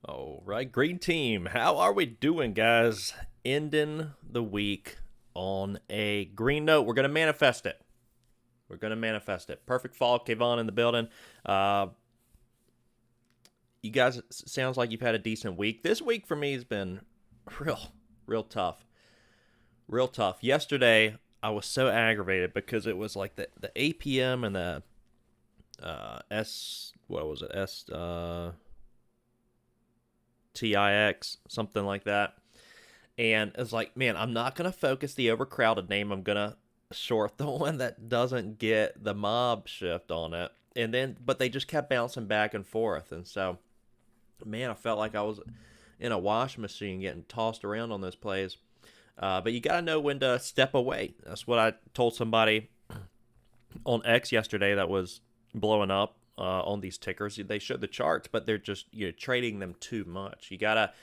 All right, green team. How are we doing, guys? Ending the week on a green note. We're going to manifest it. We're going to manifest it. Perfect fall. Kayvon in the building. Uh, you guys, sounds like you've had a decent week. This week for me has been real tough. Real tough. Yesterday, I was so aggravated because it was like the APM and the what was it? TIX, something like that. And it's like, man, I'm not going to focus the overcrowded name. I'm going to short the one that doesn't get the mob shift on it. And then, but they just kept bouncing back and forth. And so, man, I felt like I was in a wash machine getting tossed around on those plays. But you got to know when to step away. That's what I told somebody on X yesterday that was blowing up on these tickers. They showed the charts, but they're just trading them too much. You gotta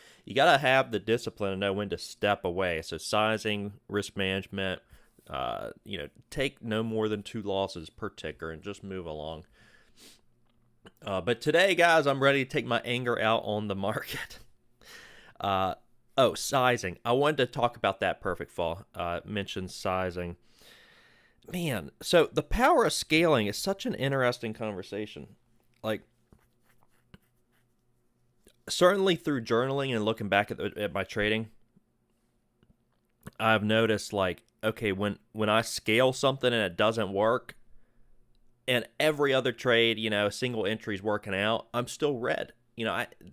have the discipline to know when to step away. So sizing, risk management. Take no more than 2 losses per ticker and just move along. But today, guys, I'm ready to take my anger out on the market. Sizing. I wanted to talk about that perfect fall. Mentioned sizing. Man, so the power of scaling is such an interesting conversation. Like, certainly through journaling and looking back at my trading, I've noticed, like, okay, when I scale something and it doesn't work, and every other trade, single entry is working out, I'm still red.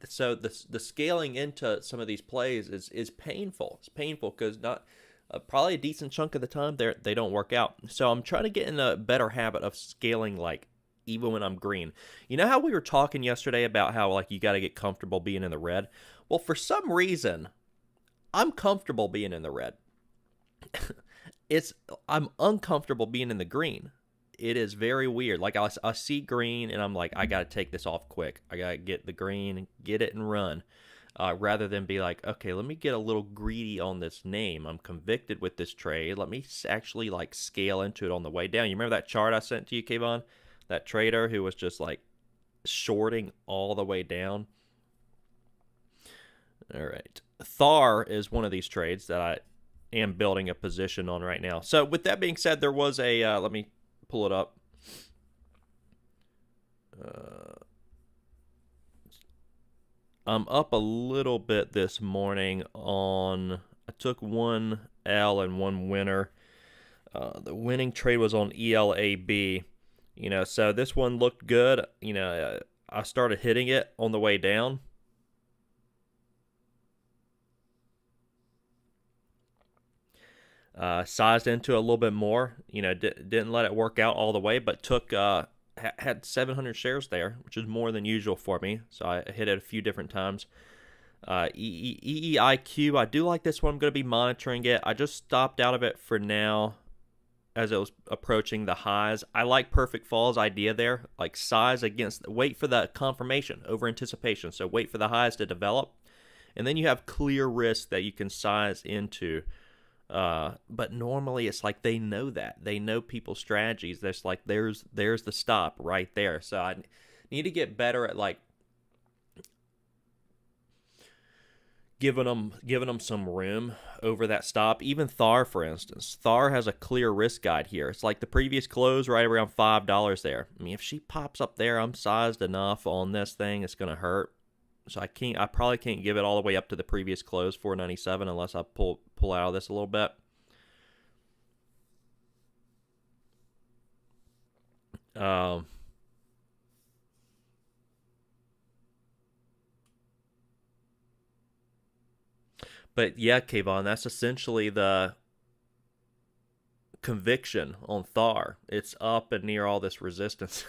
So the scaling into some of these plays is painful. It's painful because not probably a decent chunk of the time they don't work out. So I'm trying to get in a better habit of scaling, like, even when I'm green. You know how we were talking yesterday about how, like, you got to get comfortable being in the red? Well, for some reason, I'm comfortable being in the red. I'm uncomfortable being in the green. It is very weird. Like, I see green and I'm like, I got to take this off quick. I got to get the green, get it and run. Rather than be like, okay, let me get a little greedy on this name. I'm convicted with this trade. Let me actually, like, scale into it on the way down. You remember that chart I sent to you, Kayvon? That trader who was just, like, shorting all the way down. All right. Thar is one of these trades that I am building a position on right now. So with that being said, there was let me pull it up. I'm up a little bit this morning I took one L and one winner. The winning trade was on ELAB. So this one looked good. I started hitting it on the way down. Sized into a little bit more. Didn't let it work out all the way, but took had 700 shares there, which is more than usual for me. So I hit it a few different times. EEIQ, I do like this one. I'm going to be monitoring it. I just stopped out of it for now as it was approaching the highs. I like Perfect Fall's idea there, like wait for the confirmation over anticipation. So wait for the highs to develop, and then you have clear risk that you can size into. But normally it's like they know that. They know people's strategies. There's the stop right there. So I need to get better at, like, giving them some room over that stop. Even Thar, for instance. Thar has a clear risk guide here. It's like the previous close right around $5 there. I mean, if she pops up there, I'm sized enough on this thing, it's going to hurt. So I probably can't give it all the way up to the previous close, 497, unless I pull out of this a little bit. But yeah, Kayvon, that's essentially the conviction on Thar. It's up and near all this resistance.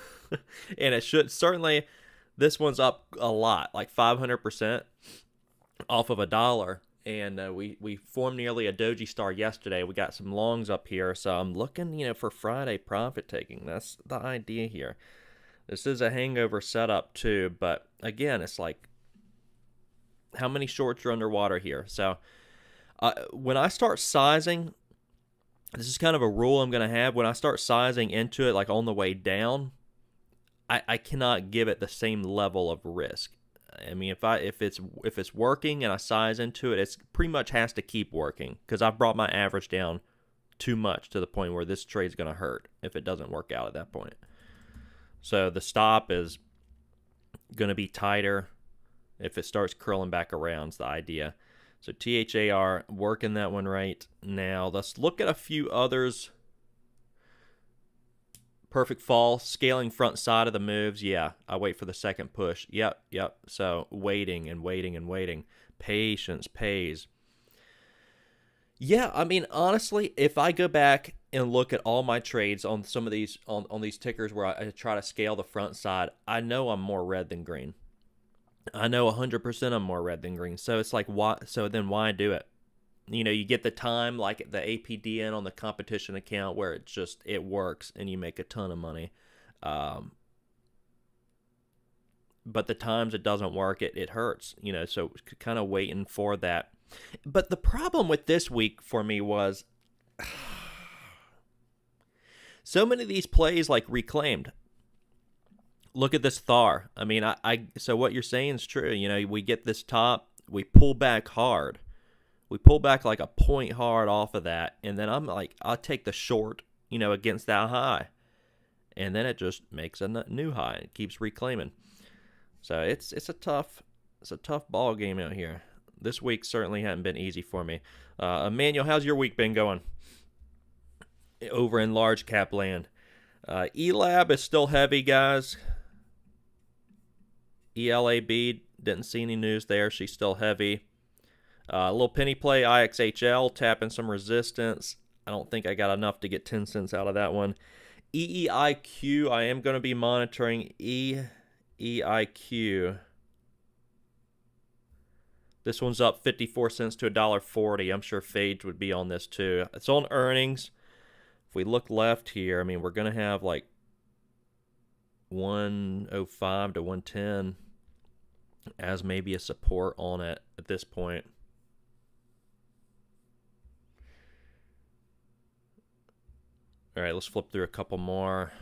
And it should certainly, this one's up a lot, like 500% off of $1. And we formed nearly a doji star yesterday. We got some longs up here, so I'm looking, for Friday profit taking. That's the idea here. This is a hangover setup too, but again, it's like, how many shorts are underwater here? So when I start sizing, this is kind of a rule I'm going to have. When I start sizing into it, like on the way down, I cannot give it the same level of risk. I mean, if it's working and I size into it, it's pretty much has to keep working because I've brought my average down too much to the point where this trade's going to hurt if it doesn't work out at that point. So the stop is going to be tighter if it starts curling back around is the idea. So THAR, working that one right now. Let's look at a few others. Perfect fall, scaling front side of the moves. Yeah, I wait for the second push. Yep. So waiting and waiting and waiting. Patience pays. Yeah, I mean, honestly, if I go back and look at all my trades on some of these on these tickers where I try to scale the front side, I know I'm more red than green. I know 100% I'm more red than green. So it's like, why? So then why do it? You get the time like the APDN on the competition account where it works and you make a ton of money. But the times it doesn't work, it hurts. So kind of waiting for that. But the problem with this week for me was so many of these plays like reclaimed. Look at this Thar. I mean, so what you're saying is true. We get this top, we pull back hard. We pull back like a point hard off of that, and then I'm like, I'll take the short, against that high. And then it just makes a new high. It keeps reclaiming. So it's a tough ball game out here. This week certainly hasn't been easy for me. Emmanuel, how's your week been going? Over in large cap land. ELAB is still heavy, guys. ELAB, didn't see any news there. She's still heavy. A little penny play, IXHL, tapping some resistance. I don't think I got enough to get 10 cents out of that one. EEIQ, I am going to be monitoring EEIQ. This one's up 54 cents to $1.40. I'm sure Phage would be on this too. It's on earnings. If we look left here, I mean, we're going to have like 105 to 110 as maybe a support on it at this point. All right, let's flip through a couple more.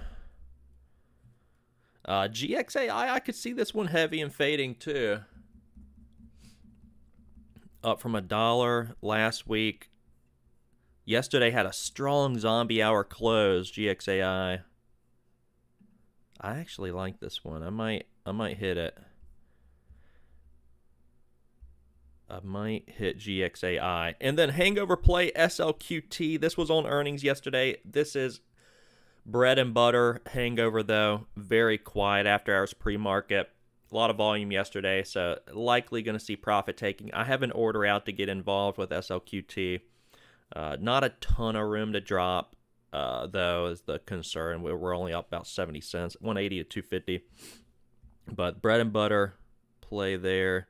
GXAI, I could see this one heavy and fading too. Up from $1 last week. Yesterday had a strong zombie hour close, GXAI. I actually like this one. I might hit it. I might hit GXAI. And then hangover play SLQT. This was on earnings yesterday. This is bread and butter hangover, though. Very quiet after hours pre-market. A lot of volume yesterday, so likely going to see profit taking. I have an order out to get involved with SLQT. Not a ton of room to drop, though, is the concern. We're only up about 70 cents, 180 to 250. But bread and butter play there.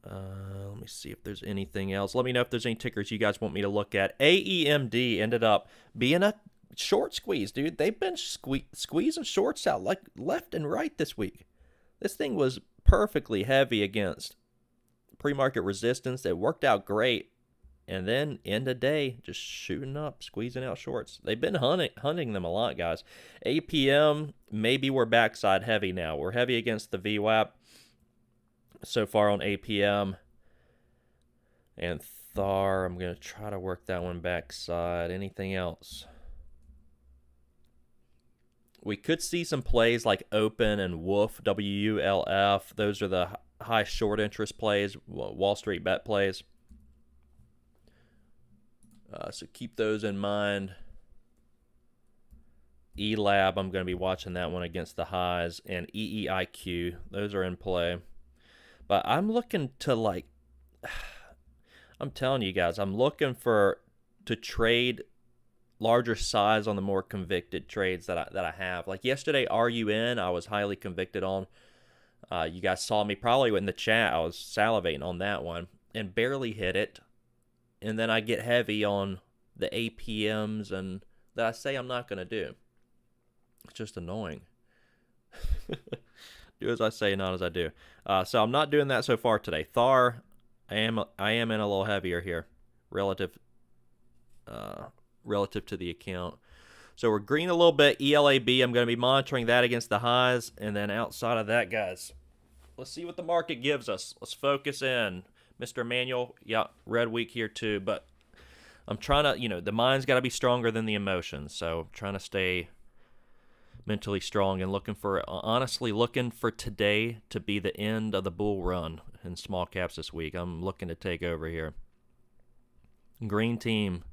Let me see if there's anything else. Let me know if there's any tickers you guys want me to look at. AEMD ended up being a short squeeze, dude. They've been squeezing shorts out like left and right this week. This thing was perfectly heavy against pre-market resistance. It worked out great. And then end of day, just shooting up, squeezing out shorts. They've been hunting them a lot, guys. APM, maybe we're backside heavy now. We're heavy against the VWAP so far on APM. And Thar, I'm going to try to work that one backside. Anything else? We could see some plays like Open and Wolf, WULF. Those are the high short interest plays, Wall Street bet plays. So keep those in mind. ELAB, I'm going to be watching that one against the highs. And EEIQ, those are in play. But I'm looking to I'm telling you guys, I'm looking to trade larger size on the more convicted trades that I have. Like yesterday, RUN, I was highly convicted on. You guys saw me probably in the chat. I was salivating on that one and barely hit it. And then I get heavy on the APMs and that I say I'm not going to do. It's just annoying. Do as I say, not as I do. So I'm not doing that so far today. Thar, I am in a little heavier here relative to the account. So we're green a little bit. ELAB, I'm going to be monitoring that against the highs. And then outside of that, guys, Let's see what the market gives us. Let's focus in. Mr. Emmanuel, yeah, red week here too, but I'm trying to, the mind's got to be stronger than the emotions. So I'm trying to stay mentally strong and honestly looking for today to be the end of the bull run in small caps this week. I'm looking to take over here. Green team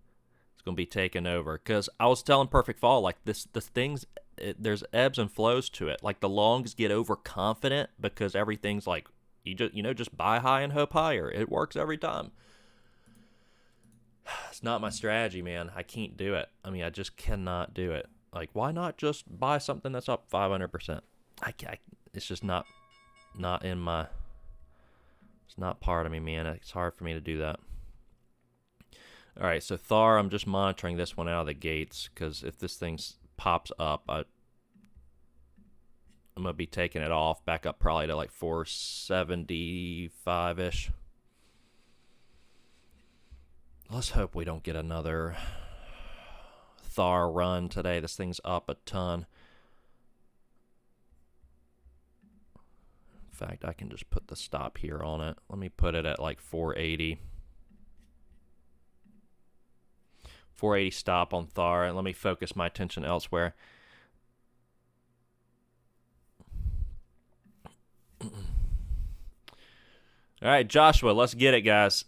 is going to be taking over because I was telling Perfect Fall, like the things, there's ebbs and flows to it. Like the longs get overconfident because everything's like, just buy high and hope higher. It works every time. It's not my strategy, man. I can't do it. I mean, I just cannot do it. Like, why not just buy something that's up 500%? It's just not in my. It's not part of me, man. It's hard for me to do that. All right, so Thar, I'm just monitoring this one out of the gates because if this thing pops up, I'm gonna be taking it off back up probably to like 475-ish. Let's hope we don't get another Thar run today. This thing's up a ton. In fact, I can just put the stop here on it. Let me put it at like 480. 480 stop on Thar, and let me focus my attention elsewhere. All right, Joshua, let's get it, guys.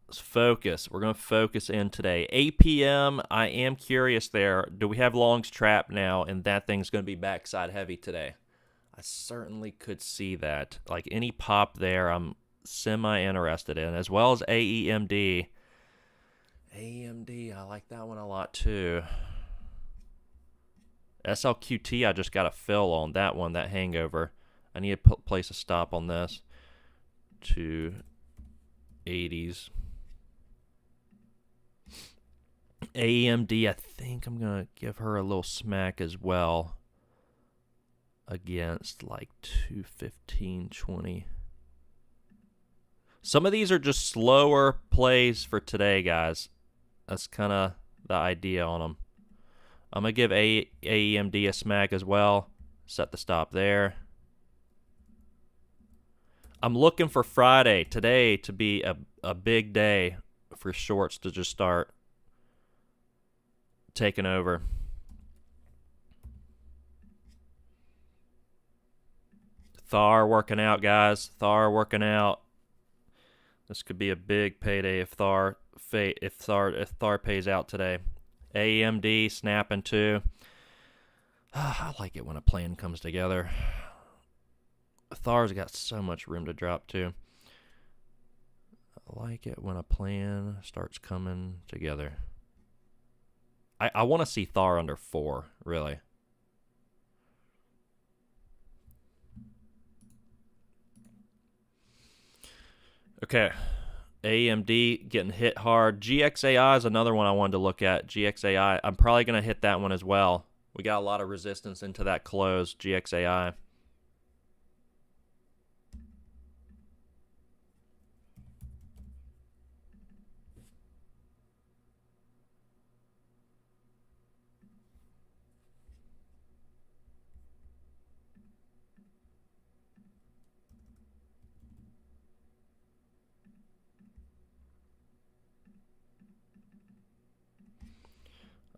Let's focus. We're going to focus in today. 8 p.m., I am curious there. Do we have longs trapped now, and that thing's going to be backside heavy today? I certainly could see that. Like any pop there, I'm semi-interested in, as well as AEMD. AEMD, I like that one a lot too. SLQT, I just got a fill on that one, that hangover. I need to place a stop on this to 80s. AEMD, I think I'm going to give her a little smack as well against like 215.20. Some of these are just slower plays for today, guys. That's kind of the idea on them. I'm going to give AEMD a smack as well. Set the stop there. I'm looking for Friday, today, to be a big day for shorts to just start taking over. Thar working out, guys. Thar working out. This could be a big payday if Thar pays out today. AMD snapping too. I like it when a plan comes together. Thar's got so much room to drop too. I like it when a plan starts coming together. I want to see Thar under 4, really. Okay. AMD getting hit hard. GXAI is another one I wanted to look at. GXAI, I'm probably going to hit that one as well. We got a lot of resistance into that close, GXAI.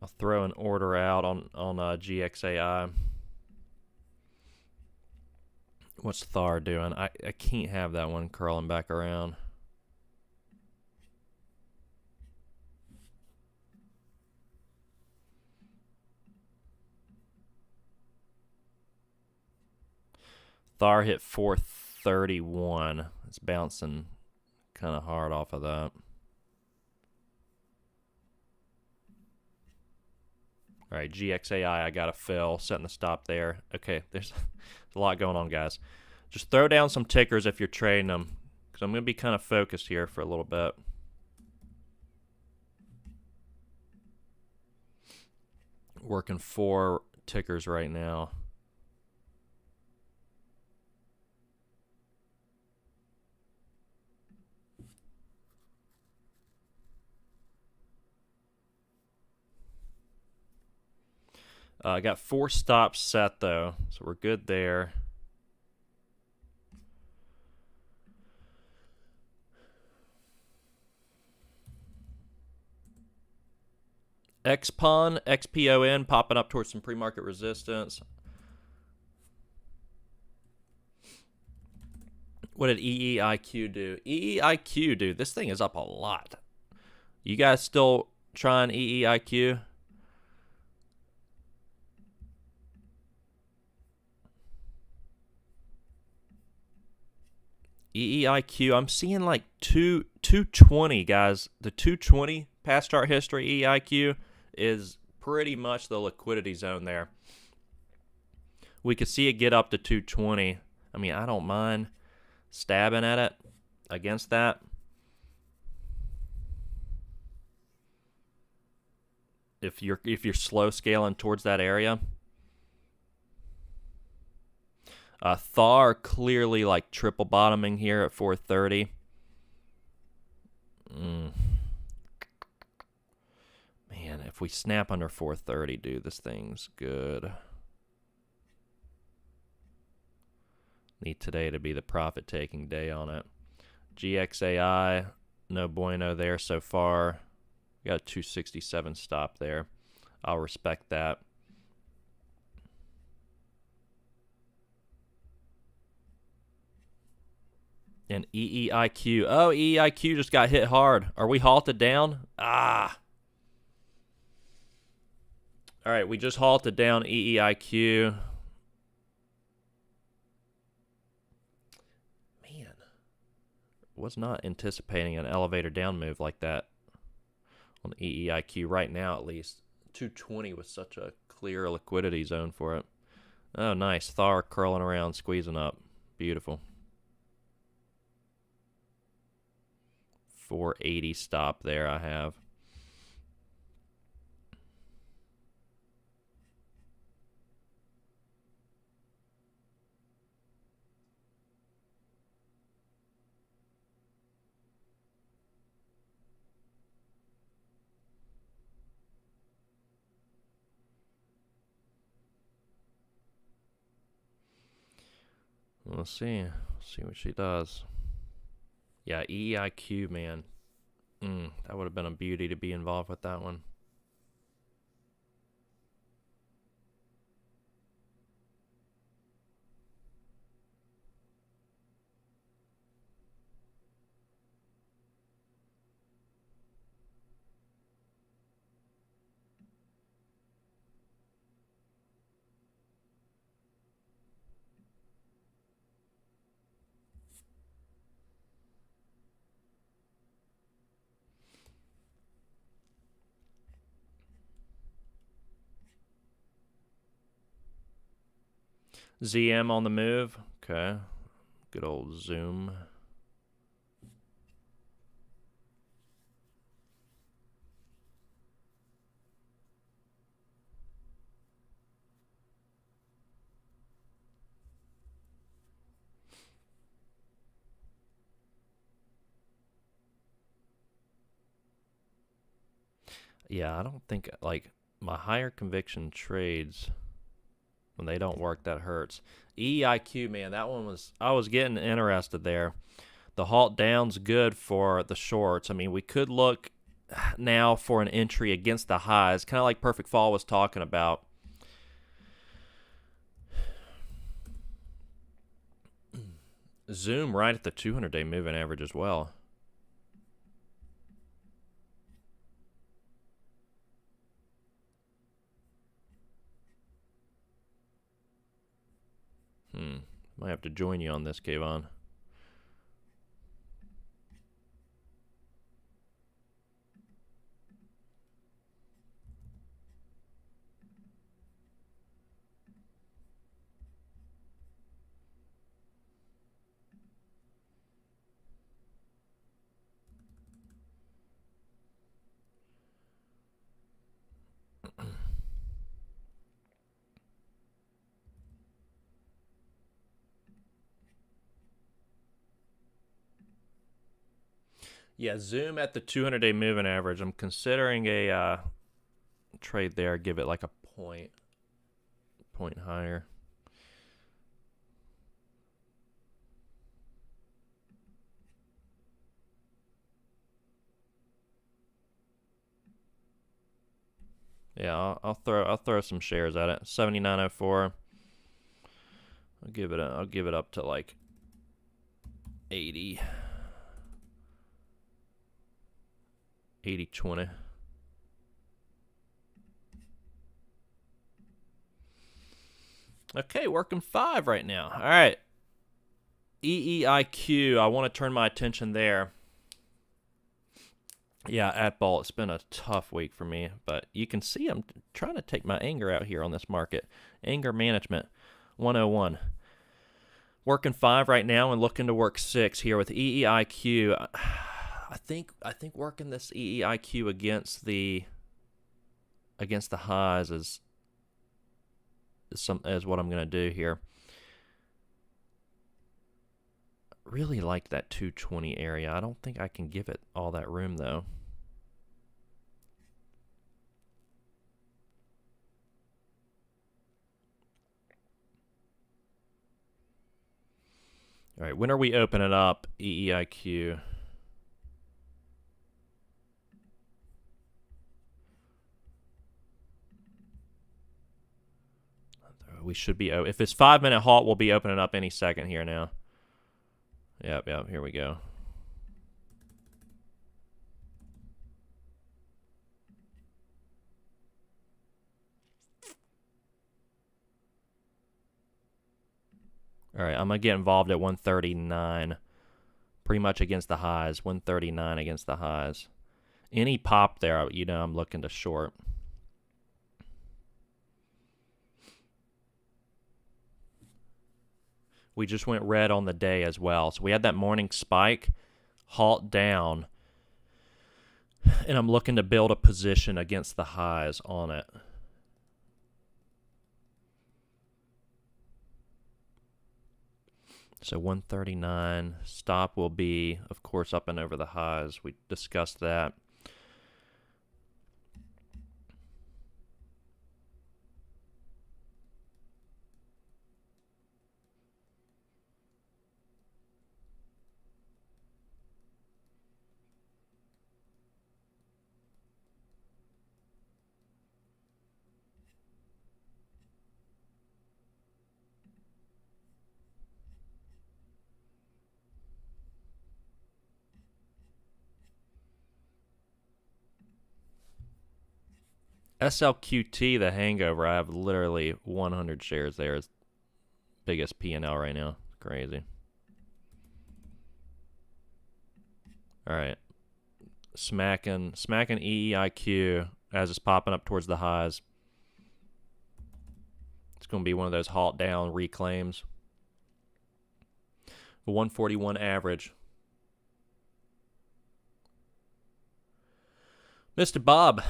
I'll throw an order out on GXAI. What's Thar doing? I can't have that one curling back around. Thar hit 431. It's bouncing kind of hard off of that. All right, GXAI, I got to fill, setting the stop there. Okay, there's a lot going on, guys. Just throw down some tickers if you're trading them, because I'm going to be kind of focused here for a little bit. Working 4 tickers right now. I got 4 stops set, though, so we're good there. XPON, XPON, popping up towards some pre-market resistance. What did EEIQ do? EEIQ, dude, this thing is up a lot. You guys still trying EEIQ? EEIQ, I'm seeing like 220, guys. The 220 past chart history EEIQ is pretty much the liquidity zone there. We could see it get up to 220. I mean, I don't mind stabbing at it against that. If you're slow scaling towards that area. Thar clearly like triple bottoming here at 430. Man, if we snap under 430, dude, this thing's good. Need today to be the profit-taking day on it. GXAI, no bueno there so far. We got a 267 stop there. I'll respect that. And EEIQ. Oh, EEIQ just got hit hard. Are we halted down? Ah. All right, we just halted down EEIQ. Man, was not anticipating an elevator down move like that on EEIQ right now, at least. 220 was such a clear liquidity zone for it. Oh, nice. Thar curling around, squeezing up. Beautiful. 480 stop there I have. We'll see. See what she does. Yeah, EEIQ, man. That would have been a beauty to be involved with that one. ZM on the move. Okay. Good old Zoom. Yeah, I don't think, like, my higher conviction trades, when they don't work, that hurts. EIQ, man, that one was, I was getting interested there. The halt down's good for the shorts. I mean, we could look now for an entry against the highs, kind of like Perfect Fall was talking about. Zoom right at the 200-day moving average as well. Might have to join you on this, Kayvon. Yeah, Zoom at the 200-day moving average. I'm considering a trade there. Give it like a point higher. Yeah, I'll throw some shares at it. 79.04. I'll give it up to like 80. 80.20. Okay, working 5 right now. All right. EEIQ. I want to turn my attention there. Yeah, at ball, it's been a tough week for me, but you can see I'm trying to take my anger out here on this market. Anger management, 101. Working 5 right now and looking to work 6 here with EEIQ. I think working this EEIQ against the highs is what I'm going to do here. Really like that 220 area. I don't think I can give it all that room though. All right, when are we opening up EEIQ? We should be, if it's 5-minute halt, we'll be opening up any second here now. Yep, here we go. All right, I'm going to get involved at 139. Pretty much against the highs. 139 against the highs. Any pop there, I'm looking to short. We just went red on the day as well. So we had that morning spike, halt down, and I'm looking to build a position against the highs on it. So 139, stop will be, of course, up and over the highs. We discussed that. SLQT, the hangover, I have literally 100 shares there. It's biggest P&L right now. Crazy. All right. Smacking EEIQ as it's popping up towards the highs. It's going to be one of those halt down reclaims. The 141 average. Mr. Bob,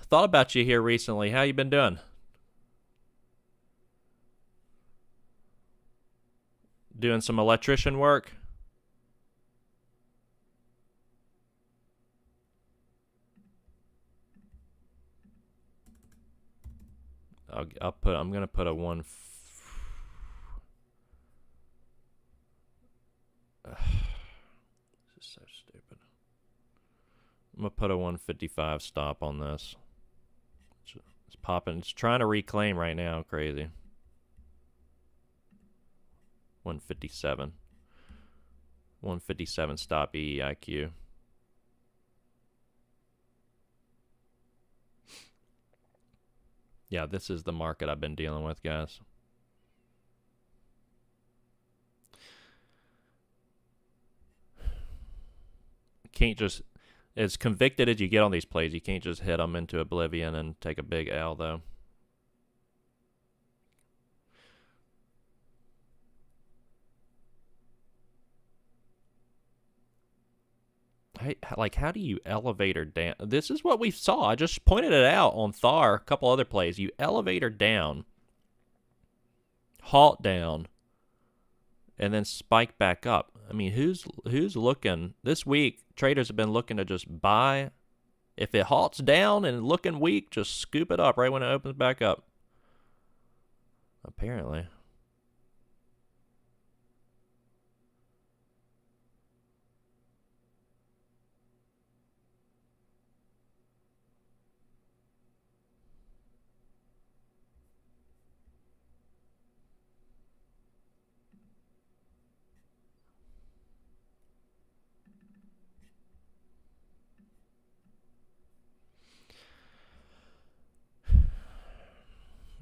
thought about you here recently. How you been doing? Doing some electrician work? I'm gonna put a one. This is so stupid. I'm gonna put a 155 stop on this. It's popping. It's trying to reclaim right now. Crazy. 157. 157 stop EEIQ. Yeah, this is the market I've been dealing with, guys. Can't just, as convicted as you get on these plays, you can't just hit them into oblivion and take a big L, though. Hey, like, how do you elevator down? This is what we saw. I just pointed it out on Thar, a couple other plays. You elevator down, halt down, and then spike back up. I mean, who's looking this week? Traders have been looking to just buy. If it halts down and looking weak, just scoop it up right when it opens back up. Apparently.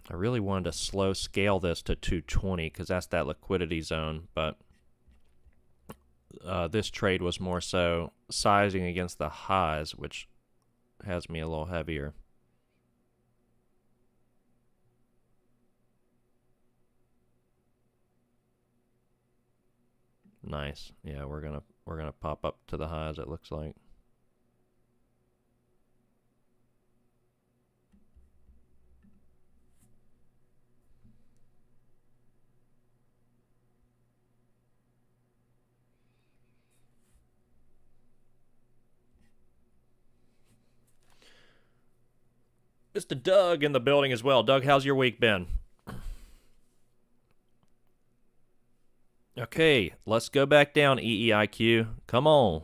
I really wanted to slow scale this to 220 because that's that liquidity zone, but this trade was more so sizing against the highs, which has me a little heavier. Nice. Yeah, we're gonna pop up to the highs, it looks like. Mr. Doug in the building as well. Doug, how's your week been? Okay, let's go back down, EEIQ. Come on.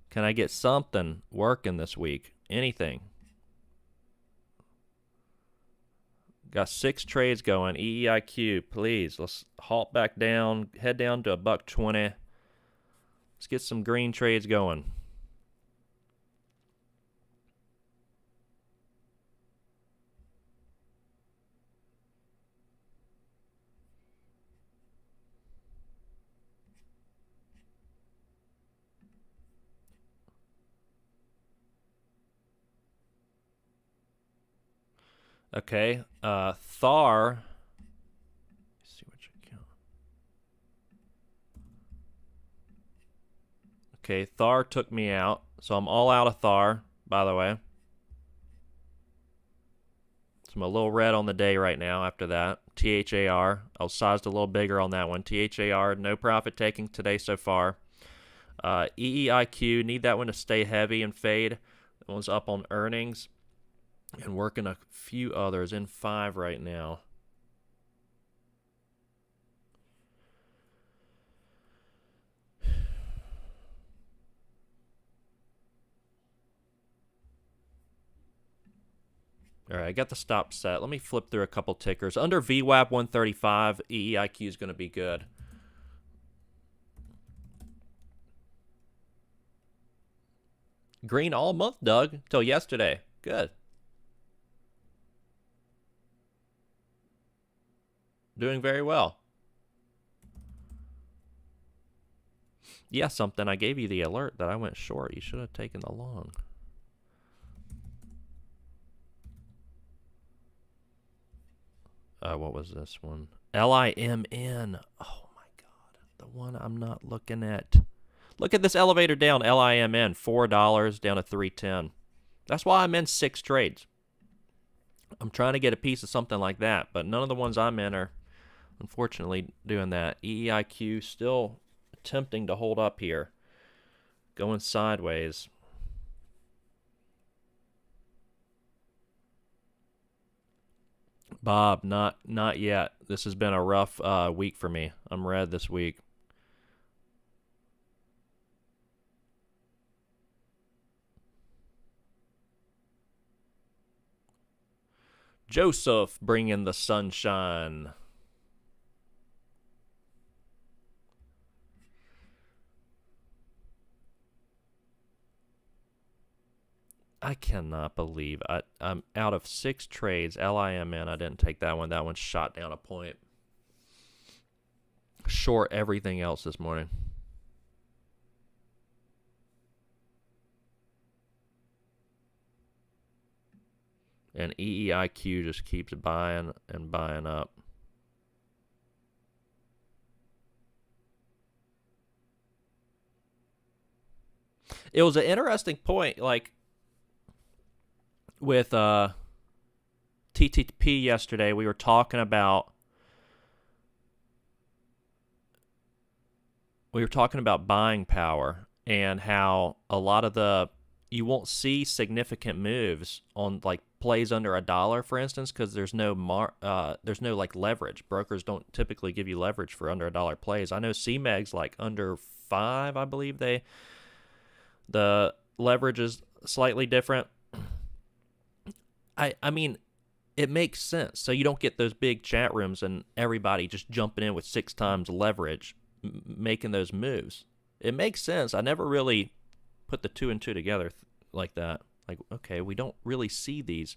Can I get something working this week? Anything? Got 6 trades going. EEIQ, please. Let's halt back down. Head down to $1.20. Let's get some green trades going. Okay, Thar. Let's see what you count. Okay, Thar took me out, so I'm all out of Thar, by the way. So I'm a little red on the day right now after that. THAR, I was sized a little bigger on that one. THAR, no profit taking today so far. EEIQ, need that one to stay heavy and fade. That one's up on earnings. And working a few others in 5 right now. All right, I got the stop set. Let me flip through a couple tickers. Under VWAP 135, EEIQ is going to be good. Green all month, Doug, till yesterday. Good. Doing very well. Yeah, something. I gave you the alert that I went short. You should have taken the long. What was this one? LIMN. Oh my God. The one I'm not looking at. Look at this elevator down. LIMN. $4 down to $3.10. That's why I'm in 6 trades. I'm trying to get a piece of something like that, but none of the ones I'm in are unfortunately doing that. EEIQ still attempting to hold up here. Going sideways. Bob, not yet. This has been a rough week for me. I'm red this week. Joseph, bring in the sunshine. I cannot believe I'm out of 6 trades. LIMN, I didn't take that one. That one shot down a point. Short everything else this morning. And EEIQ just keeps buying and buying up. It was an interesting point, like with TTP yesterday. We were talking about buying power and how a lot of you won't see significant moves on like plays under $1, for instance, because there's no like leverage. Brokers don't typically give you leverage for under $1 plays. I know CMEG's like under 5, I believe the leverage is slightly different. I mean, it makes sense. So you don't get those big chat rooms and everybody just jumping in with 6 times leverage, making those moves. It makes sense. I never really put the 2 and 2 together like that. Like, okay, we don't really see these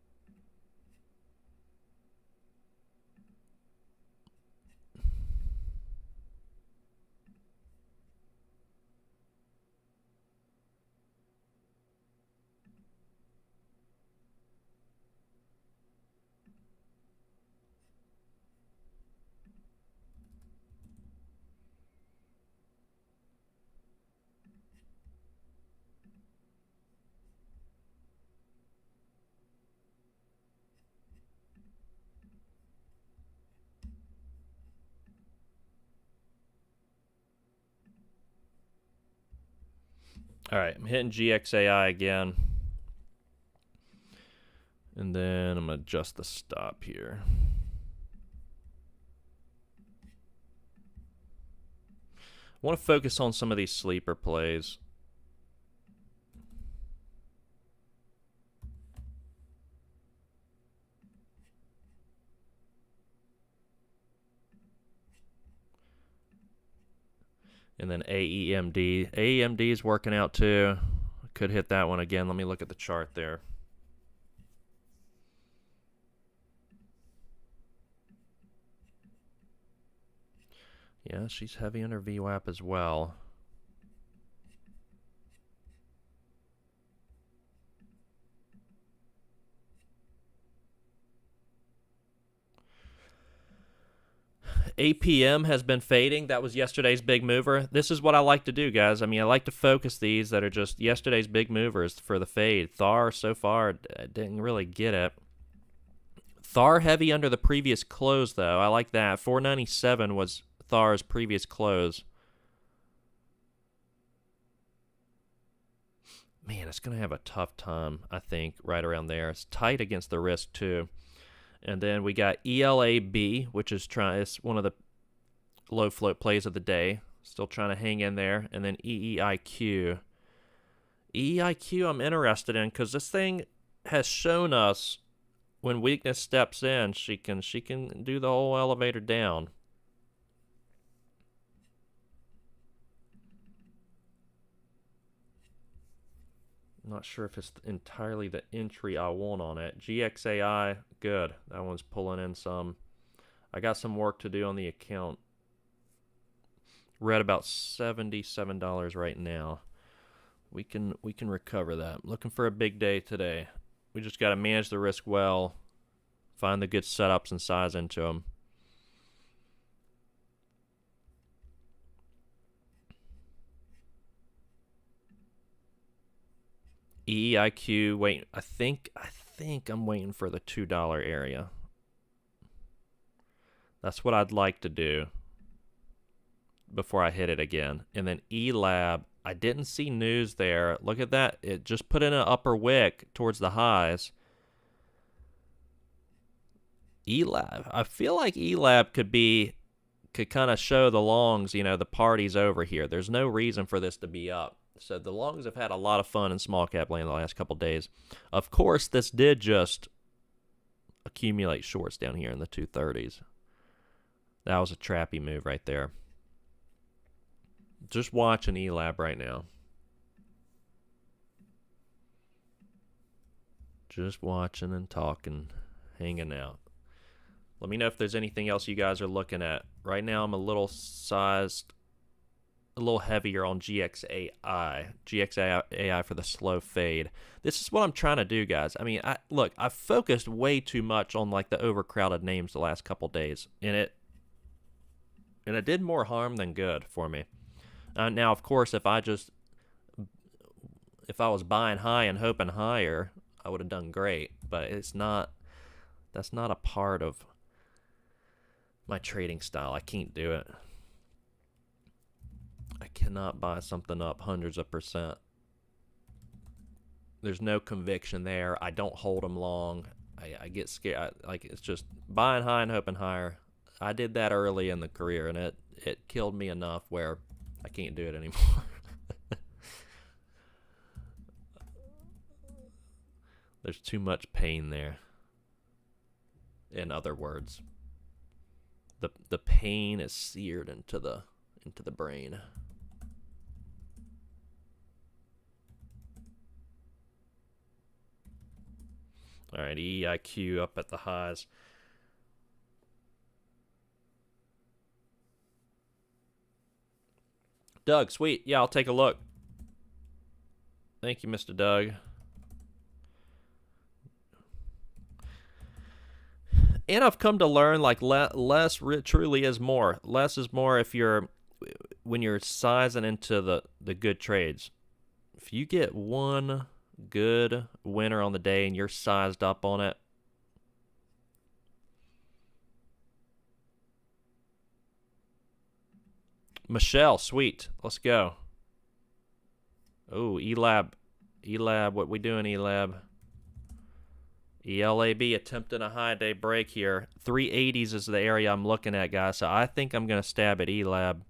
All right, I'm hitting GXAI again. And then I'm going to adjust the stop here. I want to focus on some of these sleeper plays. And then AEMD. AEMD is working out too. Could hit that one again. Let me look at the chart there. Yeah, she's heavy under VWAP as well. APM has been fading. That was yesterday's big mover. This is what I like to do, guys. I mean, I like to focus these that are just yesterday's big movers for the fade. Thar, so far, didn't really get it. Thar heavy under the previous close, though. I like that. 497 was Thar's previous close. Man, it's going to have a tough time, I think, right around there. It's tight against the risk, too. And then we got ELAB, which is it's one of the low float plays of the day. Still trying to hang in there. And then EEIQ. EEIQ I'm interested in because this thing has shown us when weakness steps in, she can do the whole elevator down. Not sure if it's entirely the entry I want on it. GXAI, good. That one's pulling in some. I got some work to do on the account. We're at about $77 right now. We can recover that. I'm looking for a big day today. We just got to manage the risk well. Find the good setups and size into them. EEIQ, wait, I think I'm waiting for the $2 area. That's what I'd like to do before I hit it again. And then ELAB, I didn't see news there. Look at that. It just put in an upper wick towards the highs. ELAB, I feel like ELAB could kind of show the longs, the party's over here. There's no reason for this to be up. So the longs have had a lot of fun in small cap land the last couple days. Of course, this did just accumulate shorts down here in the 230s. That was a trappy move right there. Just watching ELAB right now. Just watching and talking, hanging out. Let me know if there's anything else you guys are looking at. Right now, I'm a little heavier on GXAI for the slow fade. This is what I'm trying to do, guys. I mean, I've focused way too much on like the overcrowded names the last couple days, and it did more harm than good for me. Now, of course, if I was buying high and hoping higher, I would have done great. But that's not a part of my trading style. I can't do it. I cannot buy something up hundreds of %. There's no conviction there. I don't hold them long. I get scared. It's just buying high and hoping higher. I did that early in the career, and it killed me enough where I can't do it anymore. There's too much pain there. In other words, the pain is seared into the brain. All right, EIQ up at the highs. Doug, sweet. Yeah, I'll take a look. Thank you, Mr. Doug. And I've come to learn less truly is more. Less is more when you're sizing into the good trades. If you get one good winner on the day and you're sized up on it, Michelle, sweet. Let's go. Oh, Elab. Elab, what we doing, Elab? ELAB attempting a high day break here. 380s is the area I'm looking at, guys. So I think I'm going to stab at ELAB.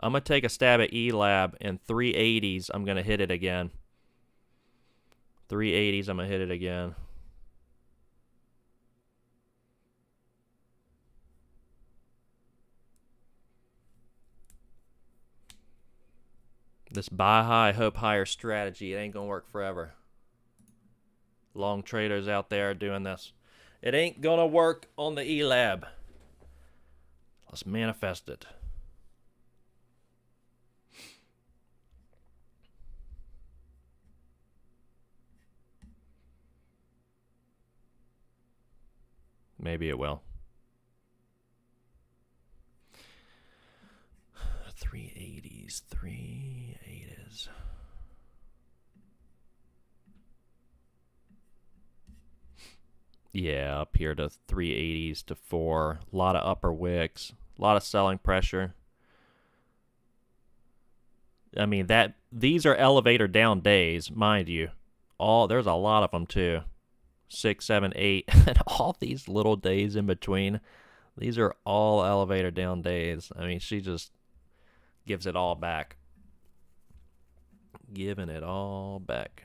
I'm going to take a stab at ELAB, and 380s, I'm going to hit it again. 380s, I'm going to hit it again. This buy high, hope higher strategy, it ain't going to work forever. Long traders out there doing this. It ain't going to work on the ELAB. Let's manifest it. Maybe it will. 380s, 380s. Yeah, up here to 380s to 4. A lot of upper wicks. A lot of selling pressure. I mean, these are elevator down days, mind you. There's a lot of them too. 6, 7, 8, and all these little days in between. These are all elevator down days. I mean, she just gives it all back. Giving it all back.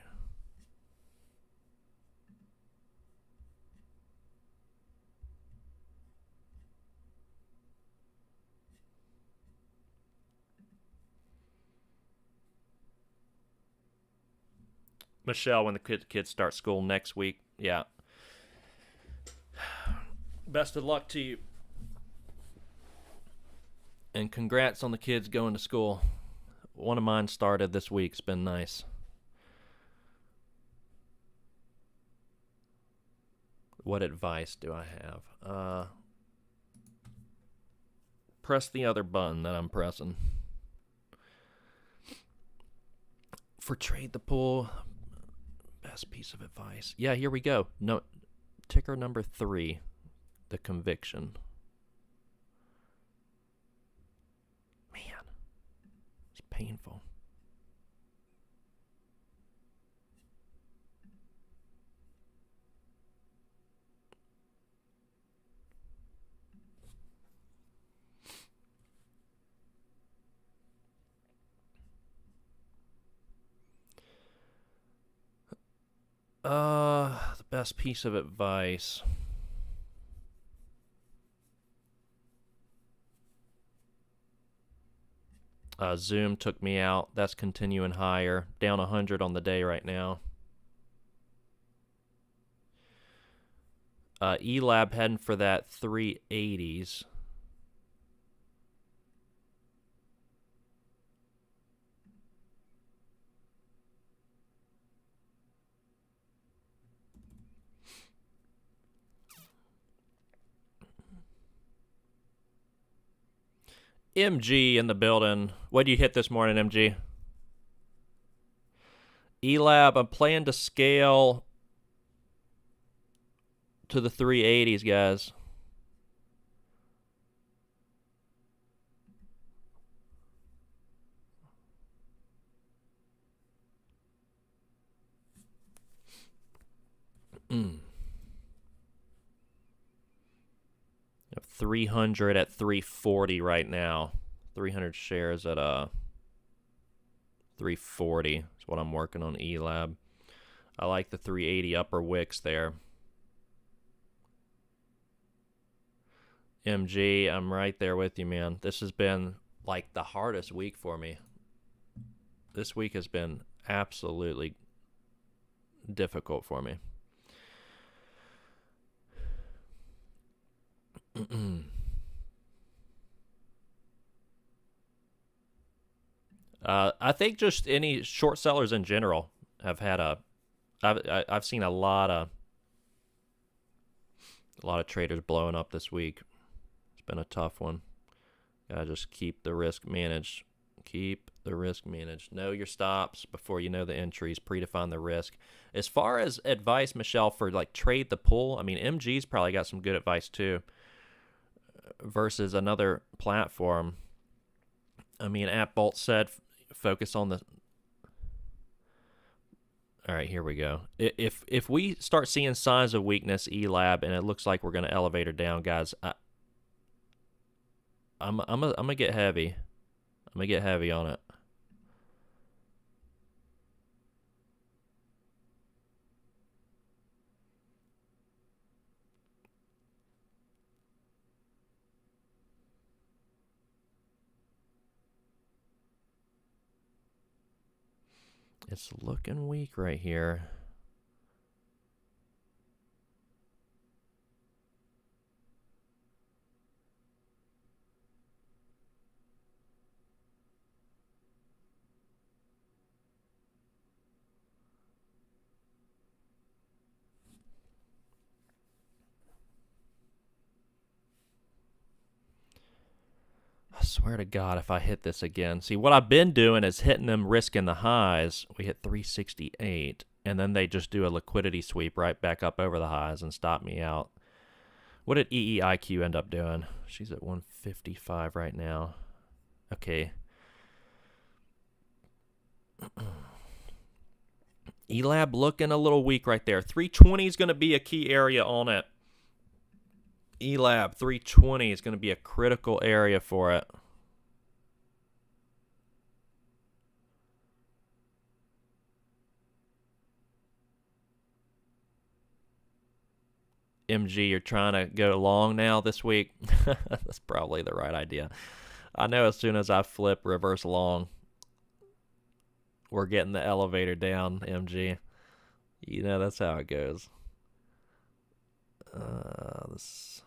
Michelle, when the kids start school next week. Yeah. Best of luck to you. And congrats on the kids going to school. One of mine started this week. It's been nice. What advice do I have? Press the other button that I'm pressing. For trade the pool, best piece of advice. Yeah, here we go. No, ticker number 3, the conviction. Man, it's painful. The best piece of advice. Zoom took me out. That's continuing higher. Down 100 on the day right now. ELAB heading for that 380s. MG in the building. What do you hit this morning, MG? ELAB, I'm playing to scale to the 380s, guys. Mm. 300 at 340 right now. 300 shares at 340 is what I'm working on ELAB. I like the 380 upper wicks there. MG, I'm right there with you, man. This has been like the hardest week for me. This week has been absolutely difficult for me. I think just any short sellers in general have had I've seen a lot of traders blowing up this week. It's been a tough one. Gotta just keep the risk managed. Keep the risk managed. Know your stops before you know the entries. Predefine the risk. As far as advice, Michelle, for like trade the pull, I mean, MG's probably got some good advice too. Versus another platform, I mean, AppBolt said focus on the. All right, here we go. If we start seeing signs of weakness, ELAB, and it looks like we're going to elevator down, guys, I'm gonna get heavy. I'm gonna get heavy on it. It's looking weak right here. I swear to God, if I hit this again. See, what I've been doing is hitting them, risking the highs. We hit 368, and then they just do a liquidity sweep right back up over the highs and stop me out. What did EEIQ end up doing? She's at 155 right now. Okay. ELAB looking a little weak right there. 320 is going to be a key area on it. ELAB 320 is going to be a critical area for it. MG, you're trying to go long now this week. That's probably the right idea. I know as soon as I flip reverse long, we're getting the elevator down, MG. You know, that's how it goes. This.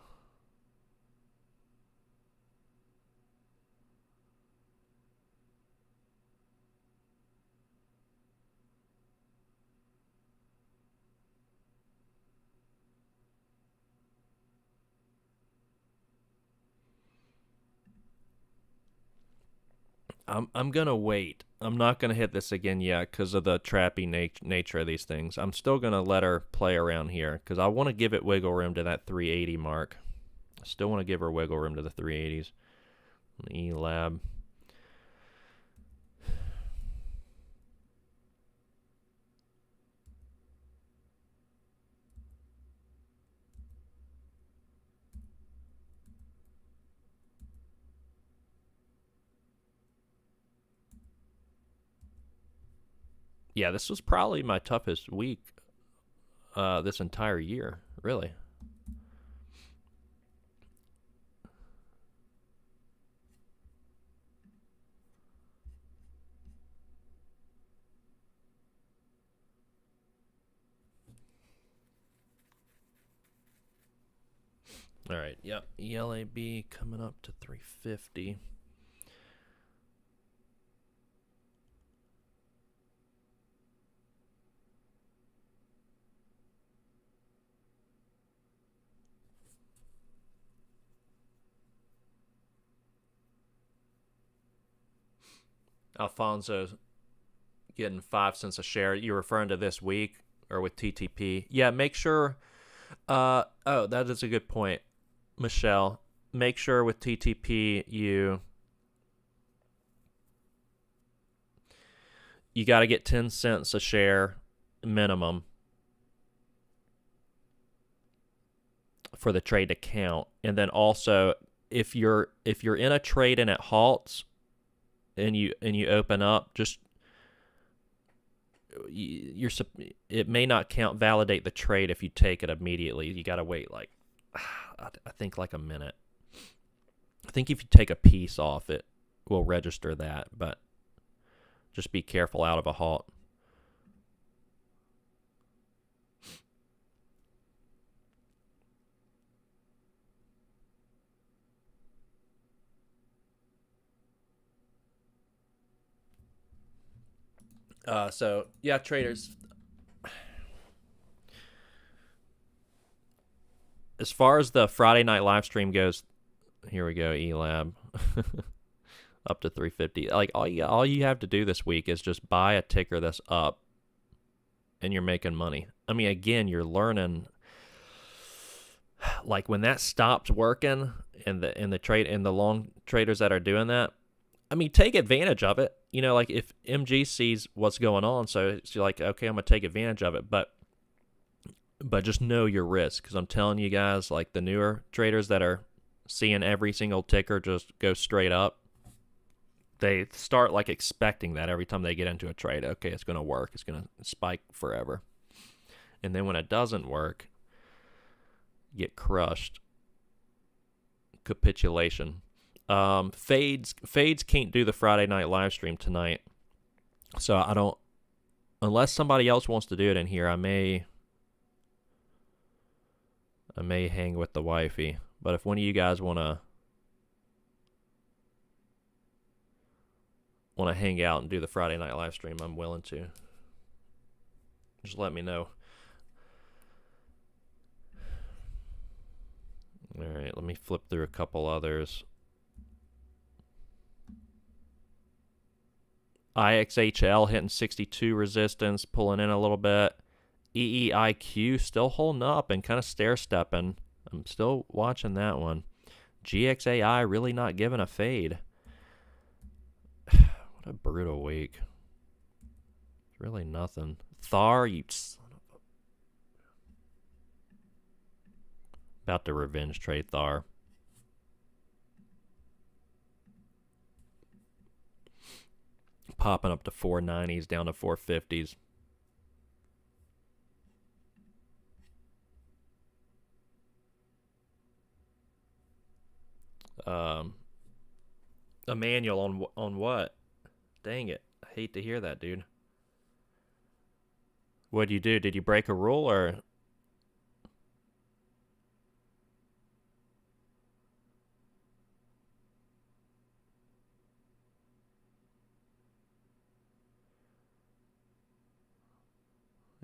I'm gonna wait. I'm not gonna hit this again yet because of the trappy nature of these things. I'm still gonna let her play around here because I want to give it wiggle room to that 380 mark. I still want to give her wiggle room to the 380s. ELAB. Yeah, this was probably my toughest week this entire year, really. All right, yep. ELAB coming up to 350. Alfonso getting 5 cents a share. You're referring to this week or with TTP? Yeah, make sure. Oh, that is a good point, Michelle. Make sure with TTP you got to get 10 cents a share minimum for the trade to count. And then also if you're in a trade and it halts and you open up, just it may not count validate the trade if you take it immediately. You got to wait like I think like a minute. I think if you take a piece off, it will register that, but just be careful out of a halt. So yeah, traders. As far as the Friday night live stream goes, here we go, ELAB. Up to 350. Like all you have to do this week is just buy a ticker that's up and you're making money. I mean, again, you're learning like when that stops working and the trade and the long traders that are doing that, I mean, take advantage of it. You know, like if MG sees what's going on, so it's like, okay, I'm gonna take advantage of it, but just know your risk, because I'm telling you guys, like the newer traders that are seeing every single ticker just go straight up, they start like expecting that every time they get into a trade. Okay, it's gonna work. It's gonna spike forever, and then when it doesn't work, get crushed. Capitulation. Fades can't do the Friday night live stream tonight, so I don't. Unless somebody else wants to do it in here, I may hang with the wifey. But if one of you guys wanna hang out and do the Friday night live stream, I'm willing to. Just let me know. All right, let me flip through a couple others. IXHL hitting 62 resistance, pulling in a little bit. EEIQ still holding up and kind of stair-stepping. I'm still watching that one. GXAI really not giving a fade. What a brutal week. It's really nothing. Thar, you son of a... About to revenge trade Thar. Popping up to 490s, down to 450s. Emmanuel on what? Dang it. I hate to hear that, dude. What'd you do? Did you break a rule or...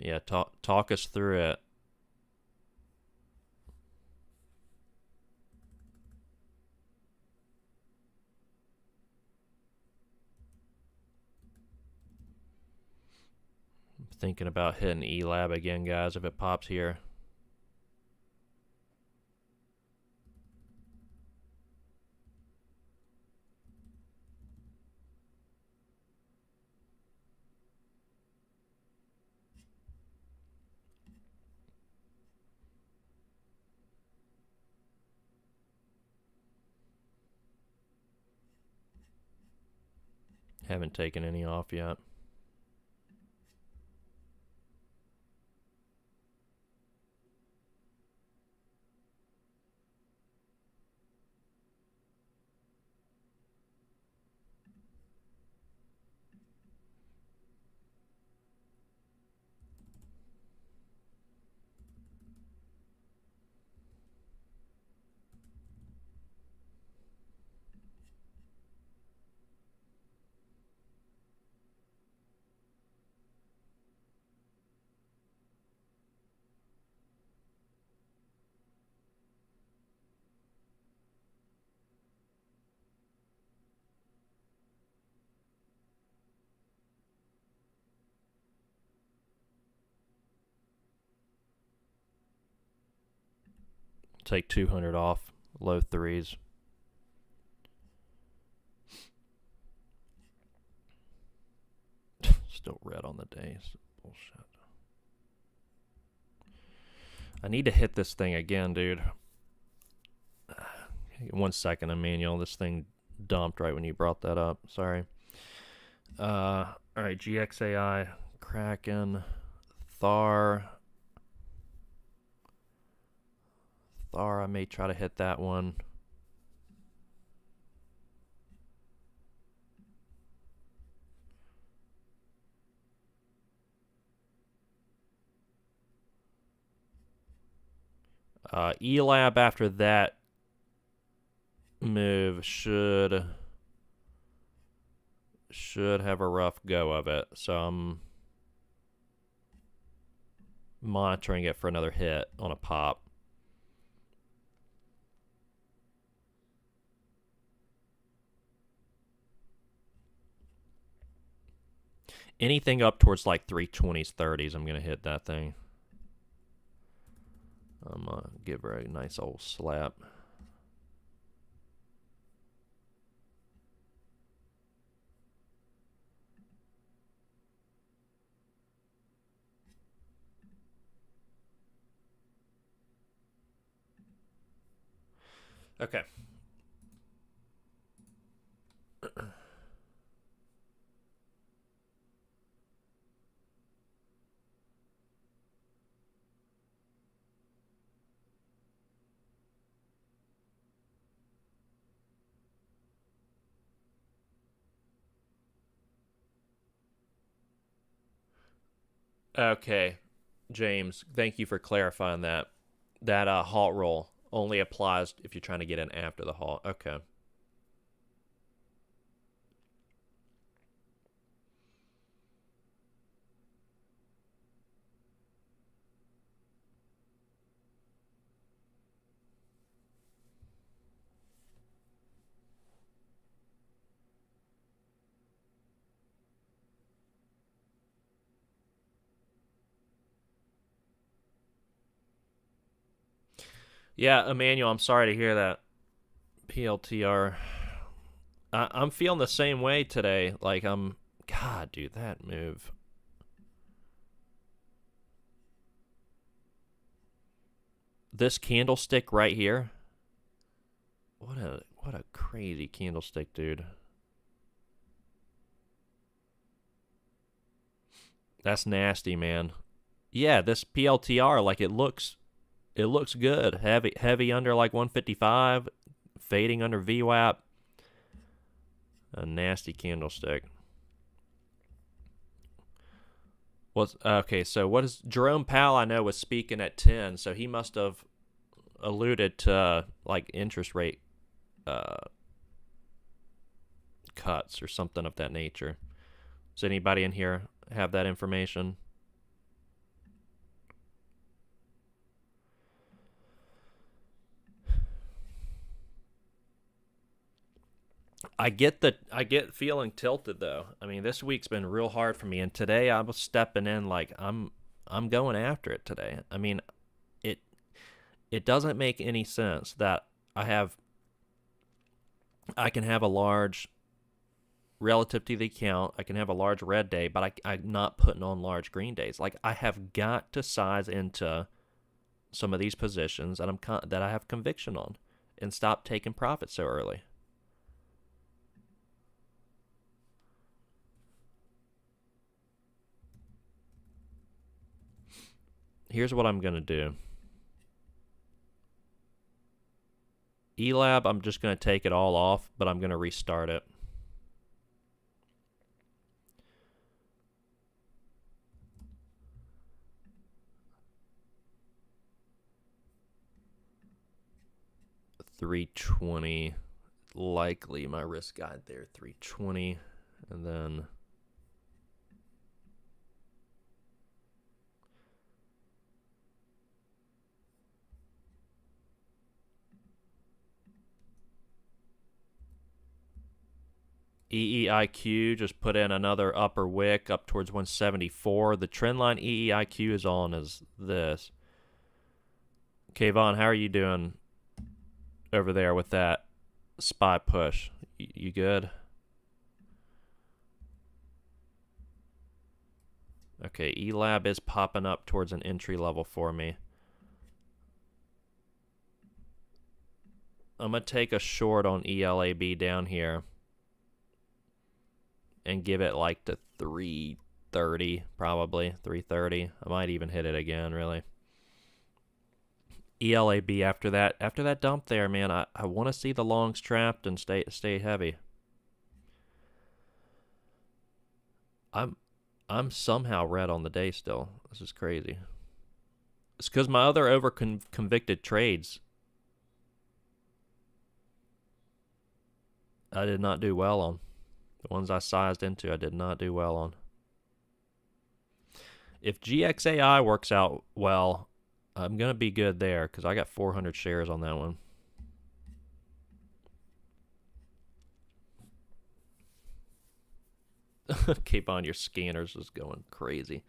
Yeah, talk us through it. I'm thinking about hitting ELAB again, guys, if it pops here. Haven't taken any off yet. Take 200 off, low threes. Still red on the day. Bullshit. I need to hit this thing again, dude. 1 second, Emmanuel. This thing dumped right when you brought that up. Sorry. All right, GXAI, Kraken, Thar. I may try to hit that one. ELAB after that move should have a rough go of it. So I'm monitoring it for another hit on a pop. Anything up towards like 320s, 30s, I'm going to hit that thing. I'm going to give her a nice old slap. Okay. Okay, James, thank you for clarifying that. That halt roll only applies if you're trying to get in after the halt. Okay. Yeah, Emmanuel, I'm sorry to hear that. PLTR. I'm feeling the same way today. Like, God, dude, that move. This candlestick right here. What a crazy candlestick, dude. That's nasty, man. Yeah, this PLTR, like, it looks good. Heavy under like 155, fading under VWAP. A nasty candlestick. Was okay, so what is Jerome Powell? I know was speaking at 10, so he must have alluded to like interest rate uh, cuts or something of that nature. Does anybody in here have that information? I get feeling tilted though. I mean, this week's been real hard for me, and today I was stepping in like I'm going after it today. I mean, it it doesn't make any sense that I can have a large relative to the account. I can have a large red day, but I'm not putting on large green days. Like I have got to size into some of these positions that I have conviction on, and stop taking profits so early. Here's what I'm gonna do. ELAB, I'm just gonna take it all off, but I'm gonna restart it. $320, likely my risk guide there. $320, and then EEIQ just put in another upper wick up towards 174. The trendline EEIQ is on as this. Kayvon, how are you doing over there with that SPY push? You good? Okay, ELAB is popping up towards an entry level for me. I'm going to take a short on ELAB down here and give it like to 330, probably 330. I might even hit it again, really. ELAB after that dump there, man. I want to see the longs trapped and stay heavy. I'm somehow red on the day still. This is crazy. It's because my other convicted trades I did not do well on. The ones I sized into, I did not do well on. If GXAI works out well, I'm going to be good there because I got 400 shares on that one. Keep on, your scanners is going crazy.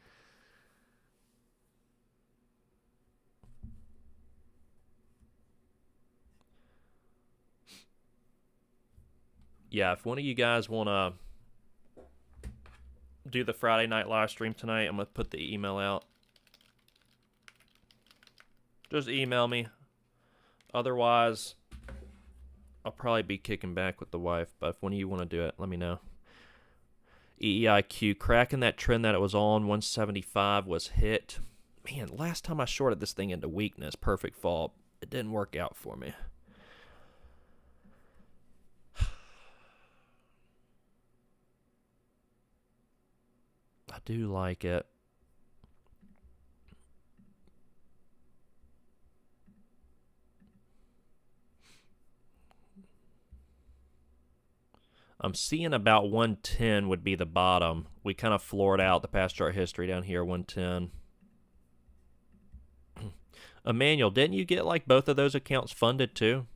Yeah, if one of you guys want to do the Friday night live stream tonight, I'm going to put the email out. Just email me. Otherwise, I'll probably be kicking back with the wife, but when you want to do it, let me know. EEIQ cracking that trend that it was on. 175 was hit. Man, last time I shorted this thing into weakness, perfect fall, it didn't work out for me. I do like it. I'm seeing about 110 would be the bottom. We kind of floored out the past chart history down here, 110. Emmanuel, didn't you get like both of those accounts funded too?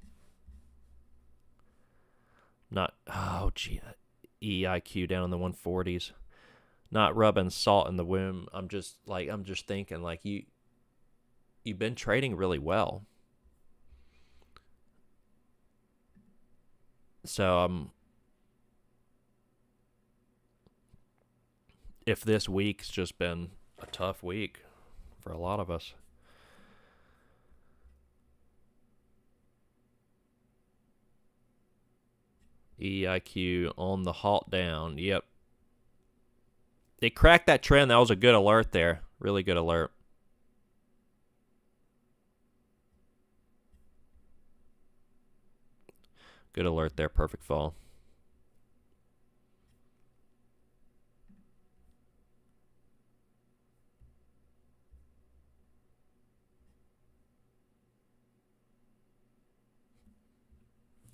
Not, oh gee, EIQ down in the 140s. Not rubbing salt in the wound. I'm just thinking like you've been trading really well. So if this week's just been a tough week for a lot of us. EIQ on the halt down. Yep. It cracked that trend. That was a good alert there. Really good alert. Good alert there. Perfect fall.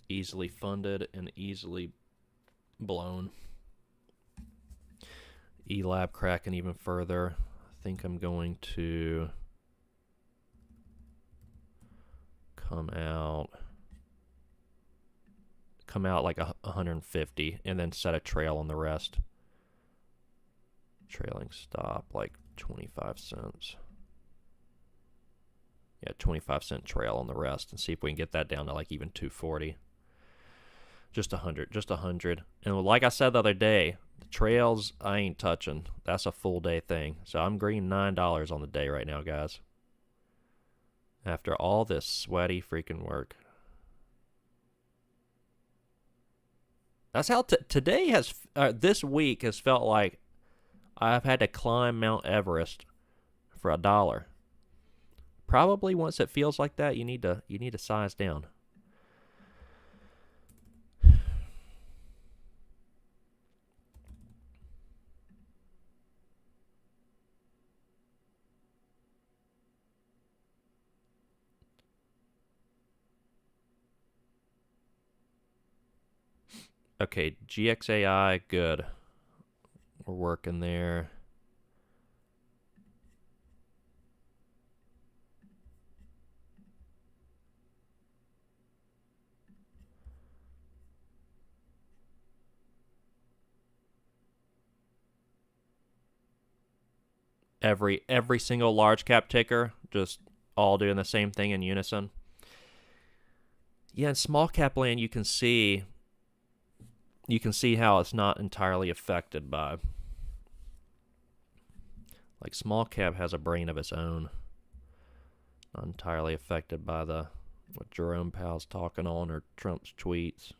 Easily funded and easily blown. ELAB cracking even further. I think I'm going to come out like 150 and then set a trail on the rest. Trailing stop like 25 cents. Yeah, 25-cent trail on the rest and see if we can get that down to like even 240. Just 100. And like I said the other day, the trails I ain't touching. That's a full day thing. So I'm green $9 on the day right now, guys. After all this sweaty freaking work. That's how today has this week has felt like I've had to climb Mount Everest for $1. Probably once it feels like that, you need to size down. Okay, GXAI, good. We're working there. Every single large cap ticker, just all doing the same thing in unison. Yeah, in small cap land you can see how it's not entirely affected by, like, small cap has a brain of its own. Not entirely affected by what Jerome Powell's talking on or Trump's tweets.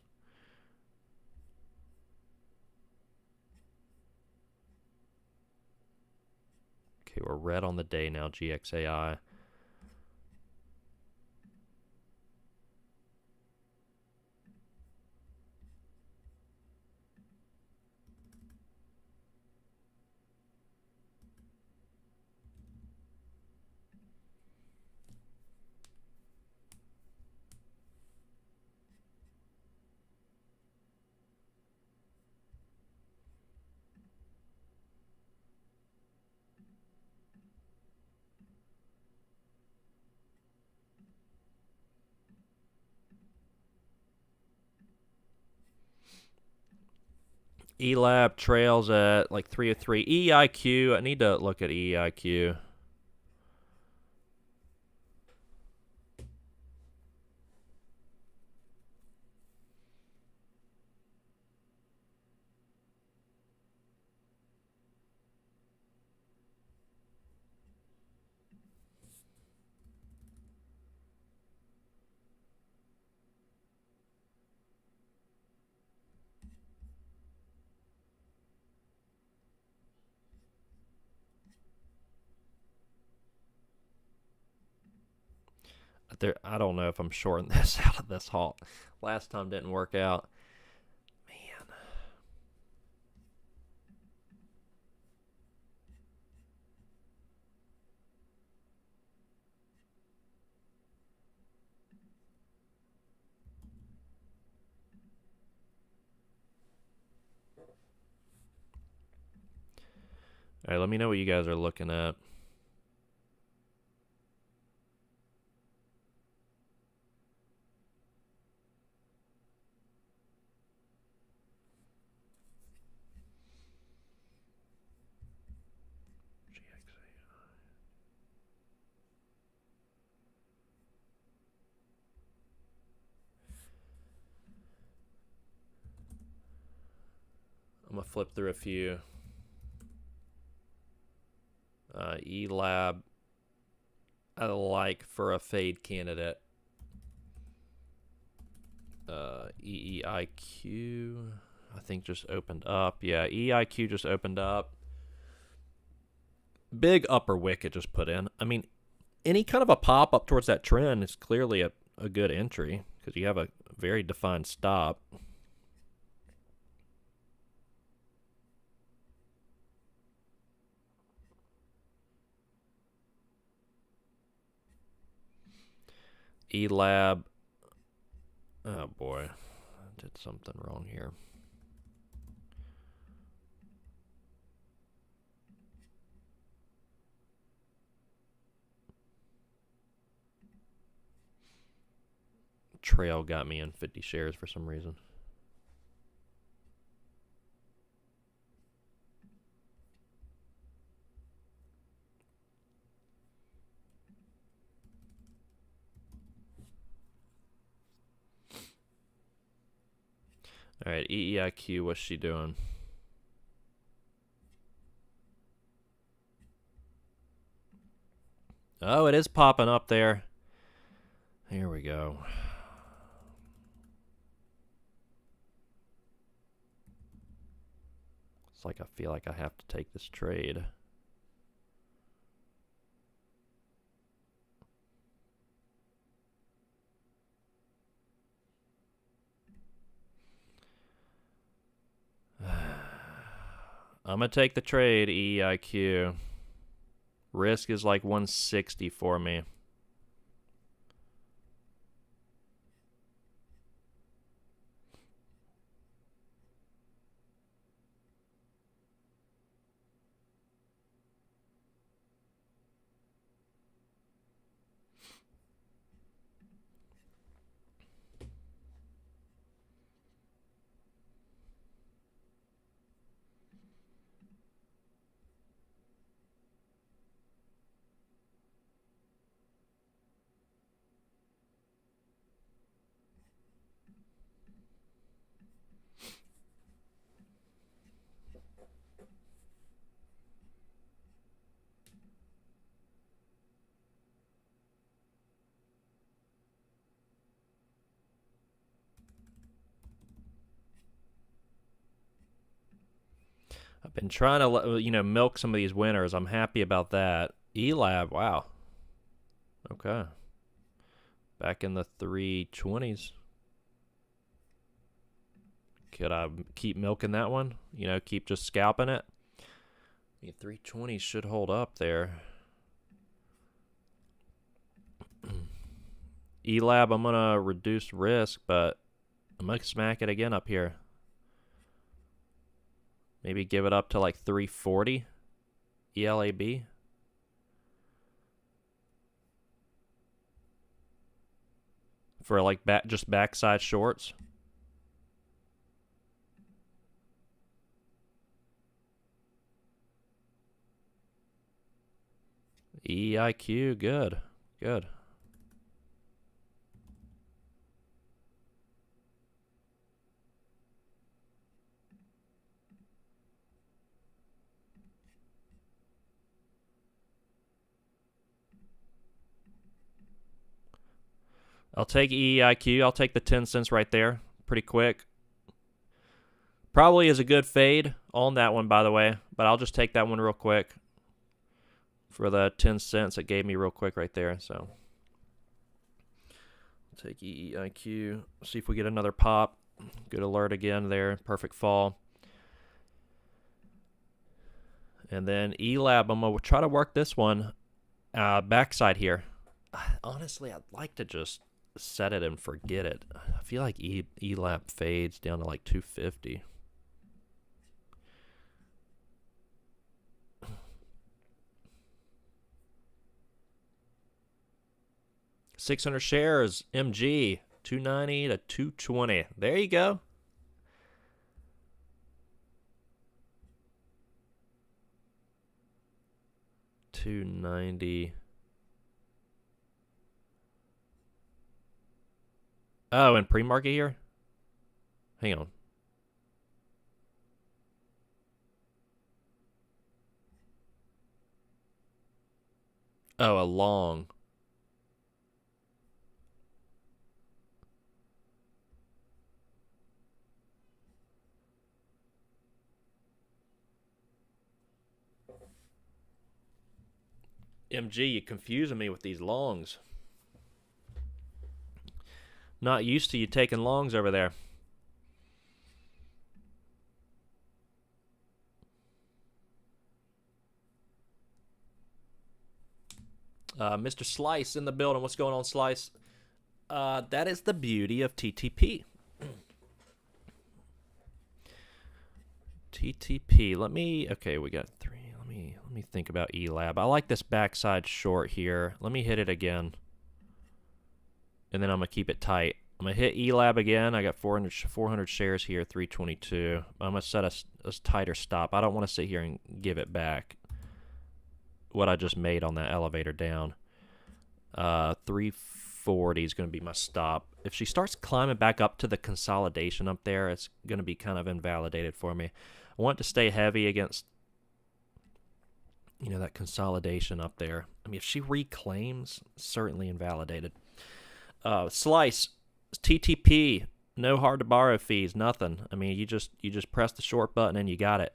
Okay, we're red on the day now, GXAI. ELAB trails at like 303. EIQ, I need to look at EIQ. I don't know if I'm shorting this out of this halt. Last time didn't work out. Man. All right, let me know what you guys are looking at. I'm going to flip through a few. ELAB, I like for a fade candidate. EEIQ, I think just opened up. Yeah, EIQ just opened up. Big upper wick it just put in. I mean, any kind of a pop up towards that trend is clearly a good entry because you have a very defined stop. ELAB. Oh boy, I did something wrong here. Trail got me in 50 shares for some reason. All right, EEIQ, what's she doing? Oh, it is popping up there. Here we go. It's like I feel like I have to take this trade. I'm going to take the trade, EIQ. Risk is like 160 for me. I've been trying to, milk some of these winners. I'm happy about that. ELAB, wow. Okay. Back in the 320s. Could I keep milking that one? Keep just scalping it? I mean, 320s should hold up there. ELAB, I'm going to reduce risk, but I'm going to smack it again up here. Maybe give it up to like 340 ELAB. For like just backside shorts. EIQ, good. Good. I'll take EIQ. I'll take the 10 cents right there. Pretty quick. Probably is a good fade on that one, by the way. But I'll just take that one real quick. For the 10 cents it gave me real quick right there. So Take EEIQ. See if we get another pop. Good alert again there. Perfect fall. And then ELAB, I'm going to try to work this one backside here. Honestly, I'd like to just set it and forget it. I feel like ELAB fades down to like 250. $600 shares, MG, 290 to 220. There you go. $290. Oh, and pre-market here? Hang on. Oh, a long. MG, you confusing me with these longs. Not used to you taking longs over there. Mr. Slice in the building. What's going on, Slice? That is the beauty of TTP. TTP. Okay, we got 3. Let me think about ELAB. I like this backside short here. Let me hit it again. And then I'm going to keep it tight. I'm going to hit ELAB again. I got 400 shares here, 322. I'm going to set a tighter stop. I don't want to sit here and give it back what I just made on that elevator down. 340 is going to be my stop. If she starts climbing back up to the consolidation up there, it's going to be kind of invalidated for me. I want to stay heavy against, that consolidation up there. I mean, if she reclaims, certainly invalidated. Slice, TTP, no hard to borrow fees, nothing. I mean, you just press the short button and you got it.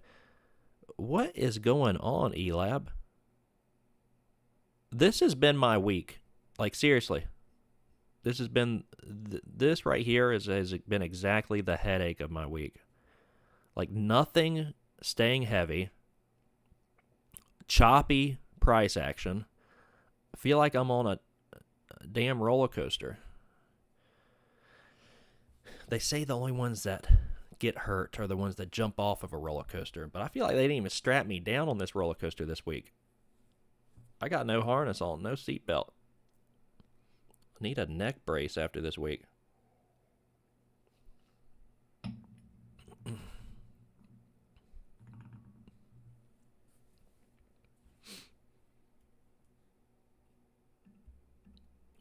What is going on, ELAB? This has been my week. Like, seriously. This has been, this right here has been exactly the headache of my week. Like, nothing staying heavy. Choppy price action. I feel like I'm on a damn roller coaster. They say the only ones that get hurt are the ones that jump off of a roller coaster, but I feel like they didn't even strap me down on this roller coaster this week. I got no harness on, no seatbelt. I need a neck brace after this week.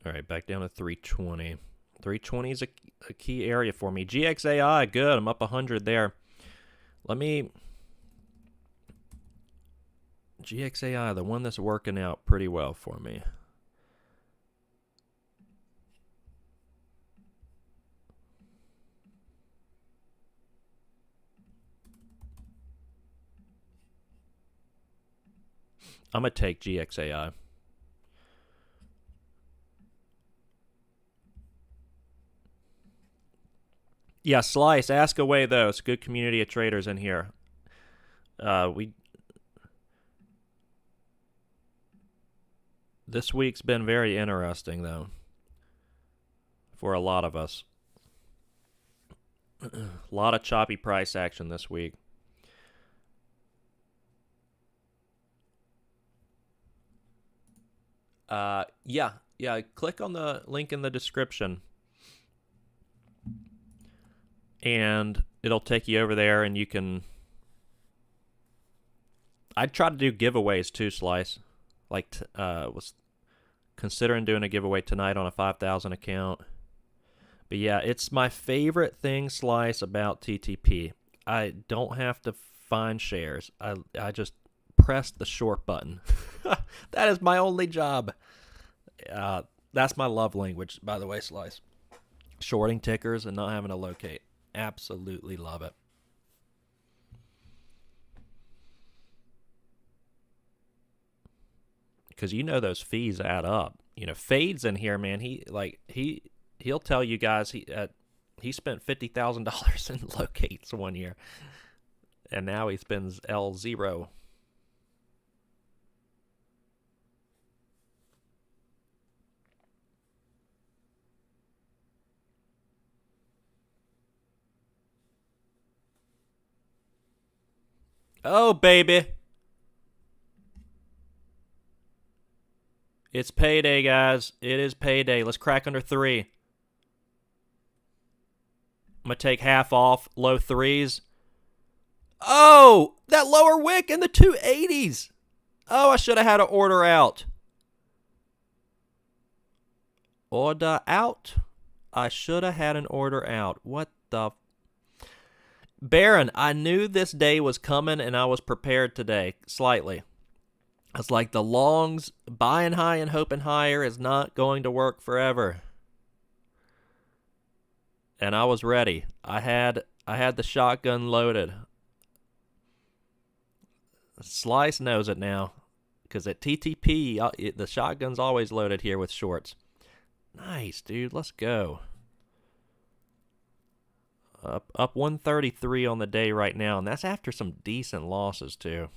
All right, back down to 320. 320 is a key area for me. GXAI, good. I'm up 100 there. GXAI, the one that's working out pretty well for me. I'm going to take GXAI. Yeah, Slice, ask away though. It's a good community of traders in here. This week's been very interesting though, for a lot of us. A lot of choppy price action this week. Yeah. Click on the link in the description, and it'll take you over there, and you can. I'd try to do giveaways too, Slice. Like, was considering doing a giveaway tonight on a 5,000 account. But yeah, it's my favorite thing, Slice, about TTP. I don't have to find shares. I just press the short button. That is my only job. That's my love language, by the way, Slice. Shorting tickers and not having to locate. Absolutely love it. Because those fees add up. Fades in here, man. He He'll tell you guys he spent $50,000 in locates one year, and now he spends L0. Oh, baby. It's payday, guys. It is payday. Let's crack under 3. I'm going to take half off. Low 3s. Oh, that lower wick in the 280s. Oh, I should have had an order out. Order out? I should have had an order out. What the... Baron, I knew this day was coming, and I was prepared today, slightly. It's like the longs, buying high and hoping higher is not going to work forever. And I was ready. I had the shotgun loaded. Slice knows it now, because at TTP, the shotgun's always loaded here with shorts. Nice, dude. Let's go. Up 133 on the day right now, and that's after some decent losses, too.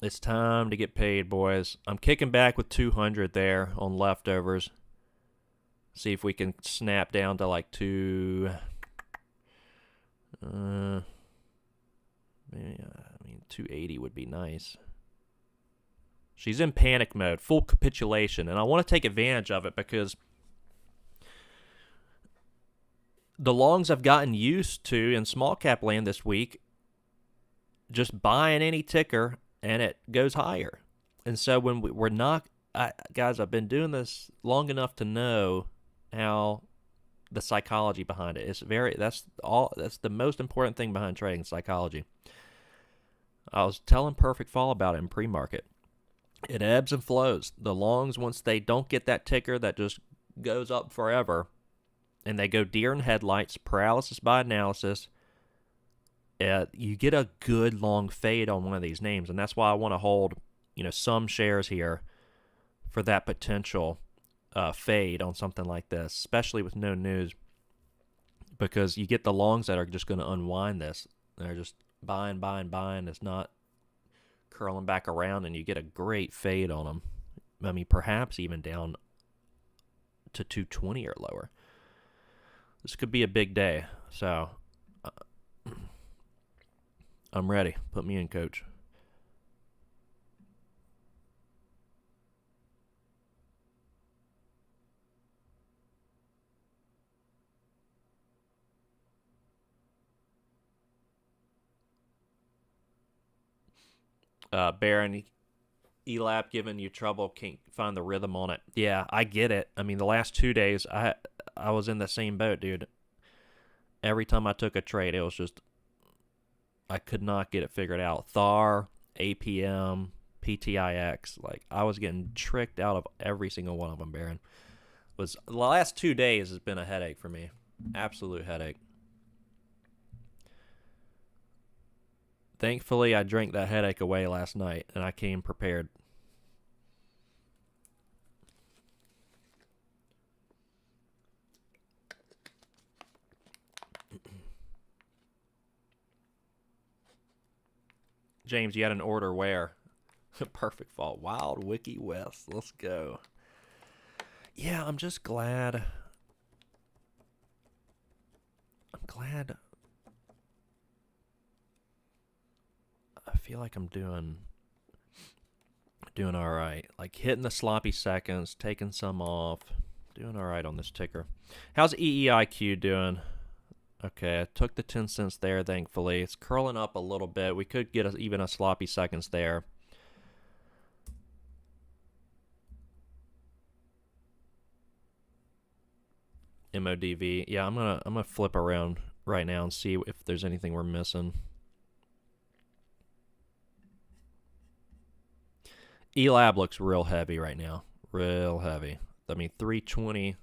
It's time to get paid, boys. I'm kicking back with 200 there on leftovers. See if we can snap down to like 280 would be nice. She's in panic mode, full capitulation, and I want to take advantage of it because the longs I've gotten used to in small cap land this week, just buying any ticker and it goes higher. And so when we're not, guys, I've been doing this long enough to know how the psychology behind it. That's the most important thing behind trading, psychology. I was telling Perfect Fall about it in pre-market. It ebbs and flows. The longs, once they don't get that ticker that just goes up forever, and they go deer in headlights, paralysis by analysis, you get a good long fade on one of these names, and that's why I want to hold, some shares here for that potential fade on something like this, especially with no news, because you get the longs that are just going to unwind this. They're just buying. It's not curling back around, and you get a great fade on them. I mean, perhaps even down to 220 or lower. This could be a big day, so I'm ready. Put me in, coach. Baron, ELAP giving you trouble, can't find the rhythm on it. Yeah, I get it. I mean, the last 2 days, I was in the same boat, dude. Every time I took a trade, it was just, I could not get it figured out. THAR, APM, PTIX, like, I was getting tricked out of every single one of them, Baron. The last 2 days has been a headache for me. Absolute headache. Thankfully, I drank that headache away last night, and I came prepared. James, you had an order where? Perfect Fall. Wild Wiki West. Let's go. Yeah, I'm just glad. I'm glad. I feel like I'm doing all right. Like hitting the sloppy seconds, taking some off, doing all right on this ticker. How's EEIQ doing? Okay, I took the 10 cents there, thankfully. It's curling up a little bit. We could get even a sloppy seconds there. MODV. Yeah, I'm gonna flip around right now and see if there's anything we're missing. ELAB looks real heavy right now. Real heavy. I mean, 320.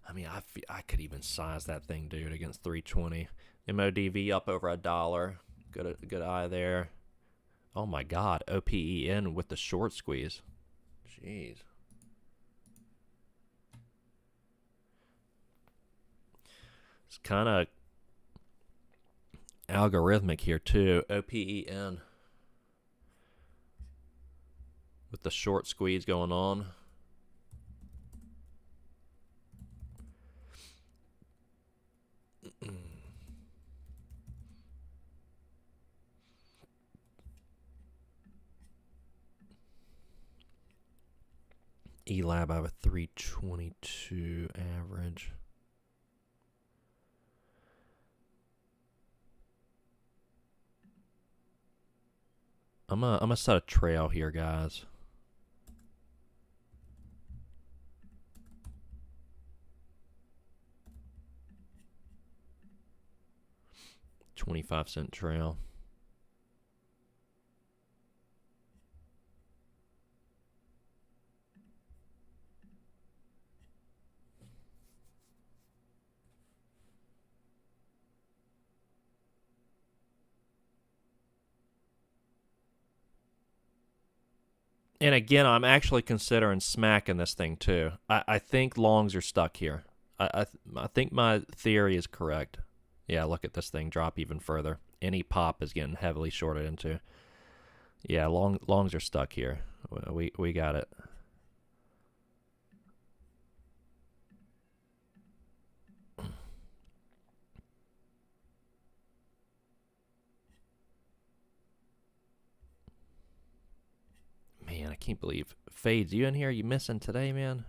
I mean, I could even size that thing, dude, against 320. MODV up over $1. Good eye there. Oh my God, OPEN with the short squeeze. Jeez. It's kind of algorithmic here too. OPEN with the short squeeze going on. ELAB, I have a 322 average. I'm gonna set a trail here, guys. $0.25 trail. And again, I'm actually considering smacking this thing too. I think longs are stuck here. I think my theory is correct. Yeah, look at this thing drop even further. Any pop is getting heavily shorted into. Yeah, longs are stuck here. We got it. Man, I can't believe Fades, you in here? You missing today, man?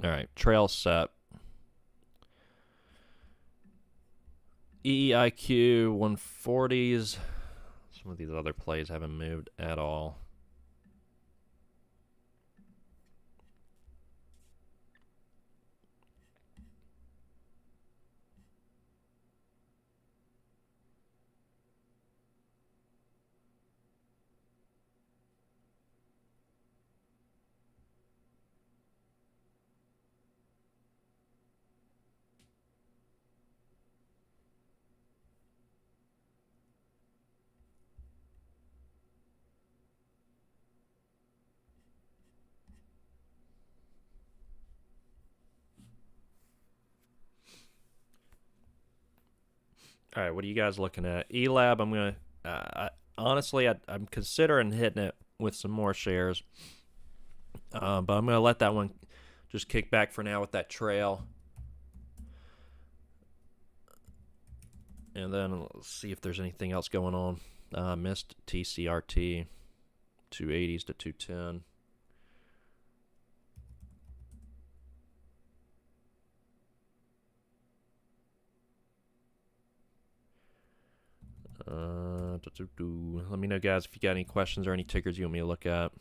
All right, trail set. EEIQ 140s. Some of these other plays haven't moved at all. All right, what are you guys looking at? ELAB, I'm going to... honestly, I'm considering hitting it with some more shares. But I'm going to let that one just kick back for now with that trail. And then let's see if there's anything else going on. Missed TCRT, 280s to 210. Let me know, guys, if you got any questions or any tickers you want me to look at.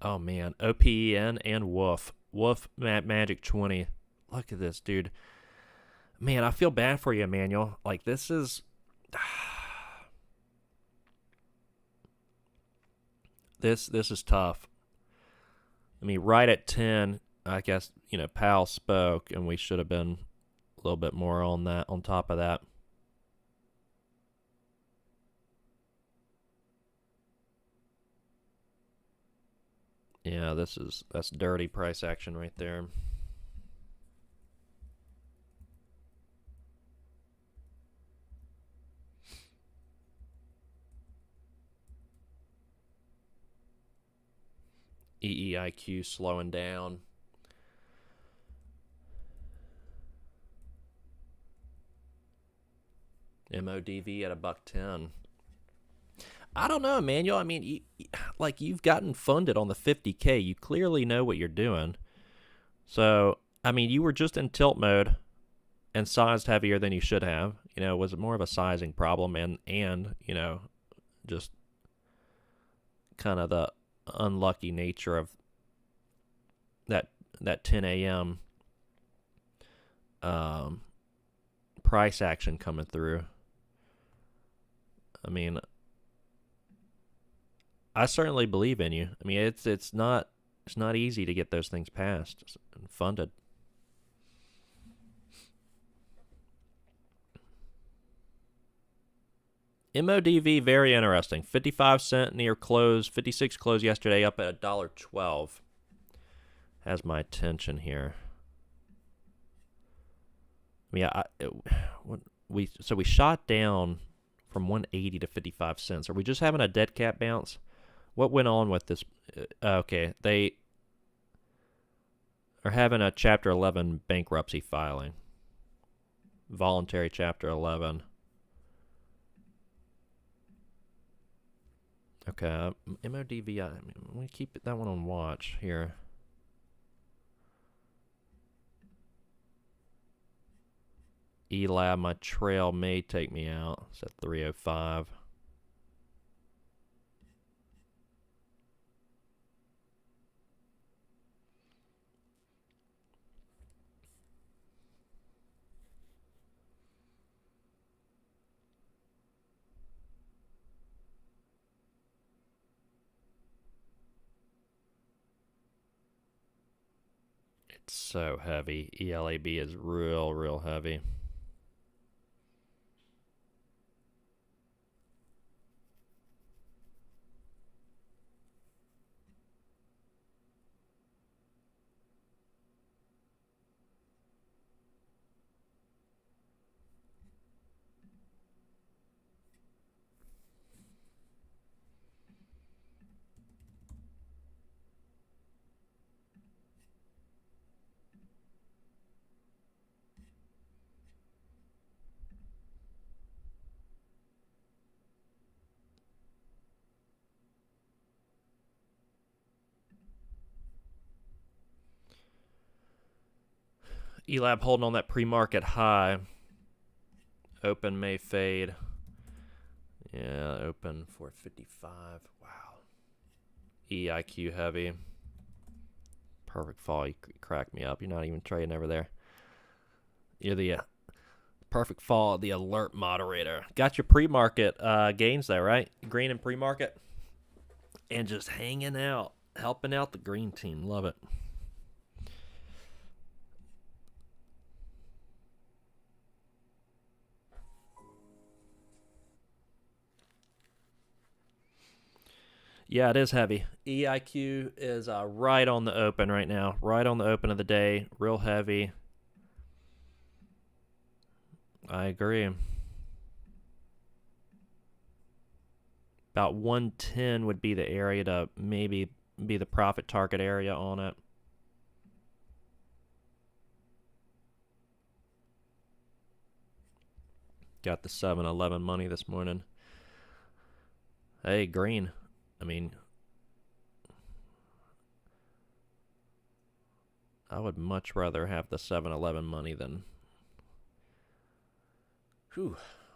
Oh, man. OPEN and Wolf. Wolf Magic 20. Look at this, dude. Man, I feel bad for you, Emmanuel. Like, this is... This is tough. I mean, right at 10, I guess, Powell spoke, and we should have been a little bit more on that, on top of that. Yeah, that's dirty price action right there. EEIQ slowing down. MODV at $1.10. I don't know, Emmanuel. I mean, you've gotten funded on the 50K. You clearly know what you're doing. So, I mean, you were just in tilt mode and sized heavier than you should have. Was it more of a sizing problem and just kind of the unlucky nature of that 10 a.m. price action coming through. I mean, I certainly believe in you. I mean, it's not easy to get those things passed and funded. MODV, very interesting. 55 cent near close, 56 close yesterday, up at $1.12. Has my attention here. I mean, we shot down from 180 to 55 cents. Are we just having a dead cat bounce? What went on with this? Okay, they are having a Chapter 11 bankruptcy filing. Voluntary Chapter 11. Okay, MODV, I'm going to keep that one on watch here. ELAB, my trail may take me out. It's at 305. It's so heavy. ELAB is real heavy. ELAB holding on that pre-market high. Open may fade. Yeah, open 455. Wow. EIQ heavy. Perfect fall. You crack me up. You're not even trading over there. You're the perfect fall, the alert moderator. Got your pre-market gains there, right? Green and pre-market. And just hanging out. Helping out the green team. Love it. Yeah, it is heavy. EIQ is right on the open right now. Right on the open of the day. Real heavy. I agree. About 110 would be the area to maybe be the profit target area on it. Got the 7-Eleven money this morning. Hey, green. I mean, I would much rather have the 7-Eleven money than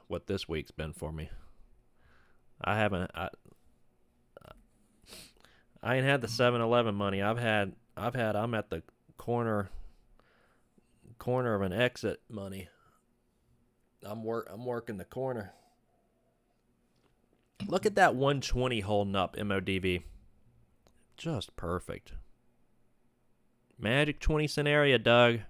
what this week's been for me. I ain't had the 7-Eleven money. I'm at the corner of an exit money. I'm working the corner. Look at that 120 holding up, MODV. Just perfect. Magic 20 cent area, Doug.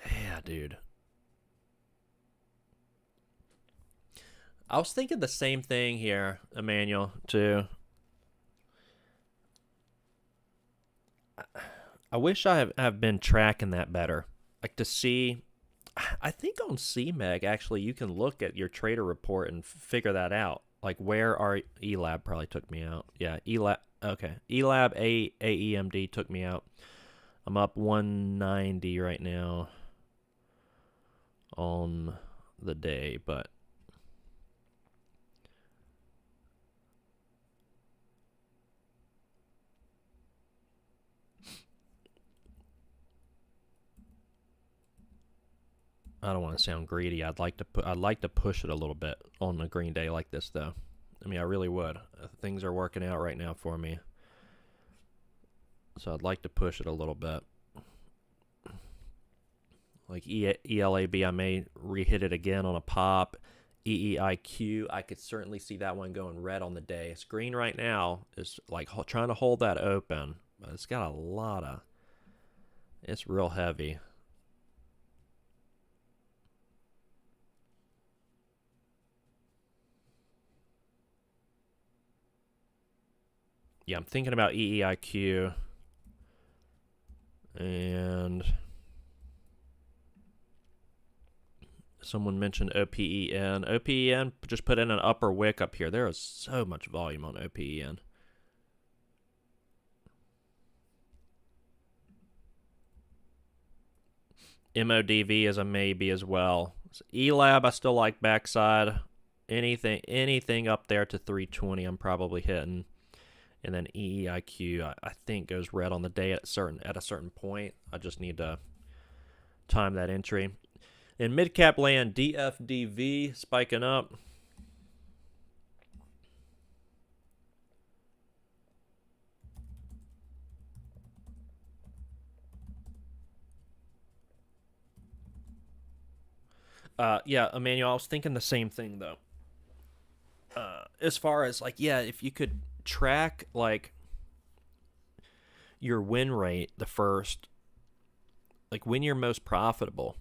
Yeah, dude. I was thinking the same thing here, Emmanuel, too. I wish I have been tracking that better. Like to see, I think on CMEG, actually, you can look at your trader report and figure that out. Like where our ELAB probably took me out. Yeah, ELAB, okay. ELAB AEMD took me out. I'm up 190 right now on the day, but I don't want to sound greedy. I'd like to push it a little bit on a green day like this, though. I mean, I really would. Things are working out right now for me, so I'd like to push it a little bit. Like ELAB, I may re-hit it again on a pop. EEIQ, I could certainly see that one going red on the day. It's green right now. It's like trying to hold that open, but it's got a lot of. It's real heavy. Yeah, I'm thinking about EEIQ. And someone mentioned OPEN. OPEN just put in an upper wick up here. There is so much volume on OPEN. MODV is a maybe as well. So ELAB, I still like backside. Anything up there to 320, I'm probably hitting. And then EEIQ, I think goes red on the day at a certain point. I just need to time that entry. In mid-cap land, DFDV spiking up. Yeah, Emmanuel, I was thinking the same thing, though. As far as, like, yeah, if you could track, like, your win rate the first, like, when you're most profitable,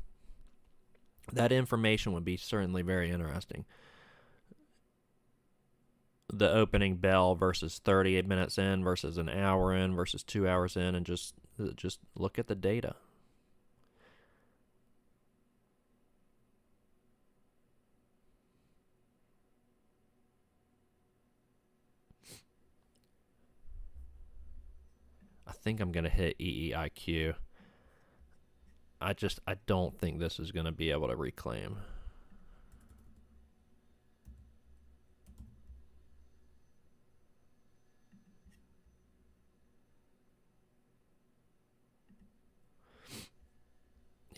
that information would be certainly very interesting. The opening bell versus 38 minutes in versus an hour in versus 2 hours in, and just look at the data. I think I'm going to hit EEIQ. I don't think this is going to be able to reclaim.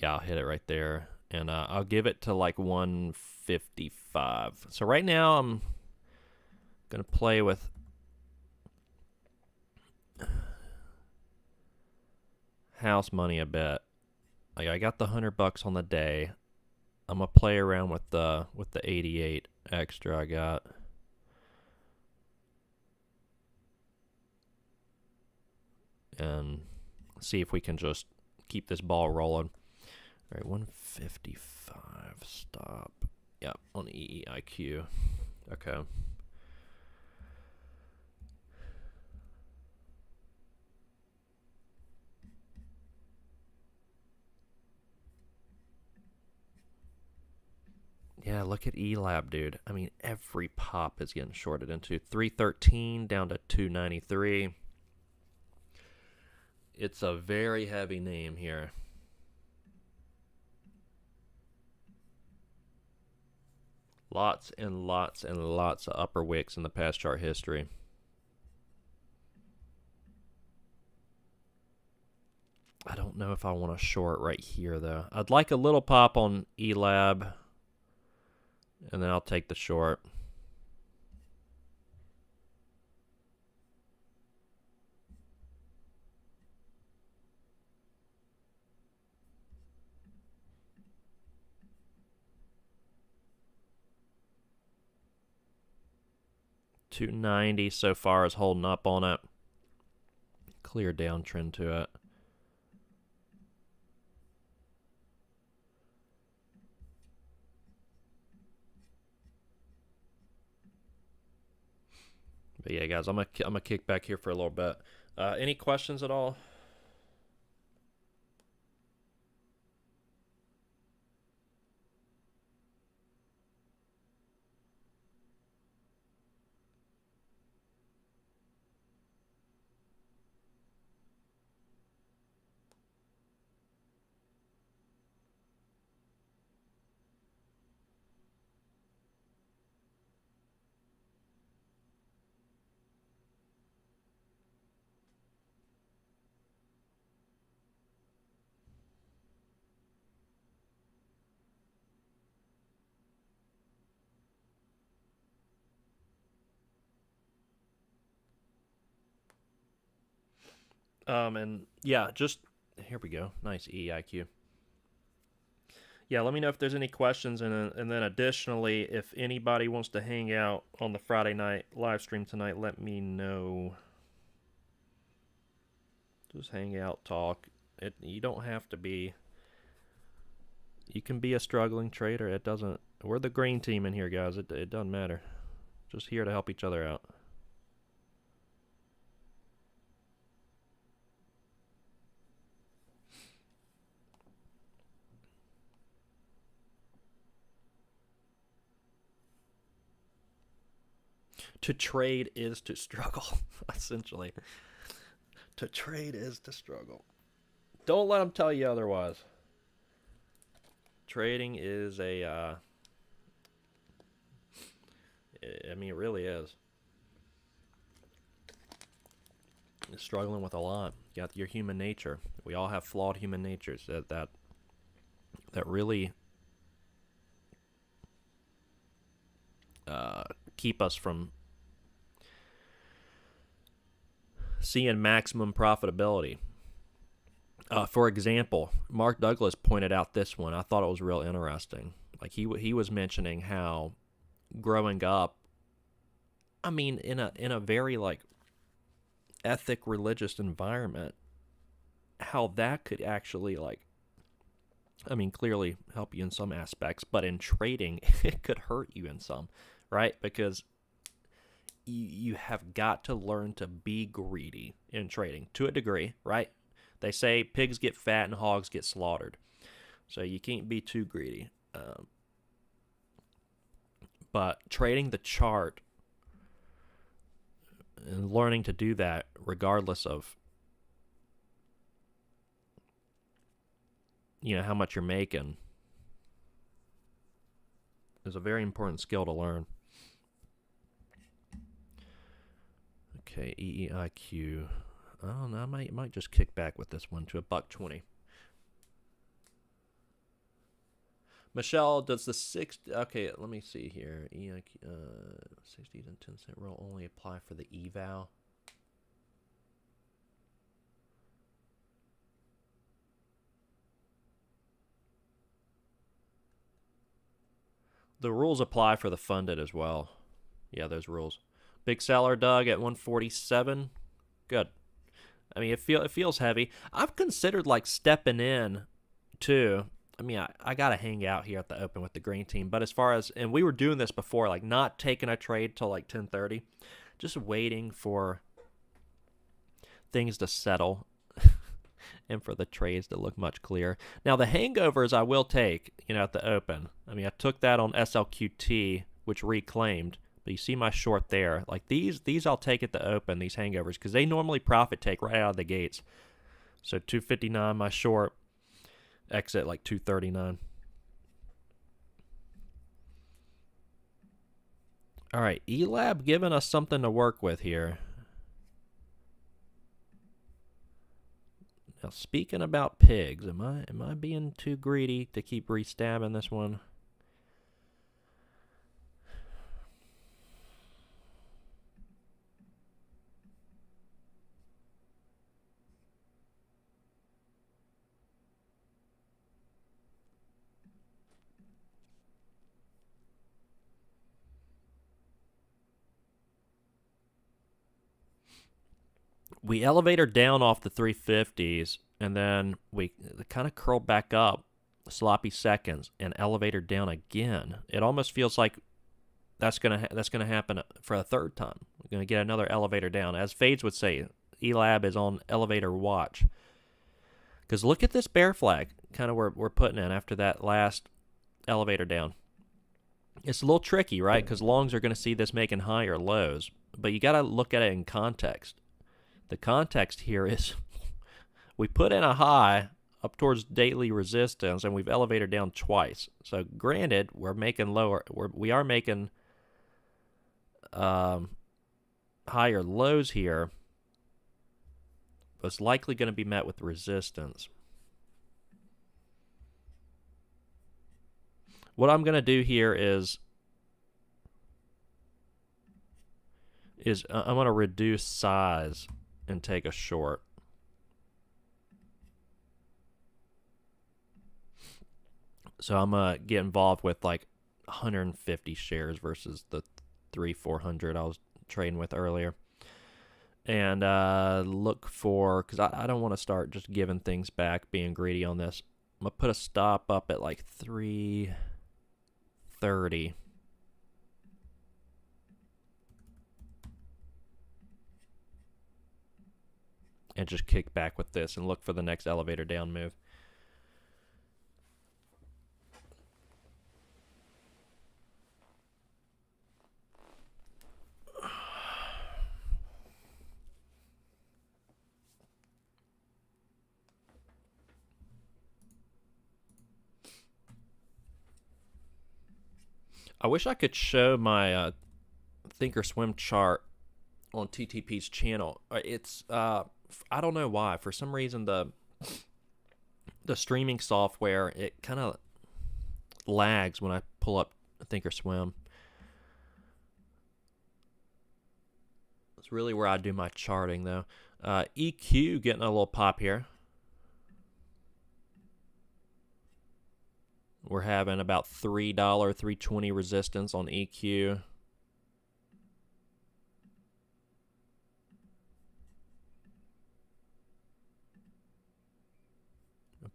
Yeah, I'll hit it right there. And I'll give it to like 155. So right now I'm going to play with house money a bit. Like, I got the $100 on the day. I'm going to play around with the 88 extra I got. And see if we can just keep this ball rolling. All right, 155 stop. Yep, on EEIQ. Okay. Yeah, look at ELAB, dude. I mean, every pop is getting shorted into 313 down to 293. It's a very heavy name here. Lots and lots and lots of upper wicks in the past chart history. I don't know if I want to short right here, though. I'd like a little pop on ELAB, and then I'll take the short. $290 so far is holding up on it. Clear downtrend to it. But yeah, guys, I'm gonna kick back here for a little bit. Any questions at all? And yeah, just here we go. Nice EIQ. Yeah, let me know if there's any questions, and then additionally, if anybody wants to hang out on the Friday night live stream tonight, let me know. Just hang out, talk. You don't have to be. You can be a struggling trader. It doesn't. We're the green team in here, guys. It doesn't matter. Just here to help each other out. To trade is to struggle, essentially. To trade is to struggle. Don't let them tell you otherwise. Trading is a, I mean, it really is. You're struggling with a lot. You got your human nature. We all have flawed human natures that really keep us from seeing maximum profitability. For example, Mark Douglas pointed out this one. I thought it was real interesting. Like he was mentioning how growing up, I mean, in a very like ethic religious environment, how that could actually like, I mean, clearly help you in some aspects, but in trading, it could hurt you in some, right? Because you have got to learn to be greedy in trading to a degree, right? They say pigs get fat and hogs get slaughtered. So you can't be too greedy. But trading the chart and learning to do that regardless of, you know, how much you're making is a very important skill to learn. Okay, EEIQ. I don't know. I might just kick back with this one to $1.20. Michelle, does the 60? Okay, let me see here. EIQ, 60s and 10-cent roll only apply for the eval. The rules apply for the funded as well. Yeah, those rules. Big seller, Doug, at 147. Good. I mean, it feels heavy. I've considered like stepping in too. I mean, I got to hang out here at the open with the green team. But as far as, and we were doing this before, like not taking a trade till like 10:30, just waiting for things to settle and for the trades to look much clearer. Now, the hangovers I will take, you know, at the open. I mean, I took that on SLQT, which reclaimed. But you see my short there. Like these I'll take at the open, these hangovers, because they normally profit take right out of the gates. So 259 my short, exit like 239. All right, Elab giving us something to work with here. Now, speaking about pigs, am I being too greedy to keep re-stabbing this one? We elevator down off the 350s, and then we kind of curl back up, sloppy seconds, and elevator down again. It almost feels like that's gonna happen for a third time. We're gonna get another elevator down, as Fades would say. Elab is on elevator watch. Because look at this bear flag, kind of where we're putting in after that last elevator down. It's a little tricky, right? Because longs are going to see this making higher lows, but you got to look at it in context. The context here is we put in a high up towards daily resistance, and we've elevated down twice. So granted, we're making lower. We are making higher lows here, but it's likely going to be met with resistance. What I'm going to do here is I'm going to reduce size and take a short. So I'm going to get involved with like 150 shares versus the 400 I was trading with earlier. And look for, because I don't want to start just giving things back, being greedy on this. I'm going to put a stop up at like 330. And just kick back with this and look for the next elevator down move. I wish I could show my Thinkorswim chart on TTP's channel. It's I don't know why. For some reason, the streaming software, it kind of lags when I pull up Thinkorswim. It's really where I do my charting, though. EQ getting a little pop here. We're having about $3, $3.20 resistance on EQ.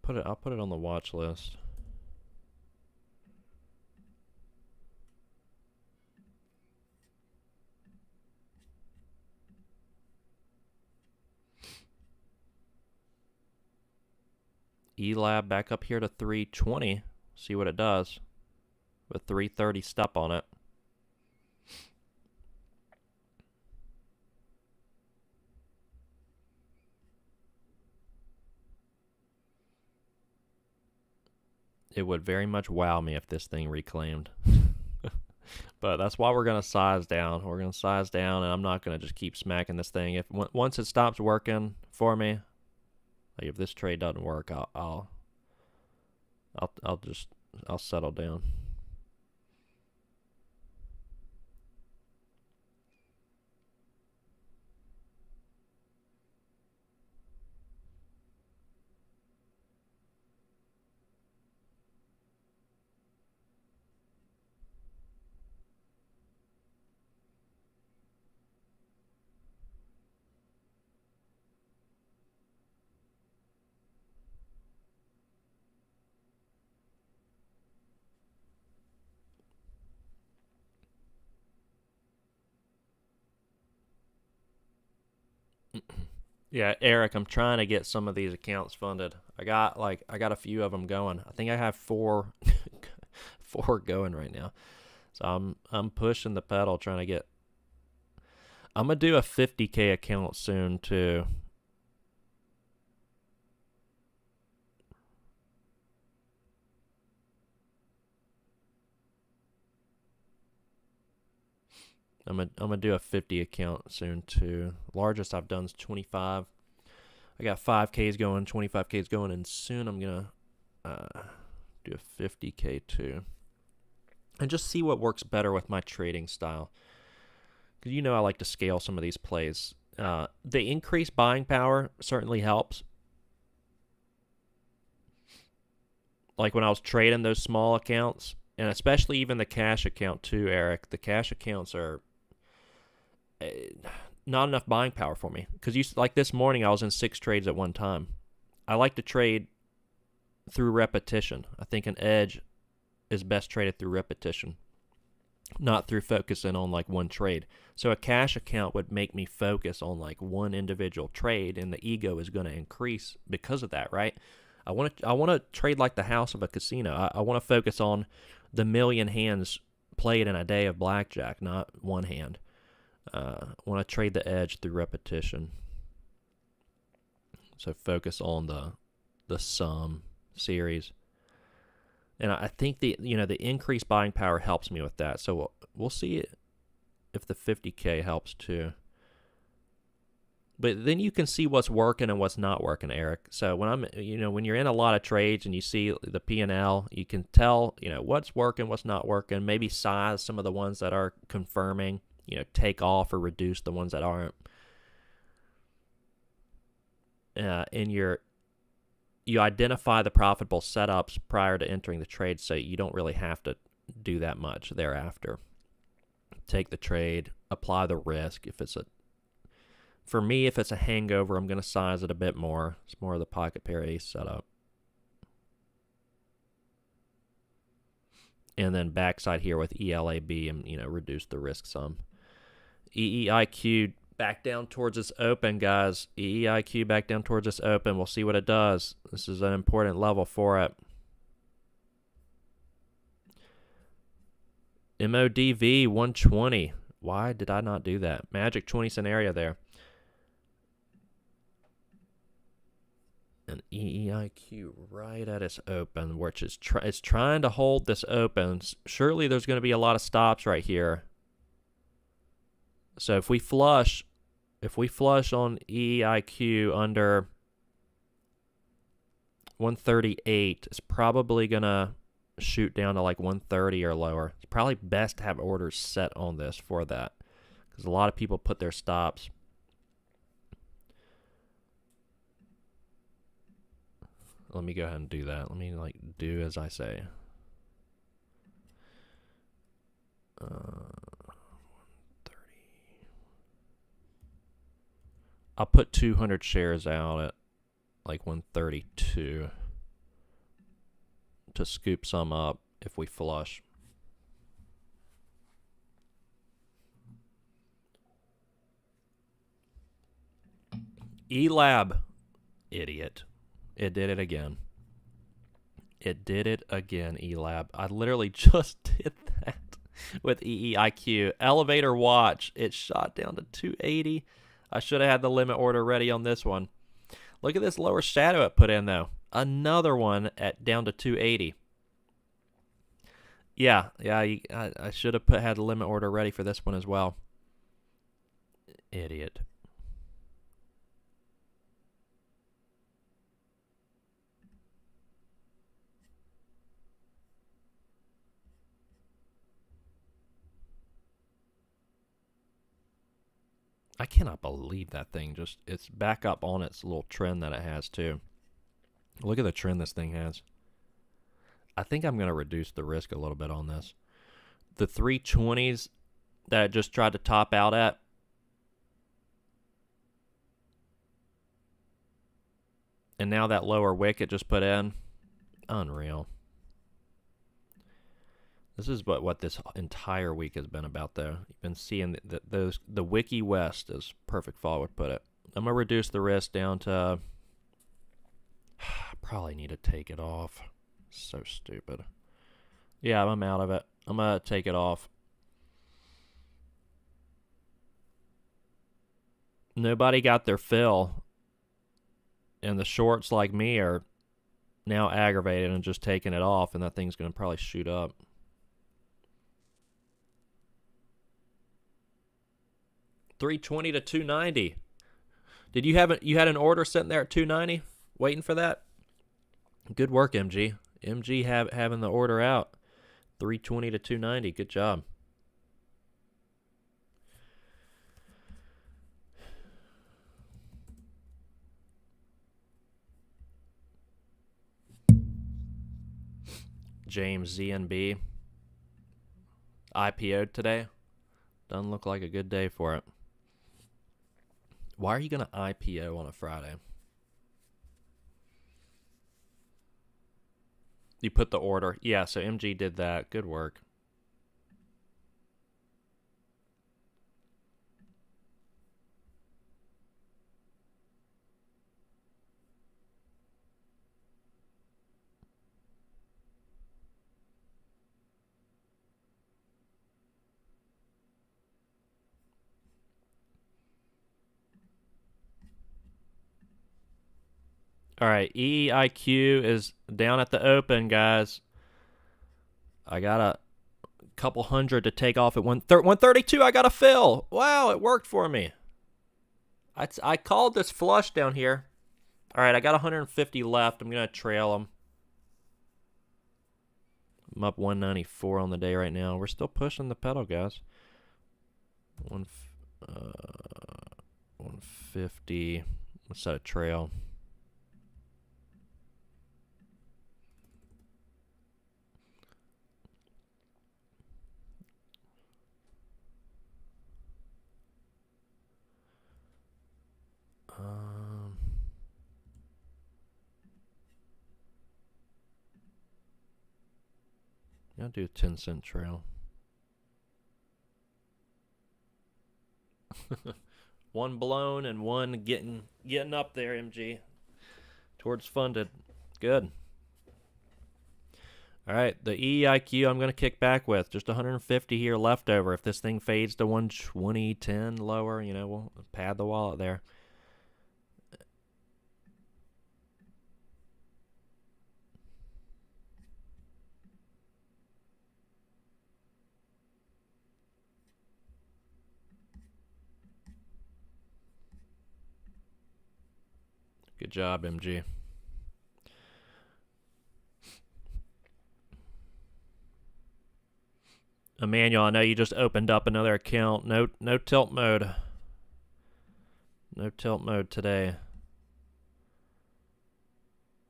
I'll put it on the watch list. ELAB back up here to 320. See what it does. With 330 step on it. It would very much wow me if this thing reclaimed. But that's why we're going to size down. We're going to size down, and I'm not going to just keep smacking this thing. If once it stops working for me, like if this trade doesn't work, I'll settle down. Yeah, Eric, I'm trying to get some of these accounts funded. I got a few of them going. I think I have four going right now. So I'm pushing the pedal trying to get. I'm gonna do a 50K account soon too. I'm gonna do a 50 account soon too. Largest I've done is 25. I got 5Ks going, 25Ks going, and soon I'm gonna do a 50K too, and just see what works better with my trading style. Because I like to scale some of these plays. The increased buying power certainly helps. Like when I was trading those small accounts, and especially even the cash account too, Eric. The cash accounts are not enough buying power for me. Because like this morning, I was in 6 trades at one time. I like to trade through repetition. I think an edge is best traded through repetition, not through focusing on like one trade. So a cash account would make me focus on like one individual trade, and the ego is going to increase because of that, right? I want to trade like the house of a casino. I want to focus on the million hands played in a day of blackjack, not one hand. I want to trade the edge through repetition. So focus on the sum series. And I think the increased buying power helps me with that. So we'll see if the 50K helps too. But then you can see what's working and what's not working, Eric. So when you're in a lot of trades and you see the P&L, you can tell, what's working, what's not working. Maybe size some of the ones that are confirming, take off or reduce the ones that aren't. In your you identify the profitable setups prior to entering the trade, so you don't really have to do that much thereafter. Take the trade, apply the risk. For me, if it's a hangover, I'm going to size it a bit more. It's more of the pocket pair ace setup. And then backside here with ELAB and, reduce the risk some. EEIQ back down towards this open, guys. EEIQ back down towards this open. We'll see what it does. This is an important level for it. MODV 120. Why did I not do that? Magic 20 scenario there. An EEIQ right at its open, which is it's trying to hold this open. Surely there's going to be a lot of stops right here. So if we flush on EEIQ under 138, it's probably going to shoot down to like 130 or lower. It's probably best to have orders set on this for that, because a lot of people put their stops. Let me go ahead and do that. Let me do as I say. 130. I'll put 200 shares out at like 132 to scoop some up if we flush. ELAB, idiot. It did it again. It did it again, ELAB. I literally just did that with EEIQ. Elevator watch. It shot down to 280. I should have had the limit order ready on this one. Look at this lower shadow it put in, though. Another one at down to 280. Yeah, I should have had the limit order ready for this one as well. Idiot. I cannot believe that thing it's back up on its little trend that it has too. Look at the trend this thing has. I think I'm going to reduce the risk a little bit on this. The 320s that it just tried to top out at, and now that lower wick it just put in, unreal. This is what this entire week has been about, though. You've been seeing the Wiki West, as Perfect Fall would put it. I'm going to reduce the risk down to... probably need to take it off. So stupid. Yeah, I'm out of it. I'm going to take it off. Nobody got their fill. And the shorts like me are now aggravated and just taking it off, and that thing's going to probably shoot up. $320 to $290. Did you had an order sitting there at $290, waiting for that? Good work, MG. MG having the order out. $320 to $290. Good job. James ZNB IPO'd today. Doesn't look like a good day for it. Why are you going to IPO on a Friday? You put the order. Yeah, so MG did that. Good work. All right, EEIQ is down at the open, guys. I got a couple hundred to take off at 132. I got a fill. Wow, it worked for me. I called this flush down here. All right, I got 150 left. I'm going to trail them. I'm up 194 on the day right now. We're still pushing the pedal, guys. 150. Let's set a trail. I'll do a 10-cent trail. One blown and one getting up there, MG. Towards funded. Good. All right, the EIQ I'm going to kick back with. Just 150 here left over. If this thing fades to 120.10 lower, you know, we'll pad the wallet there. Good job, MG. Emmanuel, I know you just opened up another account. No tilt mode. No tilt mode today.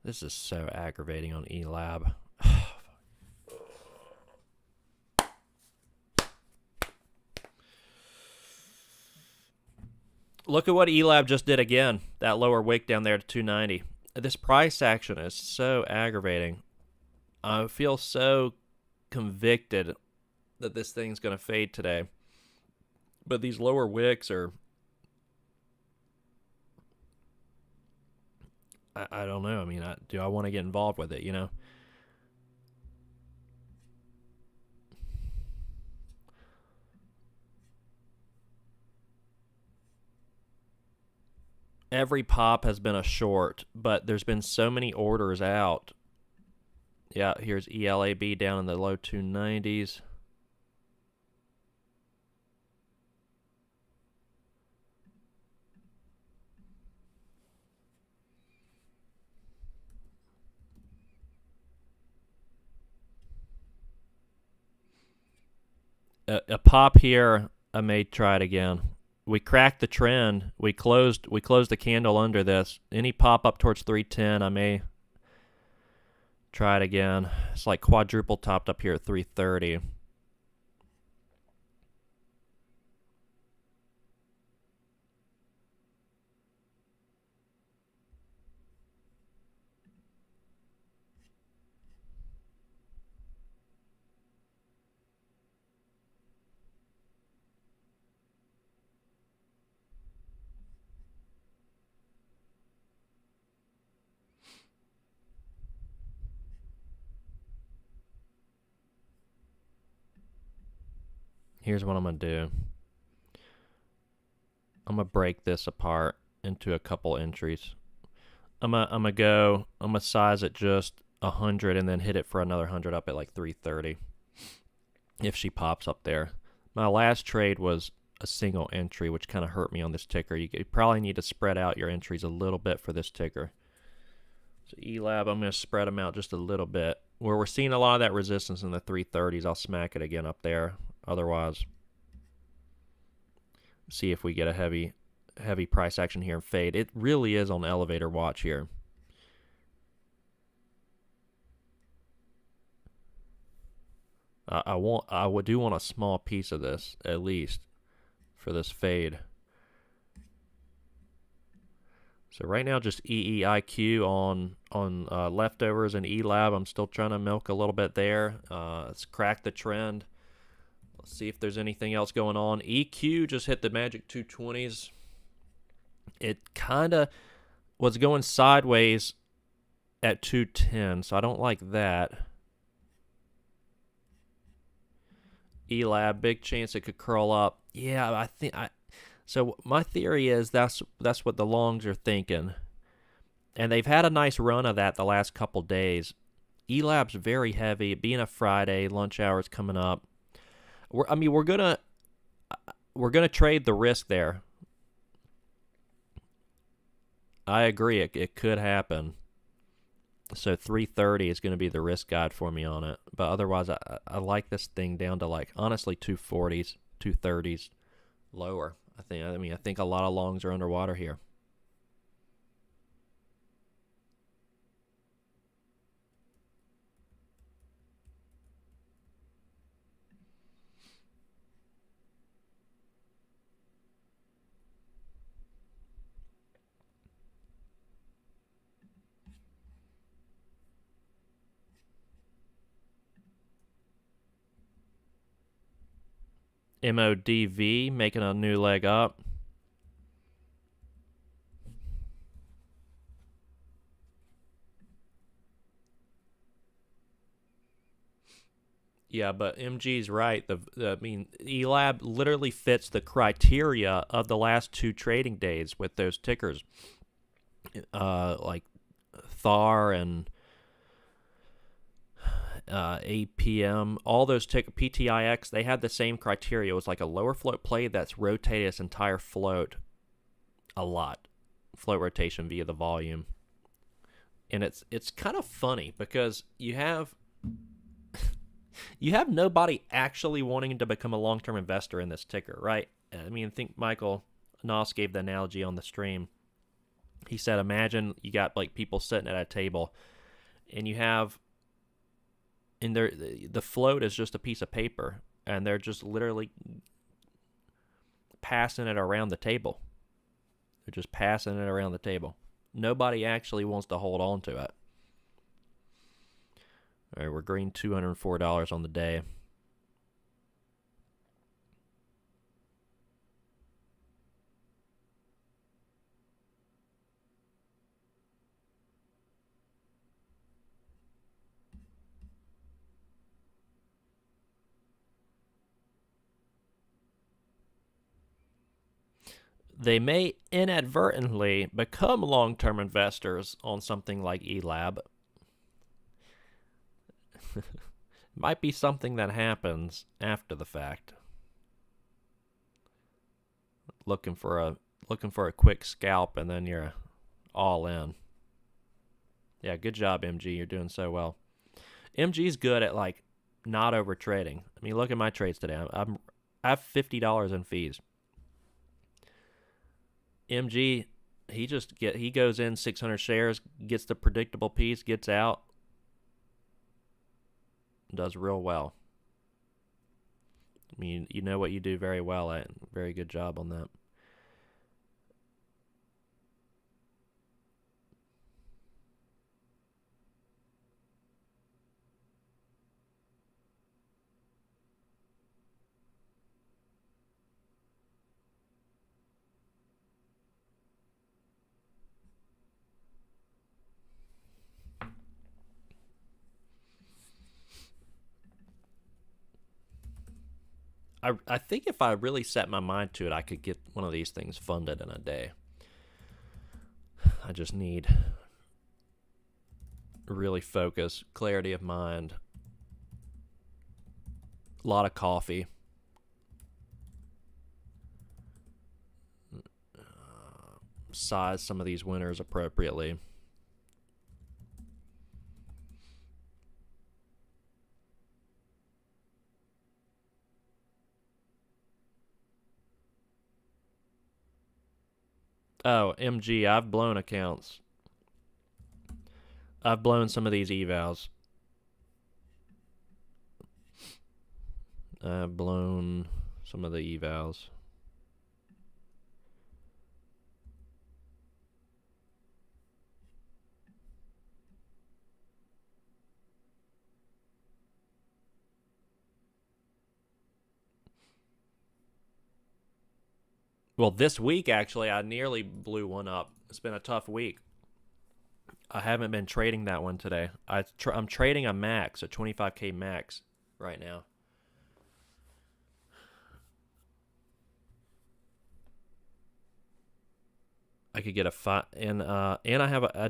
This is so aggravating on eLab. Look at what eLab just did again. That lower wick down there to 290. This price action is so aggravating. I feel so convicted that this thing's going to fade today. But these lower wicks are... I don't know. I mean, do I want to get involved with it, you know? Every pop has been a short, but there's been so many orders out. Yeah, here's ELAB down in the low 290s. A pop here, I may try it again. We cracked the trend. We closed the candle under this. Any pop up towards 310, I may try it again. It's like quadruple topped up here at 330. Here's what I'm going to do. I'm going to break this apart into a couple entries. I'm going to size it just 100 and then hit it for another 100 up at like 330 if she pops up there. My last trade was a single entry, which kind of hurt me on this ticker. You probably need to spread out your entries a little bit for this ticker. So eLab, I'm going to spread them out just a little bit. Where we're seeing a lot of that resistance in the 330s, I'll smack it again up there. Otherwise, see if we get a heavy price action here and fade. It really is on elevator watch here. I do want a small piece of this at least for this fade. So right now just EEIQ on leftovers and eLab. I'm still trying to milk a little bit there. Let's crack the trend. Let's see if there's anything else going on. EQ just hit the magic 220s. It kind of was going sideways at 210, so I don't like that. eLab, big chance it could curl up. Yeah, so my theory is that's what the longs are thinking. And they've had a nice run of that the last couple days. eLab's very heavy. It being a Friday, lunch hour's coming up. We're gonna trade the risk there. I agree. It could happen. So 330 is going to be the risk guide for me on it. But otherwise, I like this thing down to like honestly 240s, 230s, lower. I think a lot of longs are underwater here. MODV making a new leg up. Yeah, but MG's right. I mean, ELAB literally fits the criteria of the last 2 trading days with those tickers, like Thar and APM. All those PTIX, they had the same criteria. It was like a lower float play that's rotated its entire float a lot, float rotation via the volume, and it's kind of funny because you have nobody actually wanting to become a long-term investor in this ticker, right? I mean, I think Michael Noss gave the analogy on the stream. He said, imagine you got like people sitting at a table and you have in there, the float is just a piece of paper and they're just literally passing it around the table. They're just passing it around the table. Nobody actually wants to hold on to it. All right, we're green $204 on the day. They may inadvertently become long-term investors on something like ELAB. Might be something that happens after the fact. Looking for a quick scalp and then you're all in. Yeah, good job, MG. You're doing so well. MG's good at like not over trading. I mean, look at my trades today. I have $50 in fees. MG, he goes in 600 shares, gets the predictable piece, gets out, does real well. I mean, you know what you do very well at. Very good job on that. I think if I really set my mind to it, I could get one of these things funded in a day. I just need really focus, clarity of mind, a lot of coffee. Size some of these winners appropriately. Oh, MG, I've blown accounts. I've blown some of these evals. I've blown some of the evals. Well, this week, actually, I nearly blew one up. It's been a tough week. I haven't been trading that one today. I'm trading a max, a 25K max right now. I could get a 5, and I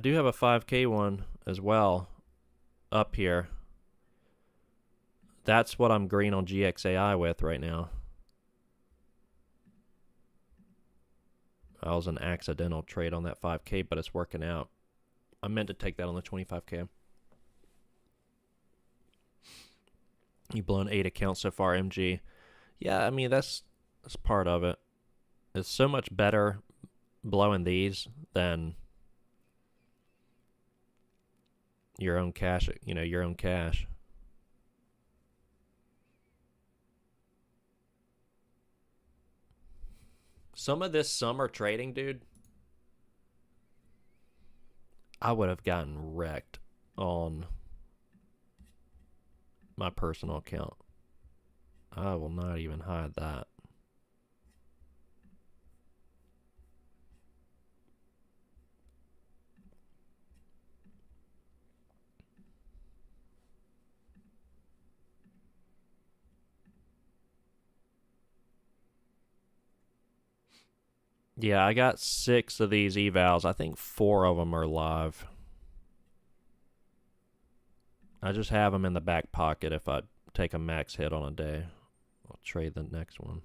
do have a 5K one as well up here. That's what I'm green on GXAI with right now. I was an accidental trade on that 5K, but it's working out. I meant to take that on the 25K. You've blown 8 accounts so far, MG. Yeah, I mean, that's part of it. It's so much better blowing these than your own cash, your own cash. Some of this summer trading, dude, I would have gotten wrecked on my personal account. I will not even hide that. Yeah, I got 6 of these evals. I think 4 of them are live. I just have them in the back pocket if I take a max hit on a day. I'll trade the next one.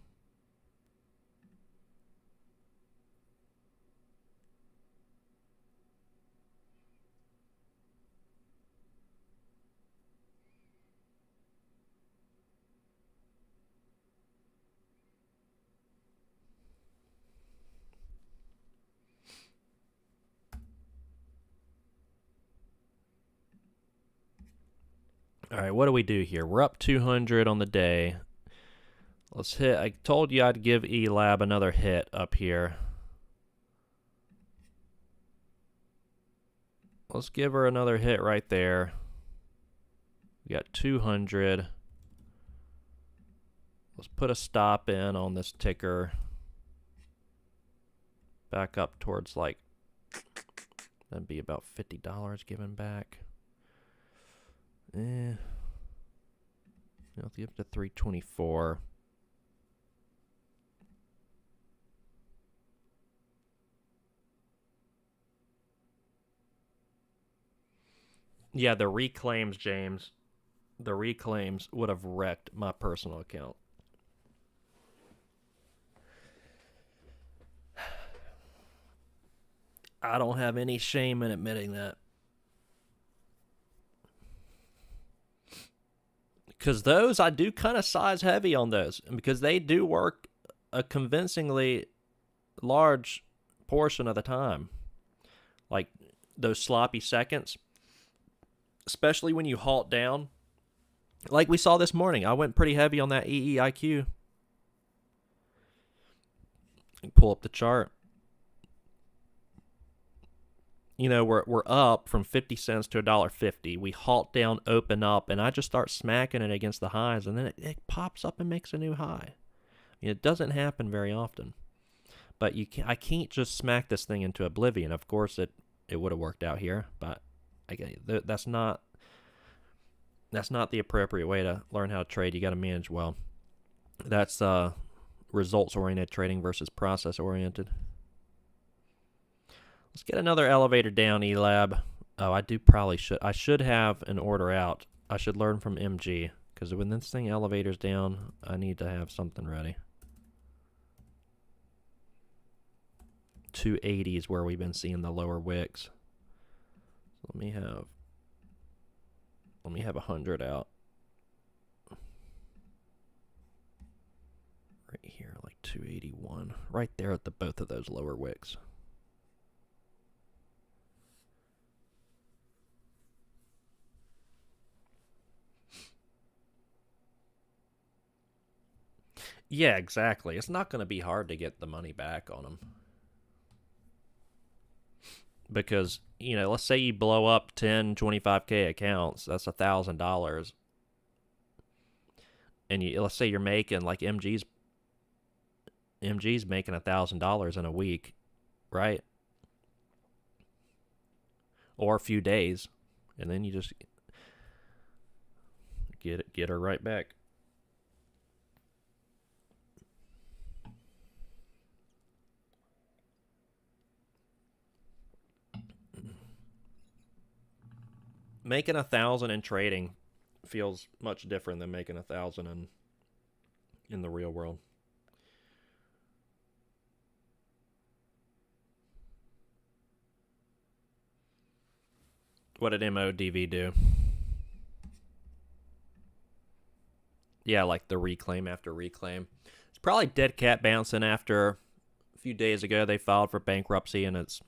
All right, what do we do here? We're up 200 on the day. Let's hit. I told you I'd give Elab another hit up here. Let's give her another hit right there. We got 200. Let's put a stop in on this ticker. Back up towards like, that'd be about $50 given back. I'll give it to 324. Yeah, the reclaims, James. The reclaims would have wrecked my personal account. I don't have any shame in admitting that. Because those, I do kind of size heavy on those. Because they do work a convincingly large portion of the time. Like those sloppy seconds. Especially when you halt down. Like we saw this morning. I went pretty heavy on that EEIQ. Pull up the chart. You know, we're up from 50 cents to $1.50. We halt down, open up, and I just start smacking it against the highs, and then it pops up and makes a new high. It doesn't happen very often. But I can't just smack this thing into oblivion. Of course, it would have worked out here, but that's not the appropriate way to learn how to trade. You got to manage well. That's results-oriented trading versus process-oriented. Let's get another elevator down, Elab. Oh, I should have an order out. I should learn from MG, because when this thing elevators down, I need to have something ready. 280 is where we've been seeing the lower wicks. Let me have 100 out. Right here, like 281. Right there at both of those lower wicks. Yeah, exactly. It's not going to be hard to get the money back on them. Because, let's say you blow up 10, 25K accounts. That's $1,000. And let's say you're making, like MG's making $1,000 in a week, right? Or a few days. And then you just get her right back. Making 1,000 in trading feels much different than making 1,000 in the real world. What did MODV do? Yeah, like the reclaim after reclaim. It's probably dead cat bouncing after a few days ago they filed for bankruptcy, and it's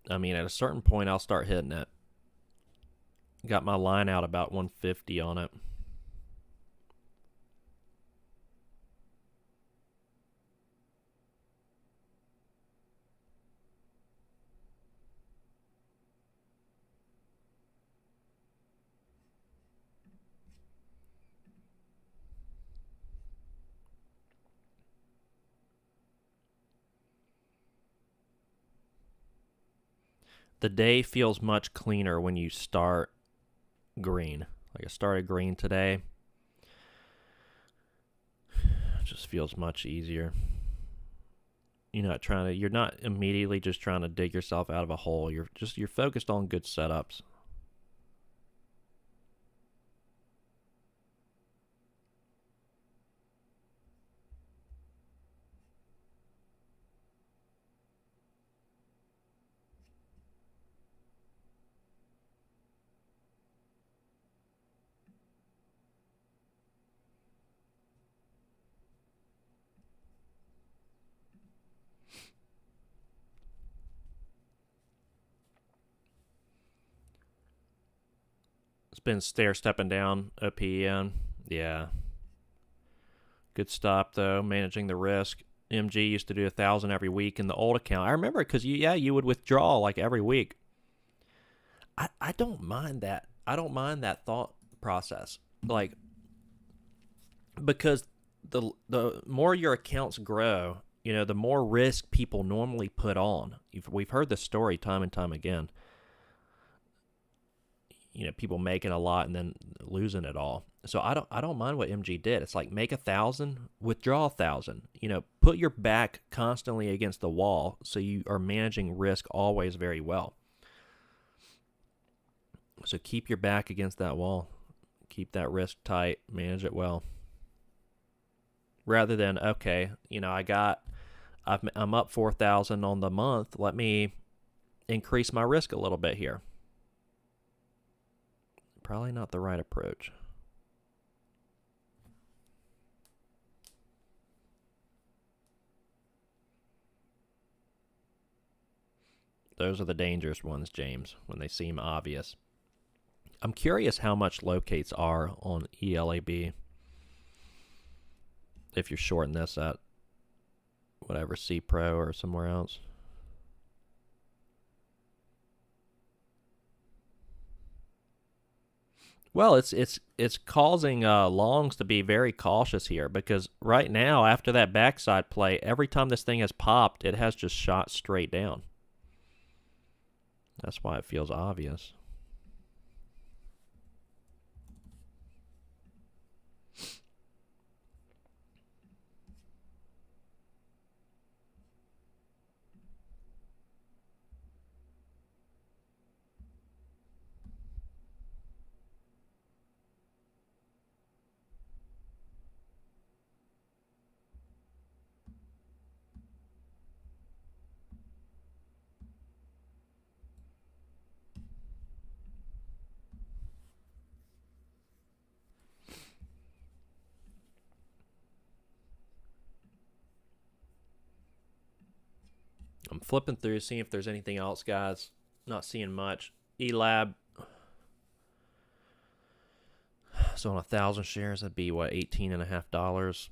at a certain point, I'll start hitting it. Got my line out about 150 on it. the day feels much cleaner when you start green. Like I started green today. It just feels much easier. You're not immediately just trying to dig yourself out of a hole. You're focused on good setups. It's been stair-stepping down OPEN. Yeah. Good stop, though, managing the risk. MG used to do 1,000 every week in the old account. I remember because you would withdraw like every week. I don't mind that. I don't mind that thought process. Like, because the more your accounts grow, the more risk people normally put on. We've heard this story time and time again. People making a lot and then losing it all. So I don't mind what MG did. It's like make 1,000, withdraw 1,000. Put your back constantly against the wall so you are managing risk always very well. So keep your back against that wall. Keep that risk tight. Manage it well. Rather than, okay, I'm up 4,000 on the month. Let me increase my risk a little bit here. Probably not the right approach. Those are the dangerous ones, James, when they seem obvious. I'm curious how much locates are on ELAB. If you're shorting this at whatever, C Pro or somewhere else. Well, it's causing longs to be very cautious here because right now, after that backside play, every time this thing has popped, it has just shot straight down. That's why it feels obvious. I'm flipping through, seeing if there's anything else, guys. Not seeing much. ELAB. So on 1,000 shares, that'd be what, $18.50.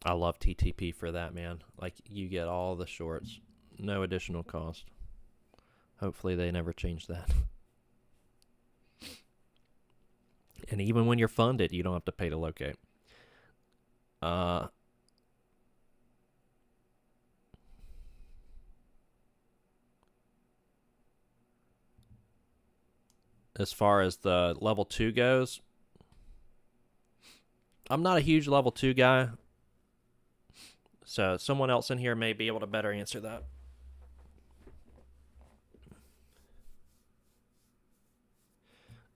I love TTP for that, man. Like, you get all the shorts, no additional cost. Hopefully they never change that. And even when you're funded, you don't have to pay to locate. As far as the level 2 goes, I'm not a huge level 2 guy. So someone else in here may be able to better answer that.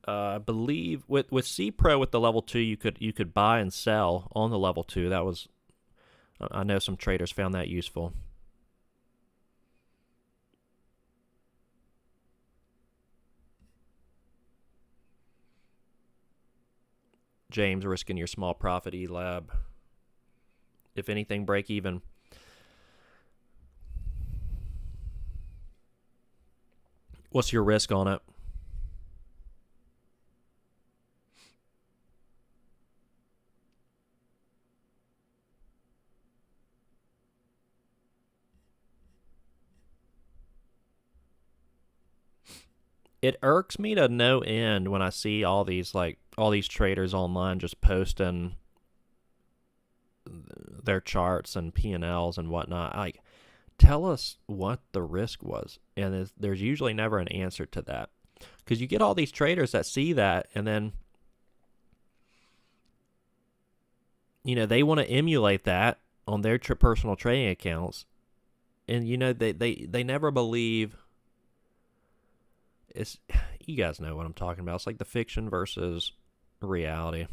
I believe with C Pro with the level 2, you could buy and sell on the level 2. That was, I know some traders found that useful. James, risking your small profit, ELAB. If anything, break even. What's your risk on it? It irks me to no end when I see all these traders online just posting their charts and P&Ls and whatnot. Like, tell us what the risk was. And there's usually never an answer to that. Because you get all these traders that see that, and then, they want to emulate that on their personal trading accounts. And, they never believe. You guys know what I'm talking about. It's like the fiction versus reality.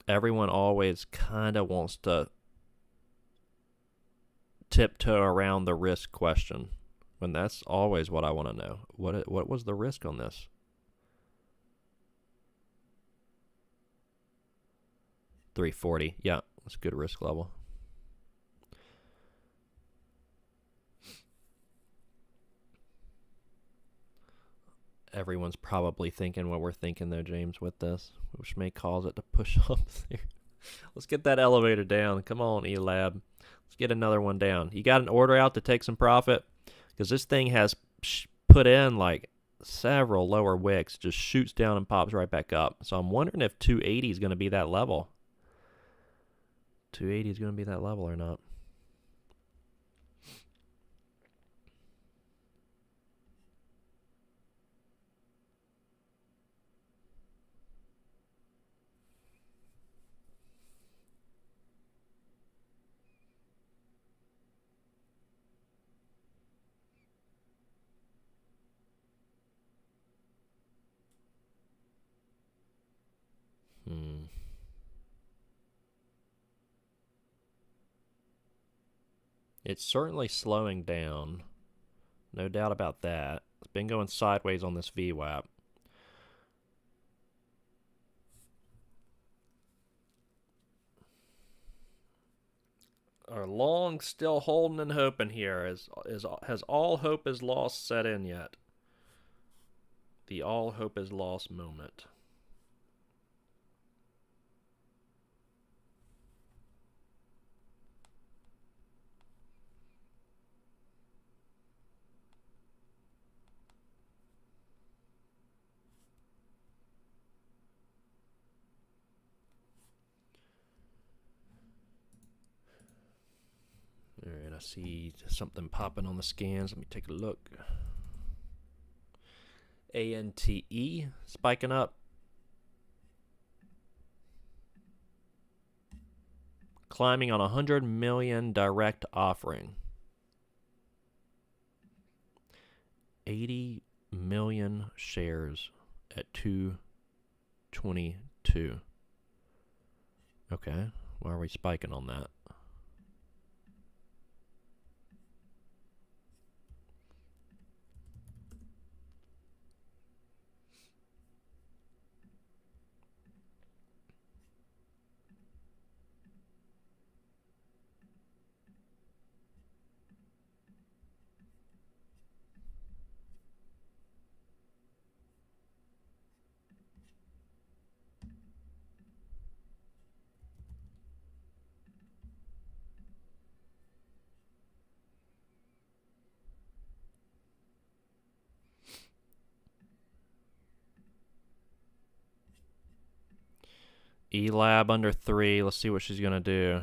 Everyone always kind of wants to tiptoe around the risk question, when that's always what I want to know. What was the risk on this? $340. Yeah, that's a good risk level. Everyone's probably thinking what we're thinking, though, James, with this, which may cause it to push up there. Let's get that elevator down. Come on, Elab. Let's get another one down. You got an order out to take some profit? Because this thing has put in like several lower wicks, just shoots down and pops right back up. So I'm wondering if 280 is going to be that level. 280 is going to be that level or not. It's certainly slowing down. No doubt about that. It's been going sideways on this VWAP. Our long still holding and hoping here. Has all hope is lost set in yet? The all hope is lost moment. All right, I see something popping on the scans. Let me take a look. ANTE spiking up. Climbing on 100 million direct offering. 80 million shares at 222. Okay, why are we spiking on that? Elab under 3. Let's see what she's going to do.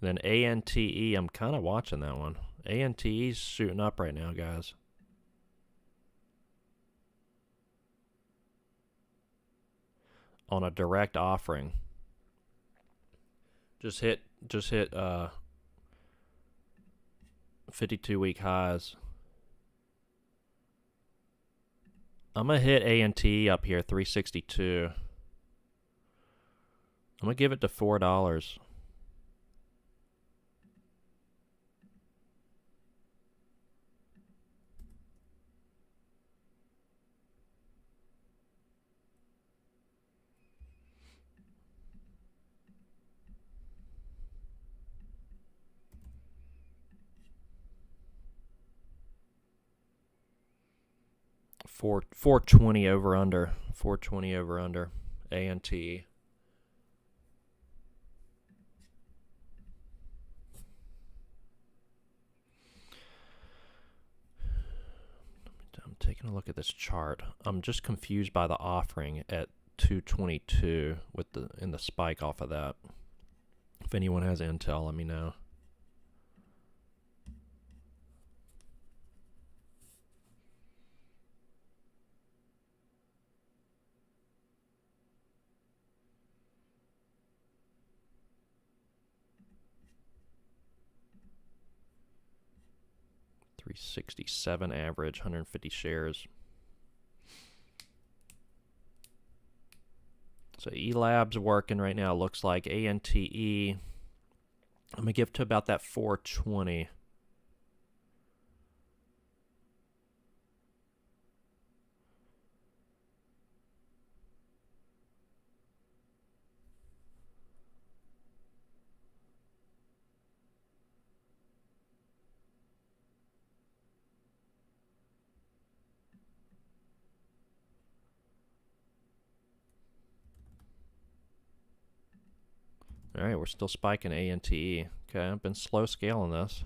Then ANTE, I'm kind of watching that one. ANTE's shooting up right now, guys. On a direct offering. Just hit 52-week highs. I'm going to hit ANTE up here, 362. I'm going to give it to $4. $420 over under. 420 over under. ANTE. I'm taking a look at this chart. I'm just confused by the offering at 222 with the spike off of that. If anyone has intel, let me know. $367 average, 150 shares. So E-Lab's working right now. Looks like ANTE. I'm gonna give to about that 420. All right, we're still spiking ANTE. Okay, I've been slow scaling this.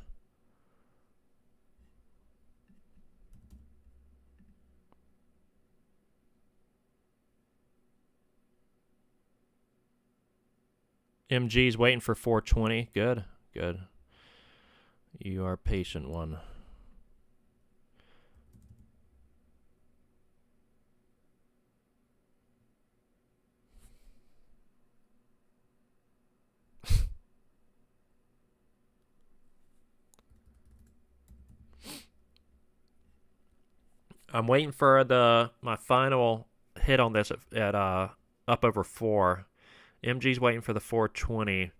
MG's waiting for 420. Good, good. You are a patient one. I'm waiting for my final hit on this at up over 4. MG's waiting for the 420.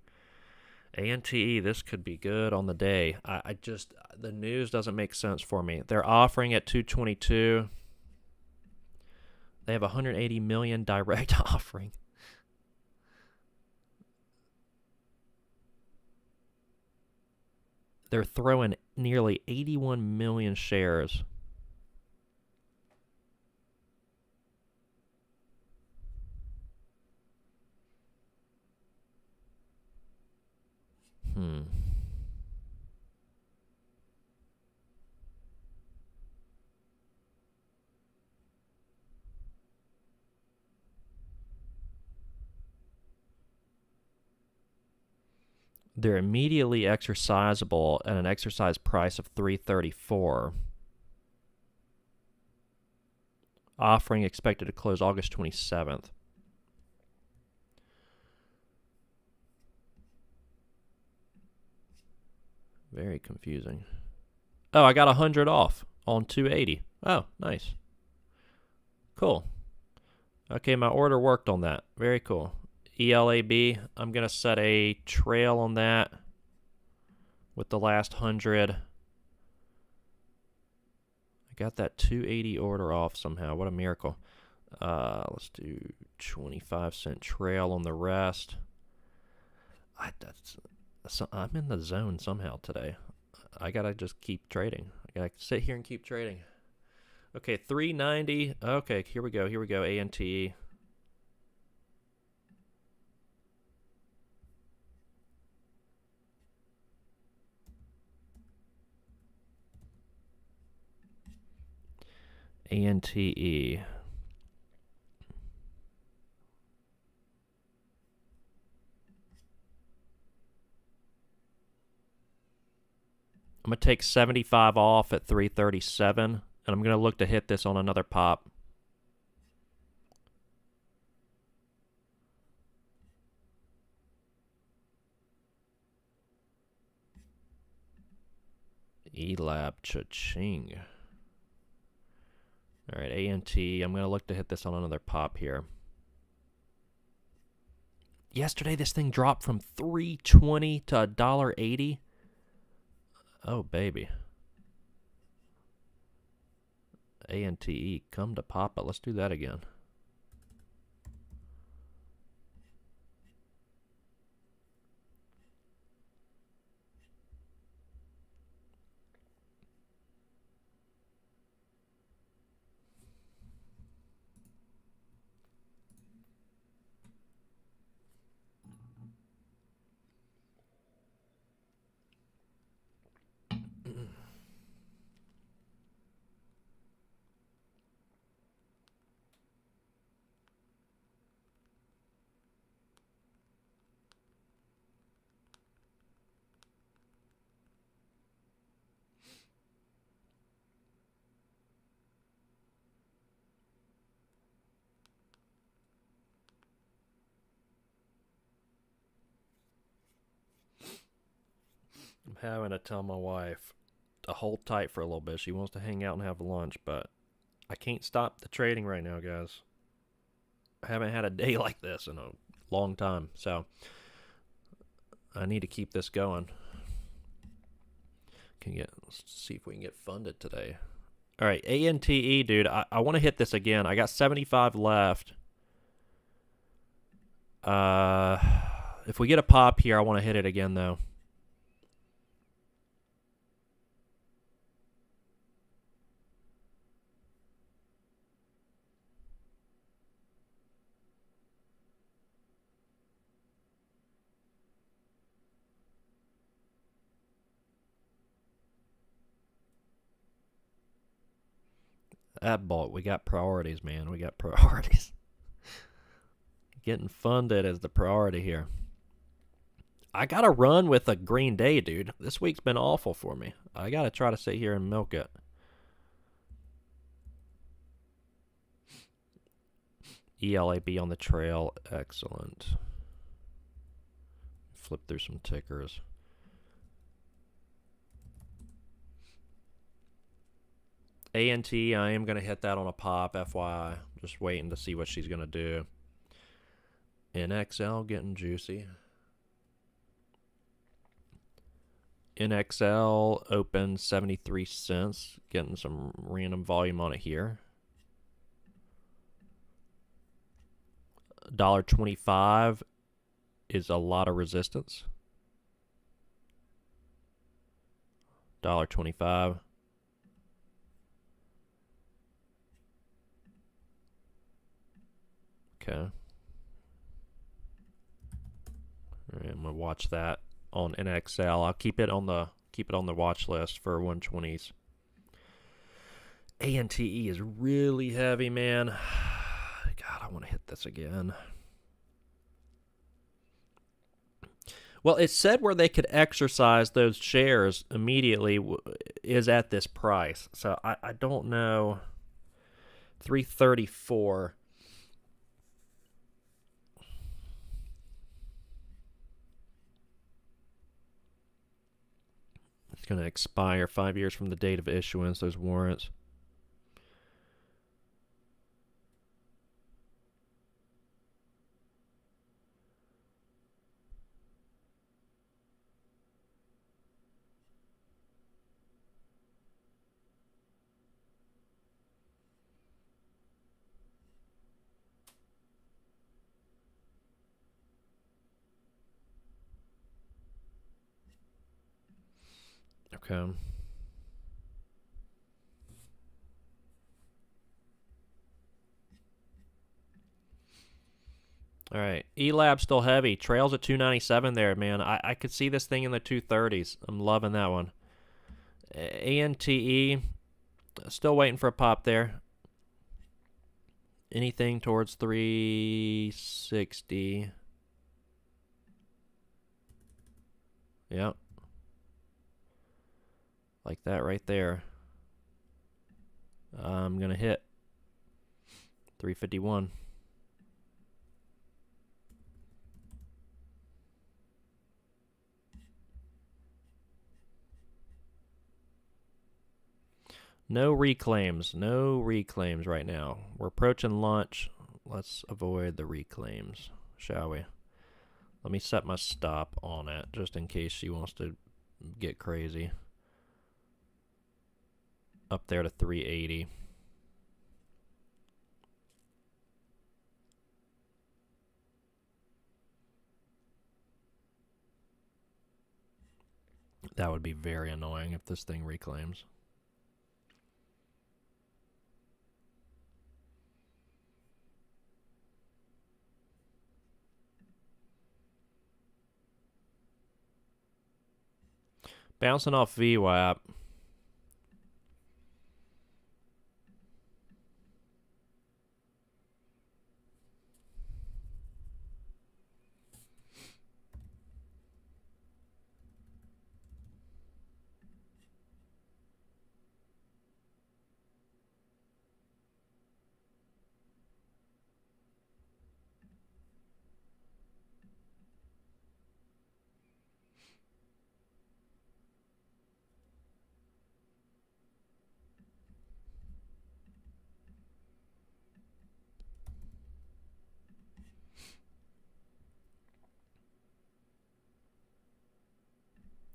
ANTE, this could be good on the day. I just, the news doesn't make sense for me. They're offering at 222. They have 180 million direct offering. They're throwing nearly 81 million shares. They're immediately exercisable at an exercise price of $334. Offering expected to close August 27th. Very confusing. Oh, I got 100 off on 280. Oh, nice. Cool. Okay, my order worked on that. Very cool. ELAB, I'm going to set a trail on that with the last 100. I got that 280 order off somehow. What a miracle. Let's do 25-cent trail on the rest. I'm in the zone somehow today. I got to just keep trading. I got to sit here and keep trading. Okay, 390. Okay, here we go. ANTE. ANTE. I'm going to take 75 off at 337, and I'm going to look to hit this on another pop. E-Lab, cha-ching. All right, ANT, I'm going to look to hit this on another pop here. Yesterday, this thing dropped from $3.20 to $1.80. Oh, baby. ANTE, come to Papa. Let's do that again. I'm having to tell my wife to hold tight for a little bit. She wants to hang out and have lunch, but I can't stop the trading right now, guys. I haven't had a day like this in a long time, so I need to keep this going. Let's see if we can get funded today. All right, ANTE, dude. I want to hit this again. I got 75 left. If we get a pop here, I want to hit it again, though. That bolt, we got priorities, man. We got priorities. Getting funded is the priority here. I got to run with a Green Day, dude. This week's been awful for me. I got to try to sit here and milk it. ELAB on the trail. Excellent. Flip through some tickers. ANT, I am going to hit that on a pop, FYI. Just waiting to see what she's going to do. NXL getting juicy. NXL open 73 cents. Getting some random volume on it here. $1.25 is a lot of resistance. $1.25. Okay. All right, I'm gonna watch that on NXL. I'll keep it on the watch list for 120s. ANTE is really heavy, man. God, I want to hit this again. Well, it said where they could exercise those shares immediately is at this price. So I don't know. 334. It's going to expire 5 years from the date of issuance, those warrants. Okay. All right. E-Lab still heavy. Trails at 297 there, man. I could see this thing in the 230s. I'm loving that one. ANTE, still waiting for a pop there. Anything towards 360. Yep. Like that right there. I'm going to hit 351. No reclaims. No reclaims right now. We're approaching lunch. Let's avoid the reclaims, shall we? Let me set my stop on it, just in case she wants to get crazy. Up there to 380. That would be very annoying if this thing reclaims. Bouncing off VWAP.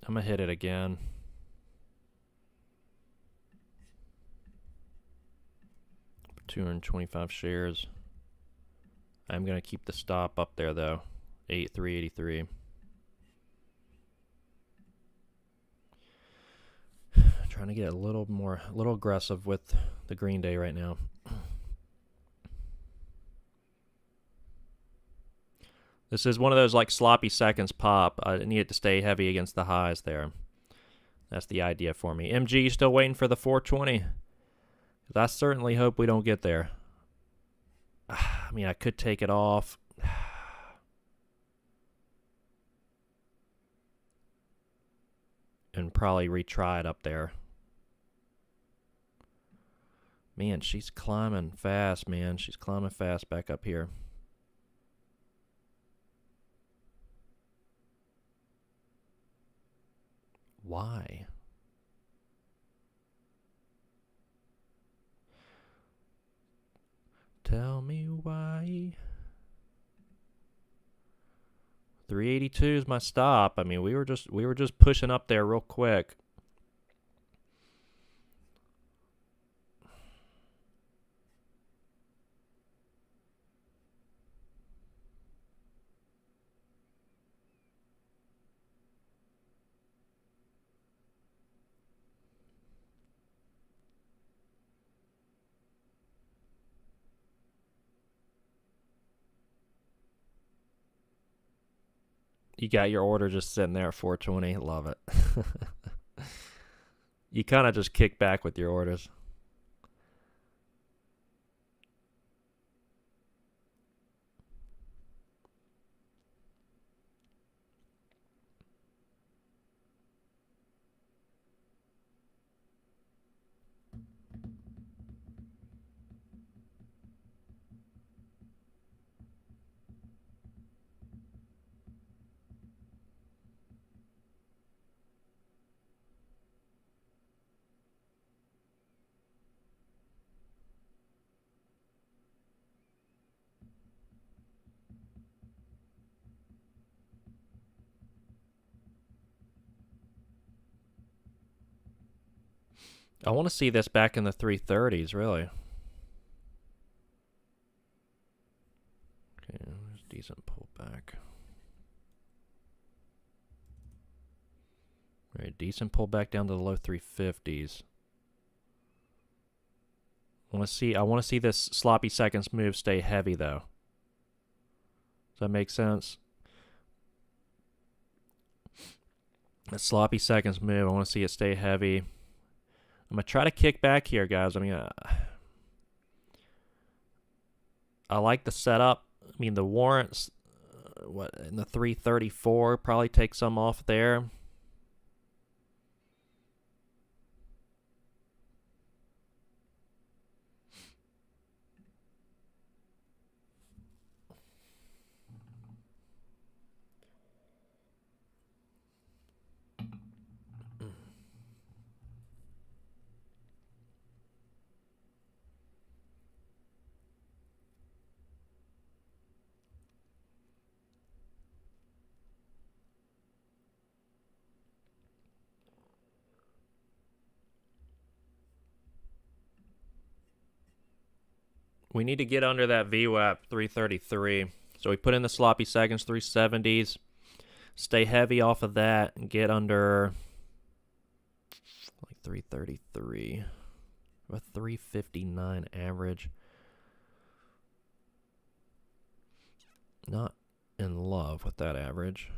I'm going to hit it again. For 225 shares. I'm going to keep the stop up there, though. 8383. Trying to get a little aggressive with the Green Day right now. This is one of those like sloppy seconds pop. I need it to stay heavy against the highs there. That's the idea for me. MG, still waiting for the 420. I certainly hope we don't get there. I mean, I could take it off. And probably retry it up there. Man, she's climbing fast, man. She's climbing fast back up here. Why? Tell me why. 382 is my stop. I mean, we were just pushing up there real quick. You got your order just sitting there at 420. Love it. You kind of just kick back with your orders. I want to see this back in the 330s, really. Okay, there's a decent pullback. All right, decent pullback down to the low 350s. I want to see this sloppy seconds move stay heavy, though. Does that make sense? A sloppy seconds move, I want to see it stay heavy. I'm going to try to kick back here, guys. I mean, I like the setup. I mean, the warrants, in the 334, probably take some off there. We need to get under that VWAP 333. So we put in the sloppy seconds 370s. Stay heavy off of that and get under like 333. A 359 average. Not in love with that average.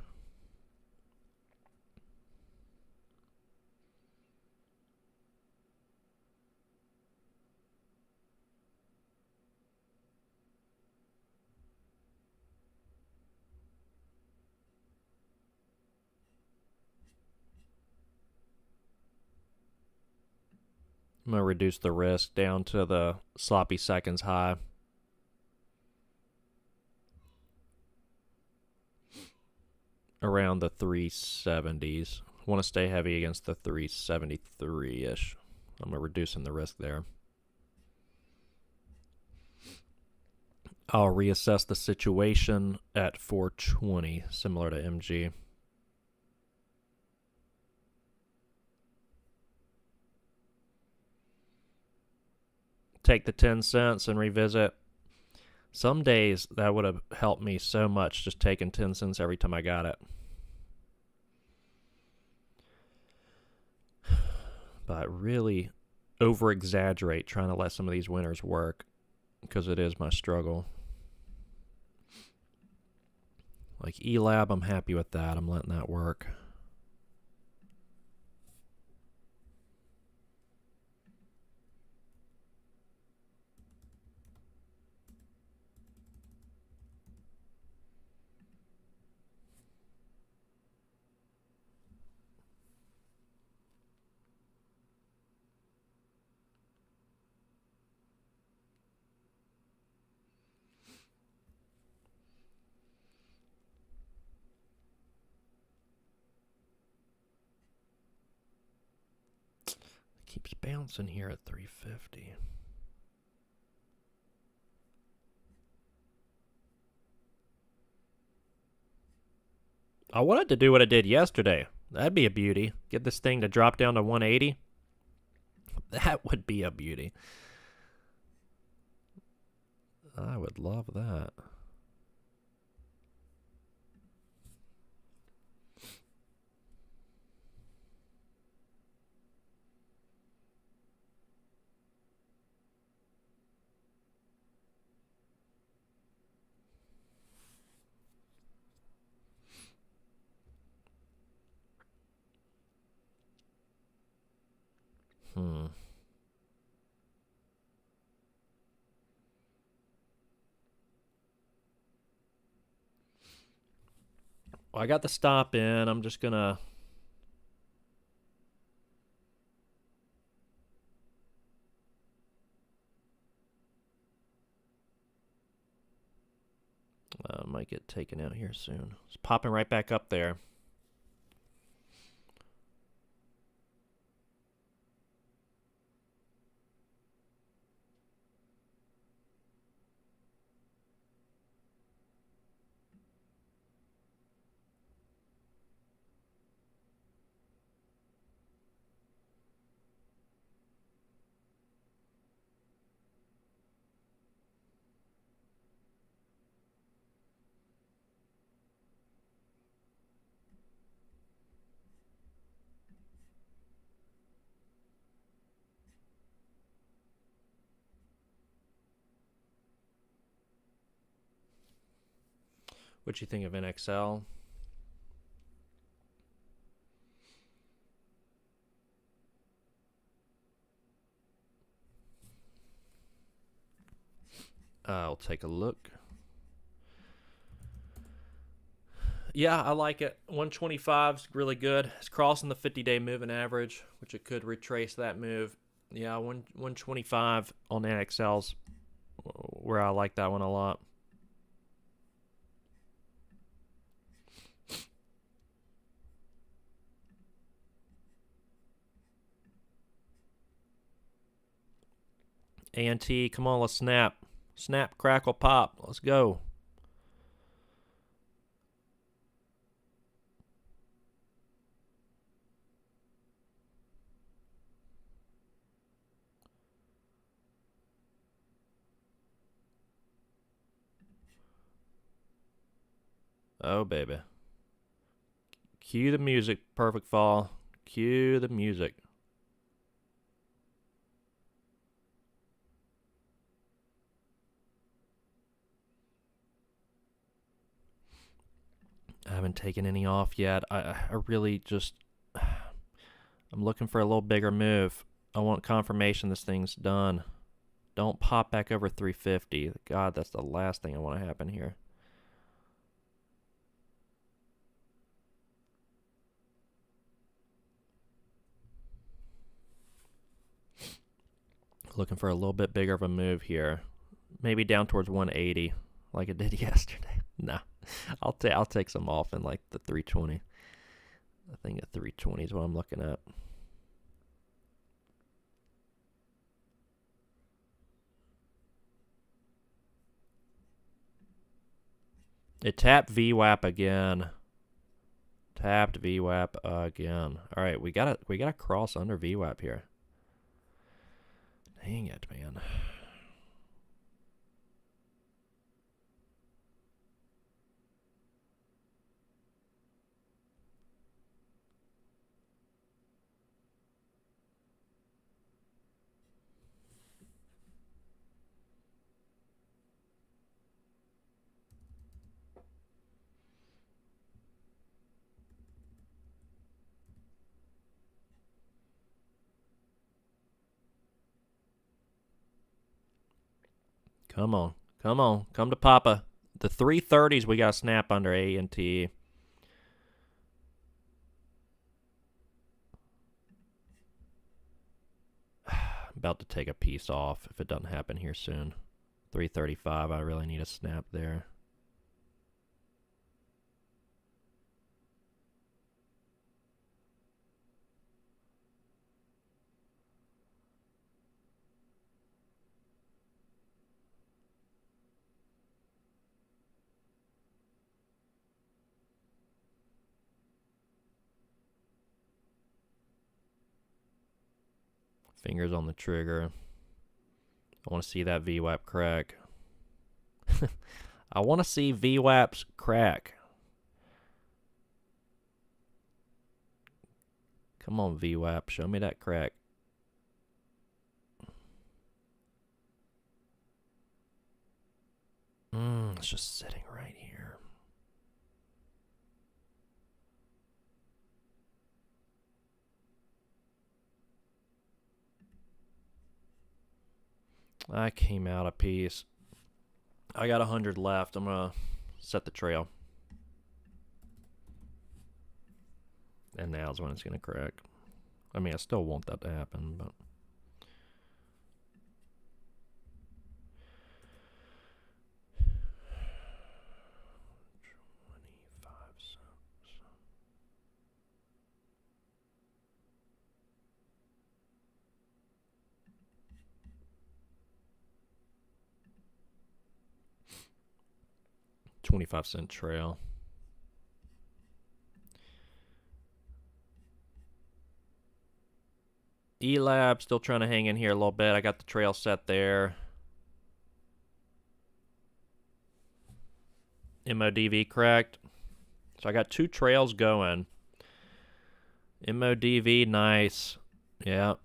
I'm going to reduce the risk down to the sloppy seconds high. Around the 370s. Want to stay heavy against the 373-ish. I'm reducing the risk there. I'll reassess the situation at 420, similar to MG. take the 10 cents and revisit. Some days that would have helped me so much, just taking 10 cents every time I got it. But really over-exaggerate trying to let some of these winners work, because it is my struggle. Like ELAB, I'm happy with that. I'm letting that work. Keeps bouncing here at 350. I wanted to do what I did yesterday. That'd be a beauty. Get this thing to drop down to 180. That would be a beauty. I would love that. Well, I got the stop in. I'm just going to... might get taken out here soon. It's popping right back up there. What you think of NXL? I'll take a look. Yeah, I like it. 125's really good. It's crossing the 50-day moving average, which it could retrace that move. Yeah, 125 on NXL's where I like that one a lot. A&T, come on, let's snap. Snap, crackle, pop. Let's go. Oh, baby. Cue the music, Perfect Fall. Cue the music. I haven't taken any off yet. I really just... I'm looking for a little bigger move. I want confirmation this thing's done. Don't pop back over 350. God, that's the last thing I want to happen here. Looking for a little bit bigger of a move here. Maybe down towards 180 like it did yesterday. No. I'll take some off in like the 320. I think a 320 is what I'm looking at. It tapped VWAP again. Tapped VWAP again. All right, we gotta cross under VWAP here. Dang it, man. Come on. Come on. Come to Papa. The 330s we got to snap under ANT. About to take a piece off if it doesn't happen here soon. 335, I really need a snap there. Fingers on the trigger. I want to see that VWAP crack. I want to see VWAPs crack. Come on, VWAP. Show me that crack. It's just sitting right here. I came out a piece. I got 100 left. I'm going to set the trail. And now's when it's going to crack. I mean, I still want that to happen, but... $0.25 trail. E-Lab still trying to hang in here a little bit. I got the trail set there. MODV cracked. So I got 2 trails going. MODV, nice. Yeah,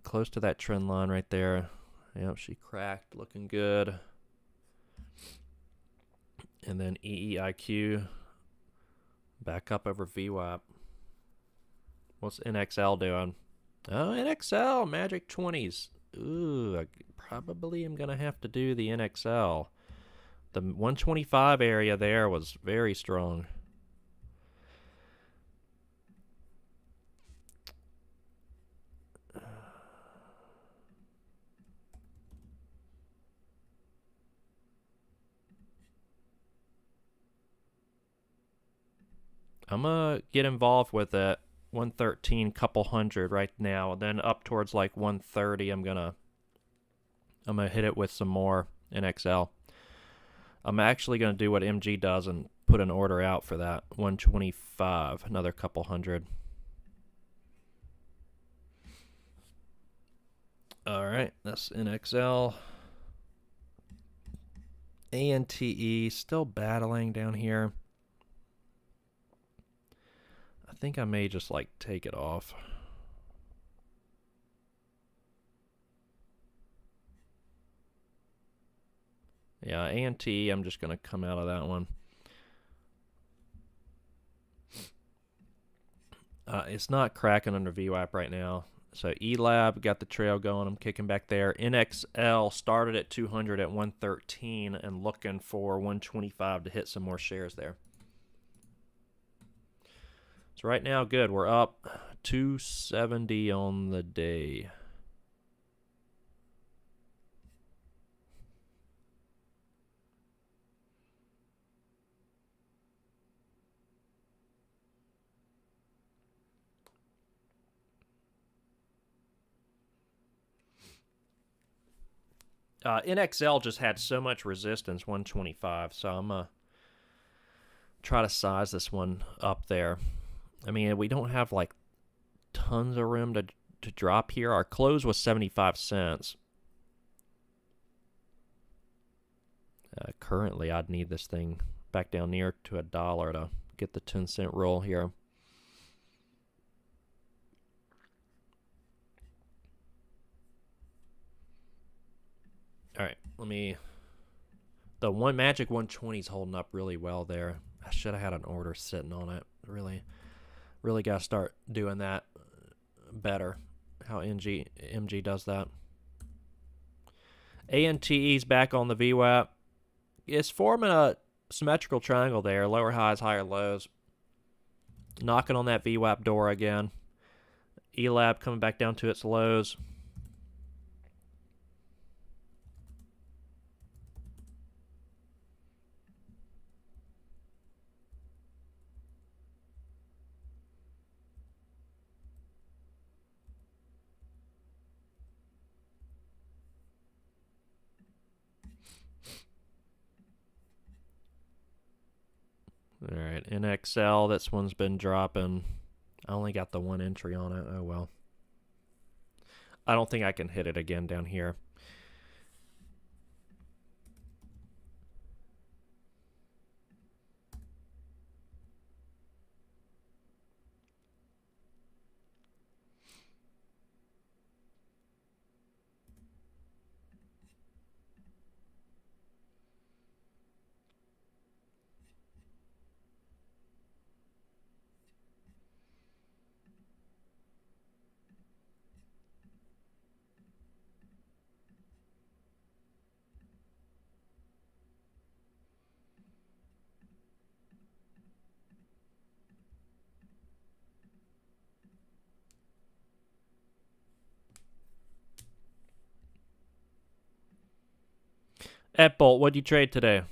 close to that trend line right there. Yep, she cracked, looking good. And then EEIQ back up over VWAP. What's NXL doing? Oh, NXL, Magic 20s. Ooh, I probably am going to have to do the NXL. The 125 area there was very strong. I'm going to get involved with it. 113, couple hundred right now. And then up towards like 130, I'm going to hit it with some more NXL. I'm actually going to do what MG does and put an order out for that. 125, another couple hundred. All right, that's NXL. ANTE still battling down here. I think I may just like take it off. Yeah, ANT, I'm just going to come out of that one. It's not cracking under VWAP right now. So E-Lab got the trail going. I'm kicking back there. NXL started at 200 at 113 and looking for 125 to hit some more shares there. So right now, good. We're up 270 on the day. NXL just had so much resistance, 125, so I'm going to try to size this one up there. I mean, we don't have like tons of room to drop here. Our close was 75 cents. Currently, I'd need this thing back down near to $1 to get the 10-cent roll here. All right, let me... The one Magic 120 is holding up really well there. I should have had an order sitting on it. Really got to start doing that better. How MG does that. ANTE's back on the VWAP. It's forming a symmetrical triangle there. Lower highs, higher lows. Knocking on that VWAP door again. ELAB coming back down to its lows. All right, NXL, this one's been dropping. I only got the one entry on it. Oh, well. I don't think I can hit it again down here. Bolt, what'd you trade today?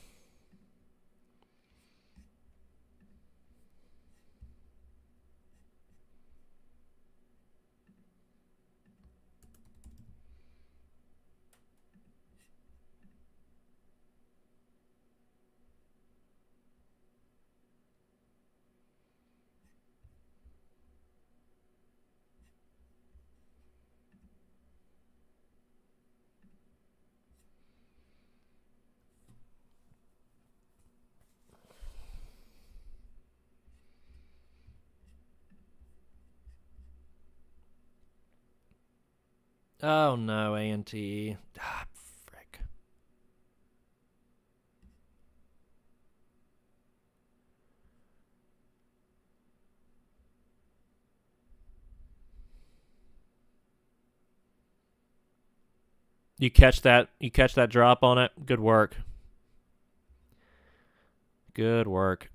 Oh, no, ANTE. Ah, frick. You catch that? You catch that drop on it? Good work. Good work.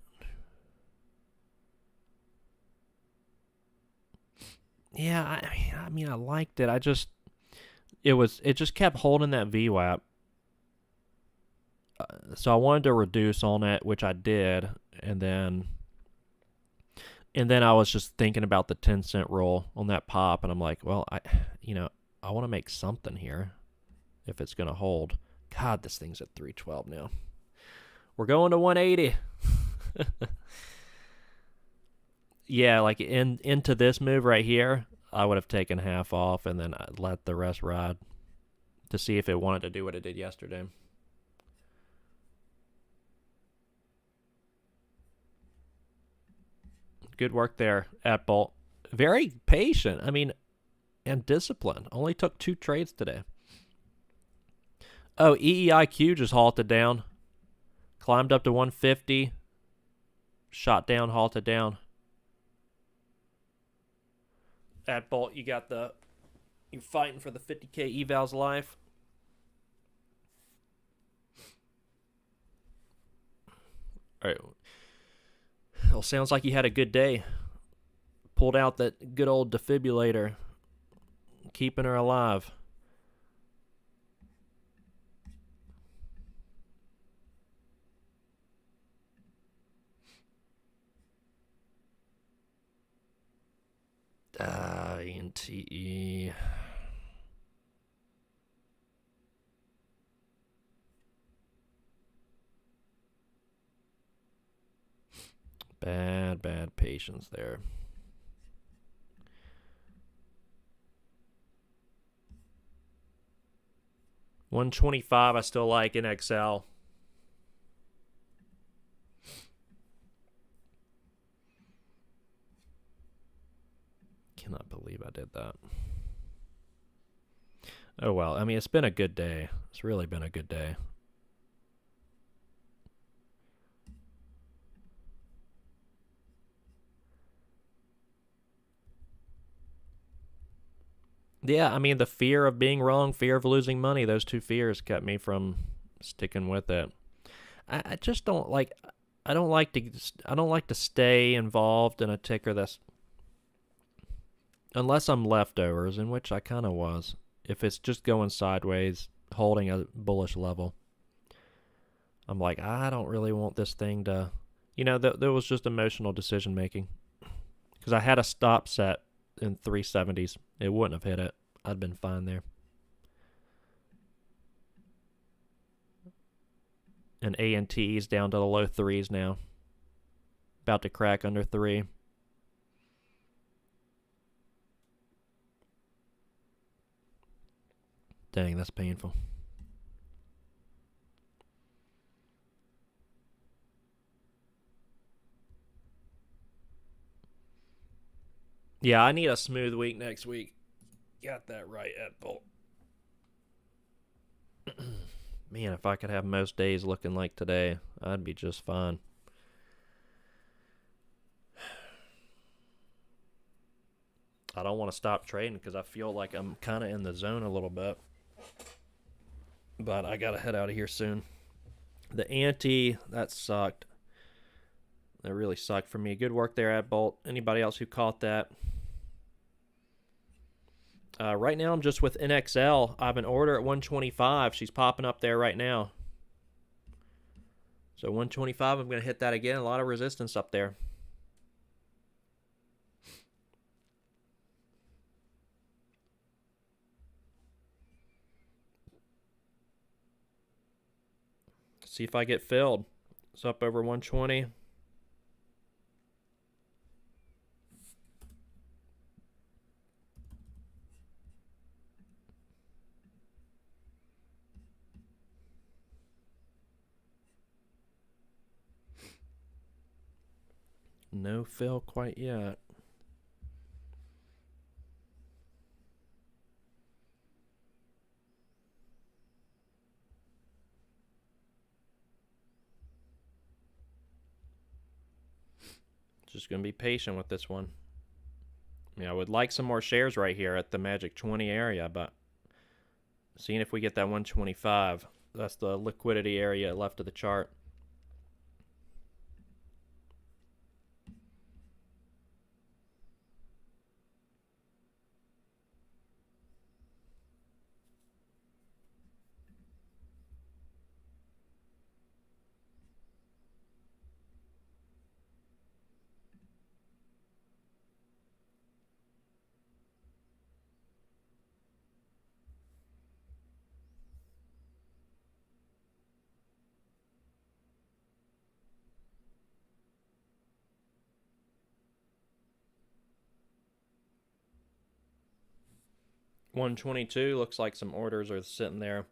Yeah, I mean, I liked it. It just kept holding that VWAP. So I wanted to reduce on it, which I did, and then I was just thinking about the 10-cent roll on that pop, and I'm like, well, I want to make something here if it's gonna hold. God, this thing's at 312 now. We're going to 180. Yeah, like into this move right here, I would have taken half off and then I'd let the rest ride to see if it wanted to do what it did yesterday. Good work there at Bolt. Very patient. I mean, and disciplined. Only took 2 trades today. Oh, EEIQ just halted down. Climbed up to 150. Shot down, halted down. At Bolt, you're fighting for the 50K evals life. All right. Well, sounds like you had a good day. Pulled out that good old defibrillator. Keeping her alive. ENTE. Bad patience there. $125 I still like in XL. Cannot believe I did that. Oh well, I mean, it's been a good day. It's really been a good day. Yeah, I mean, the fear of being wrong, fear of losing money, those two fears kept me from sticking with it. I just don't like. I don't like to. I don't like to stay involved in a ticker that's unless I'm leftovers, in which I kind of was. If it's just going sideways, holding a bullish level, I'm like, I don't really want this thing to. There was just emotional decision making because I had a stop set in 370s. It wouldn't have hit it. I'd been fine there. And A&T's down to the low threes now. About to crack under 3. Dang, that's painful. Yeah, I need a smooth week next week. Got that right, Ed Bolt. Man, if I could have most days looking like today, I'd be just fine. I don't want to stop trading because I feel like I'm kind of in the zone a little bit. But I got to head out of here soon. The ante, that sucked. That really sucked for me. Good work there, Ed Bolt. Anybody else who caught that? Right now, I'm just with NXL. I have an order at 125. She's popping up there right now. So 125, I'm going to hit that again. A lot of resistance up there. See if I get filled. It's up over 120. No fill quite yet. Just going to be patient with this one. I would like some more shares right here at the Magic 20 area, but seeing if we get that 125. That's the liquidity area left of the chart. $122 looks like some orders are sitting there.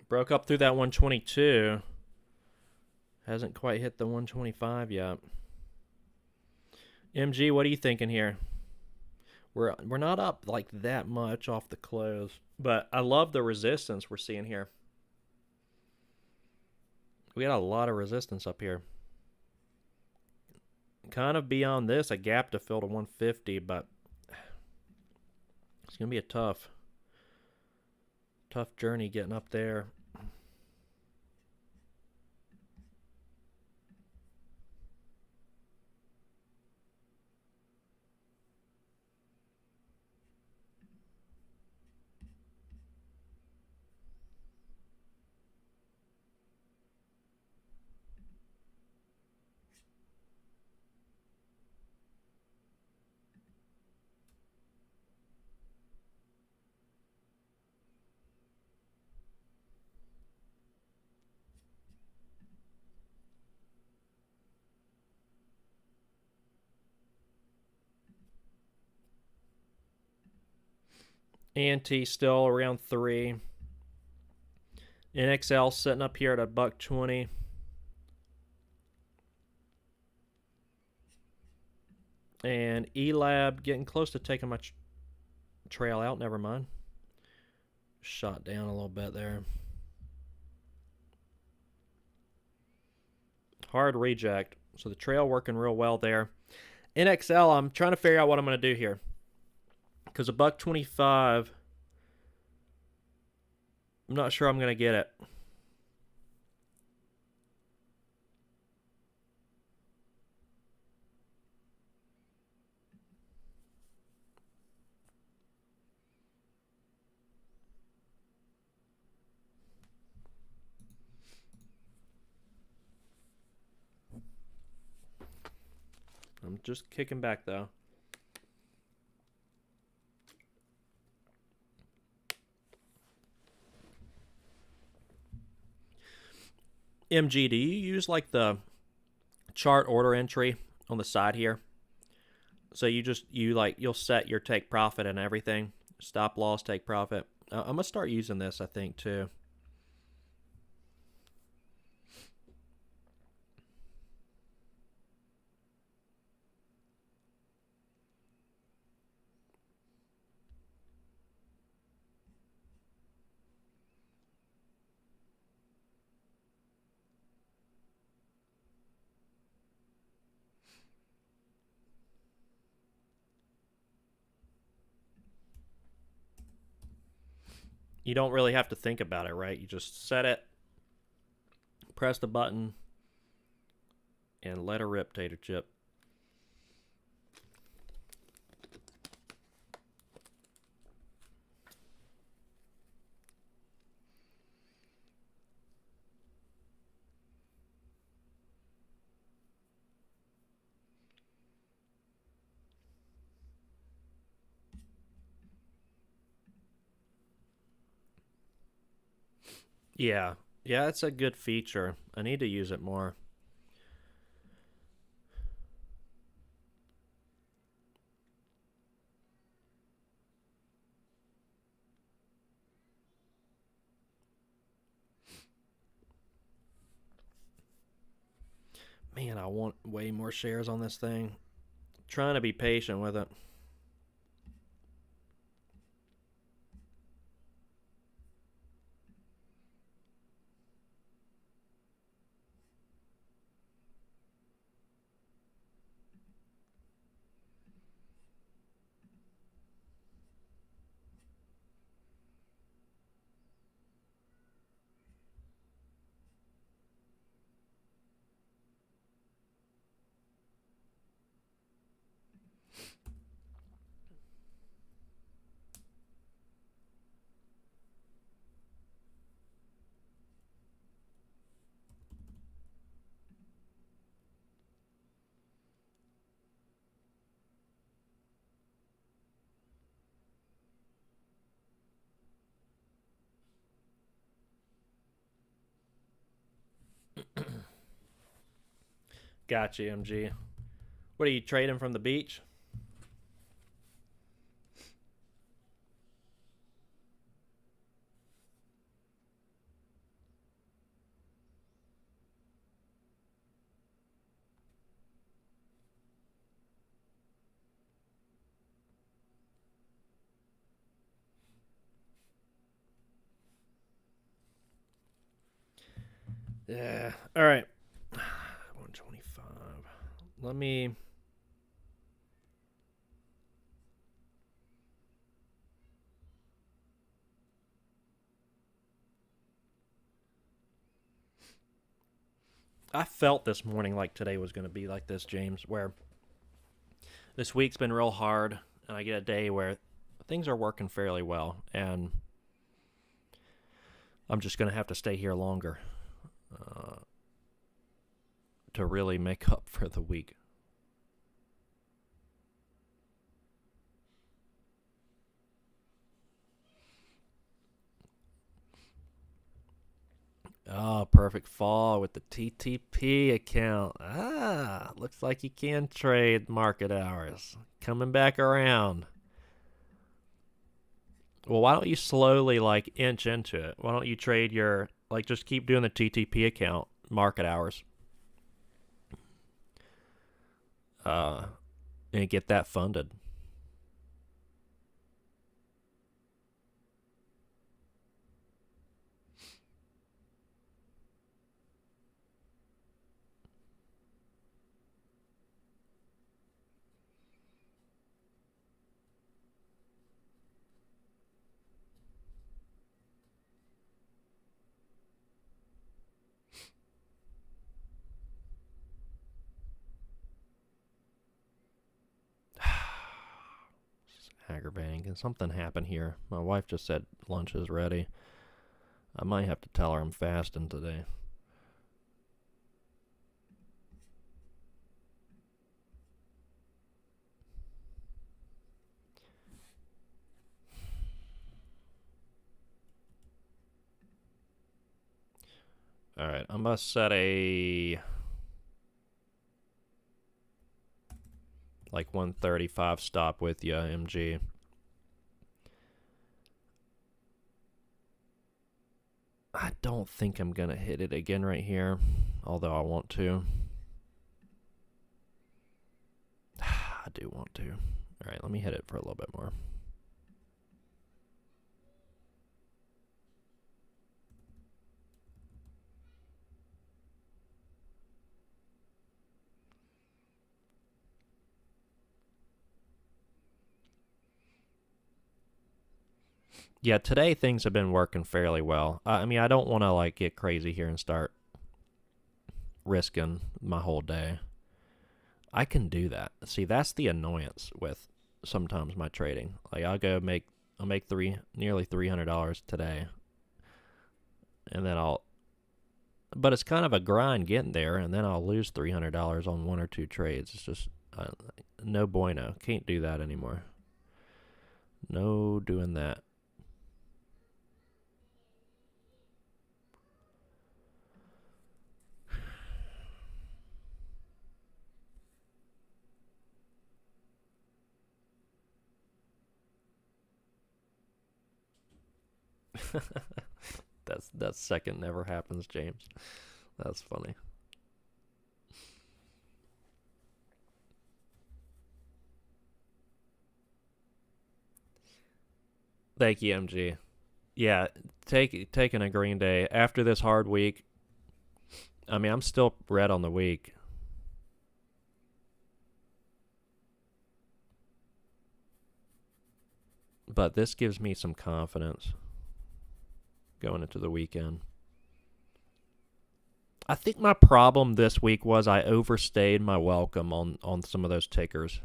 Broke up through that 122. Hasn't quite hit the 125 yet. MG, what are you thinking here? We're not up like that much off the close, but I love the resistance we're seeing here. We got a lot of resistance up here. Kind of beyond this, a gap to fill to 150, but it's going to be a tough journey getting up there. ANT still around 3. NXL sitting up here at $1.20. And ELAB getting close to taking my trail out. Never mind. Shot down a little bit there. Hard reject. So the trail working real well there. NXL, I'm trying to figure out what I'm going to do here. Because $1.25, I'm not sure I'm going to get it. I'm just kicking back though. MG, do you use like the chart order entry on the side here? So you'll set your take profit and everything. Stop loss, take profit. I'm going to start using this, I think, too. You don't really have to think about it, right? You just set it, press the button, and let her rip, Tater Chip. Yeah. Yeah, it's a good feature. I need to use it more. Man, I want way more shares on this thing. Trying to be patient with it. Gotcha, MG. What are you trading from the beach? Yeah. All right. 125. Let me. I felt this morning like today was going to be like this, James, where this week's been real hard, and I get a day where things are working fairly well, and I'm just going to have to stay here longer to really make up for the week. Oh, perfect fall with the TTP account. Looks like you can trade market hours. Coming back around. Well, why don't you slowly like inch into it? Why don't you trade your like just keep doing the TTP account market hours, uh, and get that funded. Aggravating. Can something happen here? My wife just said lunch is ready. I might have to tell her I'm fasting today. All right, I'm gonna set a like 135 stop with you, MG. I don't think I'm gonna hit it again right here, although I want to. I do want to. All right, let me hit it for a little bit more. Yeah, today things have been working fairly well. I mean, I don't want to like get crazy here and start risking my whole day. I can do that. See, that's the annoyance with sometimes my trading. Like I'll make nearly $300 today, and then but it's kind of a grind getting there, and then I'll lose $300 on one or two trades. It's just no bueno. Can't do that anymore. No doing that. That second never happens, James. That's funny. Thank you, MG. Yeah, taking a green day after this hard week. I mean, I'm still red on the week. But this gives me some confidence going into the weekend. I think my problem this week was I overstayed my welcome on some of those tickers.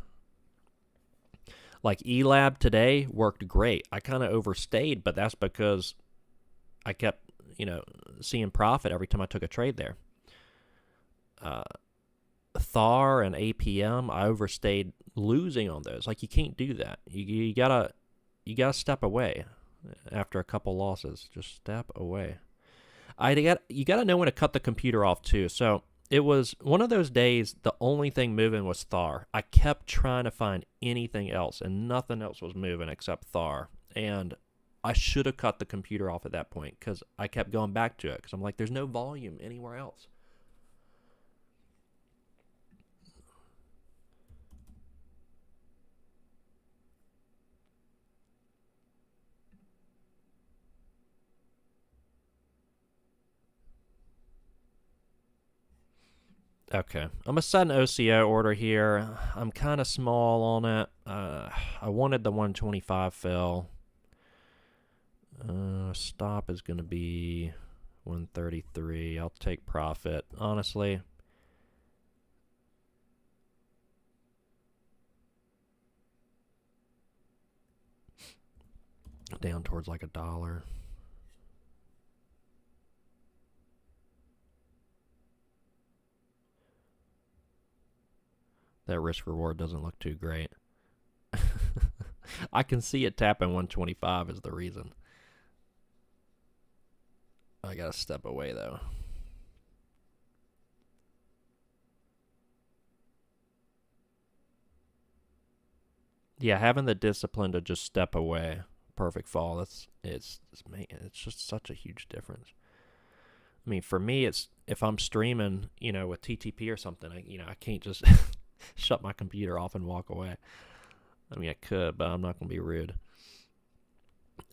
Like ELAB today worked great. I kind of overstayed, but that's because I kept, seeing profit every time I took a trade there. Thar and APM, I overstayed losing on those. Like you can't do that. You gotta step away after a couple losses. Just step away. You gotta know when to cut the computer off too. So it was one of those days. The only thing moving was Thar. I kept trying to find anything else, and nothing else was moving except Thar. And I should have cut the computer off at that point because I kept going back to it because I'm like, there's no volume anywhere else. Okay, I'm gonna set an OCO order here. I'm kind of small on it. I wanted the 125 fill. Stop is gonna be 133. I'll take profit. Honestly, down towards like $1. That risk reward doesn't look too great. I can see it tapping 125 is the reason. I gotta step away though. Yeah, having the discipline to just step away perfect fall. Man, it's just such a huge difference. I mean, for me, it's if I'm streaming, with TTP or something, I can't just shut my computer off and walk away. I mean, I could, but I'm not going to be rude.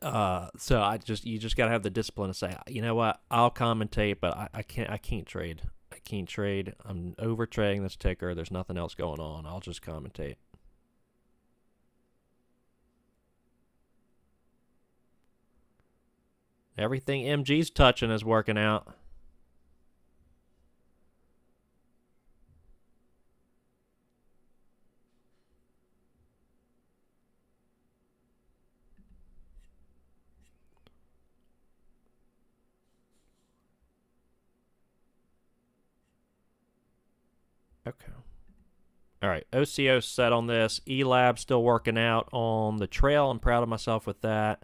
So you just gotta have the discipline to say, you know what, I'll commentate, but I can't trade. I can't trade. I'm over trading this ticker. There's nothing else going on. I'll just commentate. Everything MG's touching is working out. Okay. All right. OCO set on this. ELAB still working out on the trail. I'm proud of myself with that.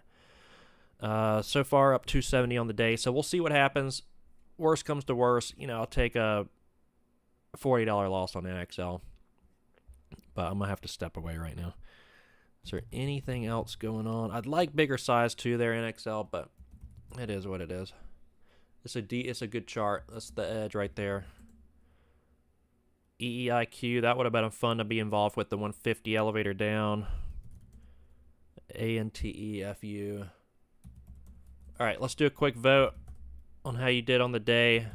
So far up 270 on the day. So we'll see what happens. Worst comes to worst, I'll take a $40 loss on NXL. But I'm going to have to step away right now. Is there anything else going on? I'd like bigger size too there, NXL, but it is what it is. It's a good chart. That's the edge right there. EEIQ, that would have been fun to be involved with, the 150 elevator down. ANTEFU. All right, let's do a quick vote on how you did on the day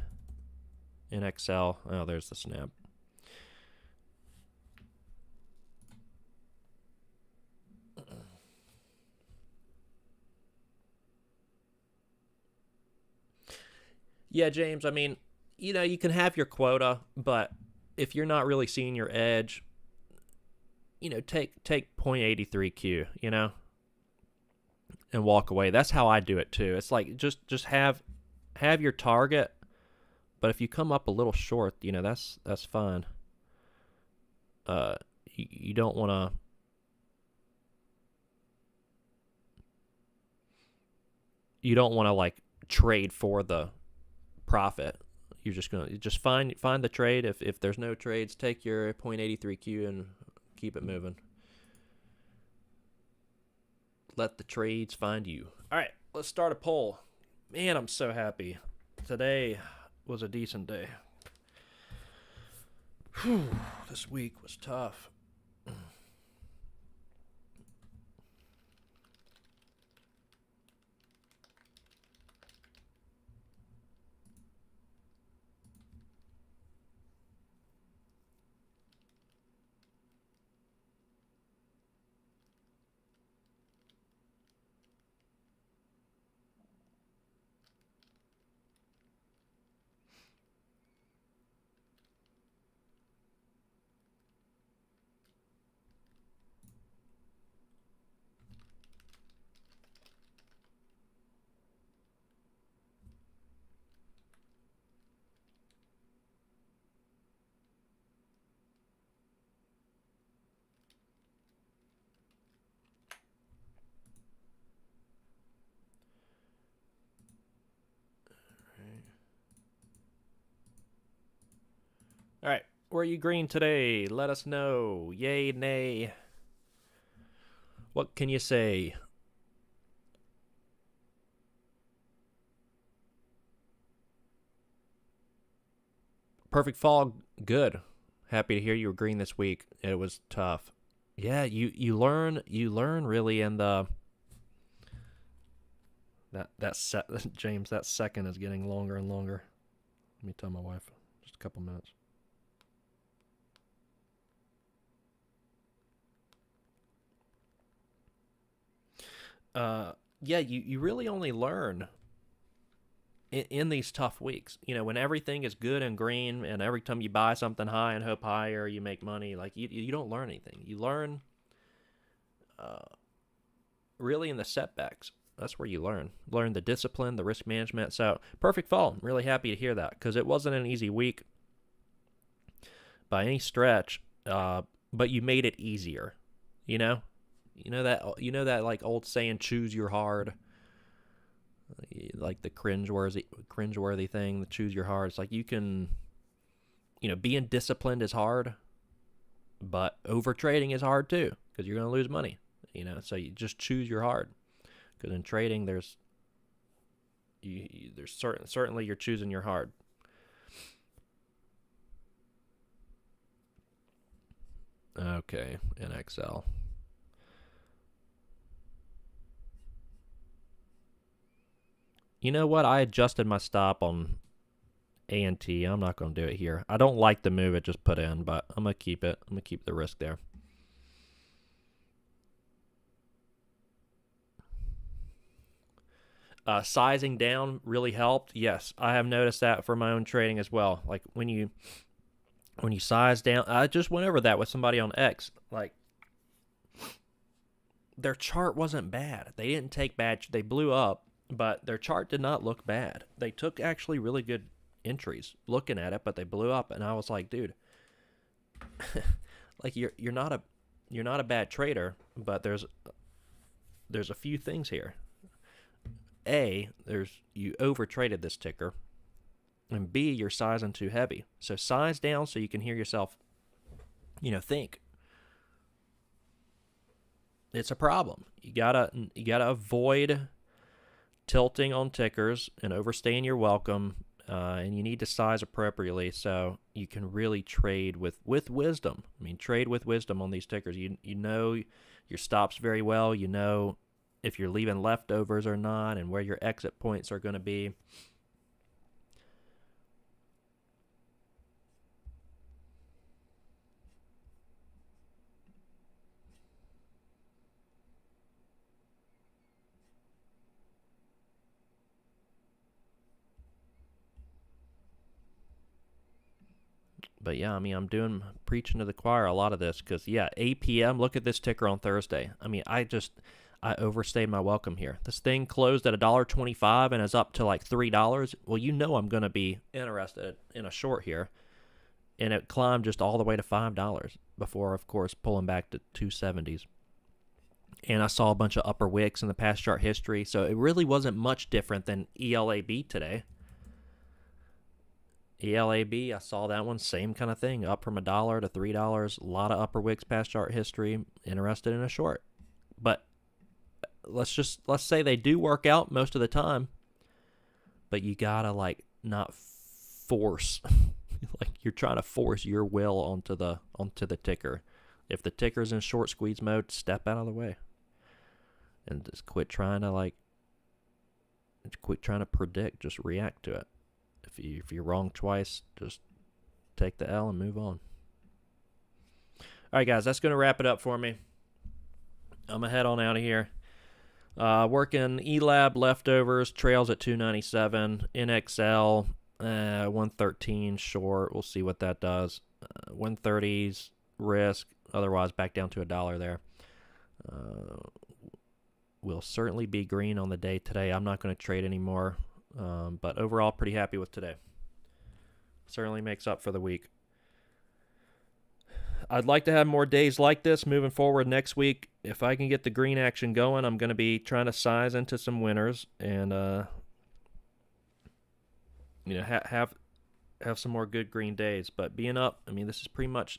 in Excel. Oh, there's the snap. Yeah, James, I mean, you can have your quota, but if you're not really seeing your edge, take 0.83Q, and walk away. That's how I do it too. It's like just have your target, but if you come up a little short, that's fine. You don't want to. You don't want to like trade for the profit. You're just gonna find the trade. If there's no trades, take your 0.83Q and keep it moving. Let the trades find you. All right, let's start a poll. Man, I'm so happy. Today was a decent day. Whew, this week was tough. All right, were you green today? Let us know. Yay, nay. What can you say? Perfect fall, good. Happy to hear you were green this week. It was tough. Yeah, you learn really in the James, that second is getting longer and longer. Let me tell my wife. Just a couple minutes. Yeah, you really only learn in these tough weeks. When everything is good and green, and every time you buy something high and hope higher, you make money. Like you don't learn anything. You learn really in the setbacks. That's where you learn the discipline, the risk management. So perfect fall. I'm really happy to hear that, because it wasn't an easy week by any stretch, but you made it easier. You know that like old saying, choose your hard. Like the cringeworthy thing, the choose your hard. It's like you can, being disciplined is hard, but over trading is hard too, because you're going to lose money. So you just choose your hard. Because in trading, certainly you're choosing your hard. Okay, NXL. You know what? I adjusted my stop on A&T. I'm not going to do it here. I don't like the move it just put in, but I'm going to keep it. I'm going to keep the risk there. Sizing down really helped. Yes, I have noticed that for my own trading as well. Like when you size down, I just went over that with somebody on X. Like their chart wasn't bad. They didn't take bad. They blew up, but their chart did not look bad. They took actually really good entries looking at it, but they blew up, and I was like, dude, like you're not a bad trader, but there's a few things here. A, you over traded this ticker, and B, you're sizing too heavy. So size down so you can hear yourself, think. It's a problem. You gotta avoid tilting on tickers and overstaying your welcome, and you need to size appropriately so you can really trade with wisdom. I mean, trade with wisdom on these tickers. You know your stops very well. You know if you're leaving leftovers or not, and where your exit points are going to be. But yeah, I mean, I'm preaching to the choir a lot of this because, yeah, APM, look at this ticker on Thursday. I mean, I overstayed my welcome here. This thing closed at $1.25 and is up to like $3. Well, I'm going to be interested in a short here. And it climbed just all the way to $5 before, of course, pulling back to 270s. And I saw a bunch of upper wicks in the past chart history, so it really wasn't much different than ELAB today. ELAB, I saw that one, same kind of thing, up from $1 to $3. A lot of upper wicks past chart history. Interested in a short. But let's say they do work out most of the time, but you gotta not force like you're trying to force your will onto the ticker. If the ticker's in short squeeze mode, step out of the way and just quit trying to predict. Just react to it. If you're wrong twice, just take the L and move on. All right, guys, that's going to wrap it up for me. I'm going to head on out of here. Working ELAB leftovers, trails at 297, NXL 113 short. We'll see what that does. 130s risk, otherwise back down to $1 there. We'll certainly be green on the day today. I'm not going to trade anymore, but overall pretty happy with today. Certainly makes up for the week. I'd like to have more days like this moving forward next week. If I can get the green action going, I'm going to be trying to size into some winners and have some more good green days. But being up, I mean, this is pretty much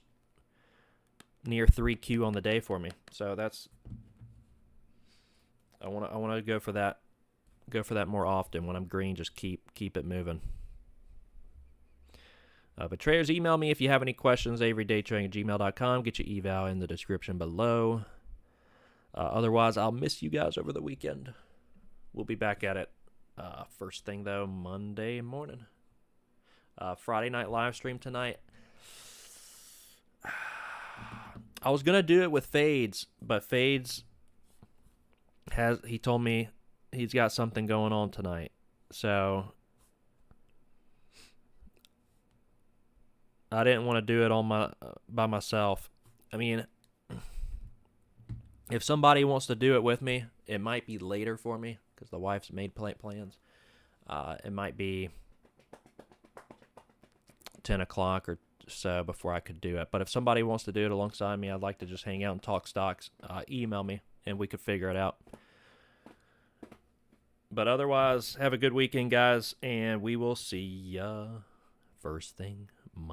near 3Q on the day for me. So that's I want to go for that. Go for that more often. When I'm green, just keep it moving. But traders, email me if you have any questions, averydaytrading@gmail.com. Get your eval in the description below. Otherwise, I'll miss you guys over the weekend. We'll be back at it first thing, though, Monday morning. Friday night live stream tonight. I was going to do it with Fades, but Fades he told me he's got something going on tonight. So I didn't want to do it by myself. I mean, if somebody wants to do it with me, it might be later for me because the wife's made plans. It might be 10 o'clock or so before I could do it. But if somebody wants to do it alongside me, I'd like to just hang out and talk stocks. Email me and we could figure it out. But otherwise, have a good weekend, guys, and we will see ya first thing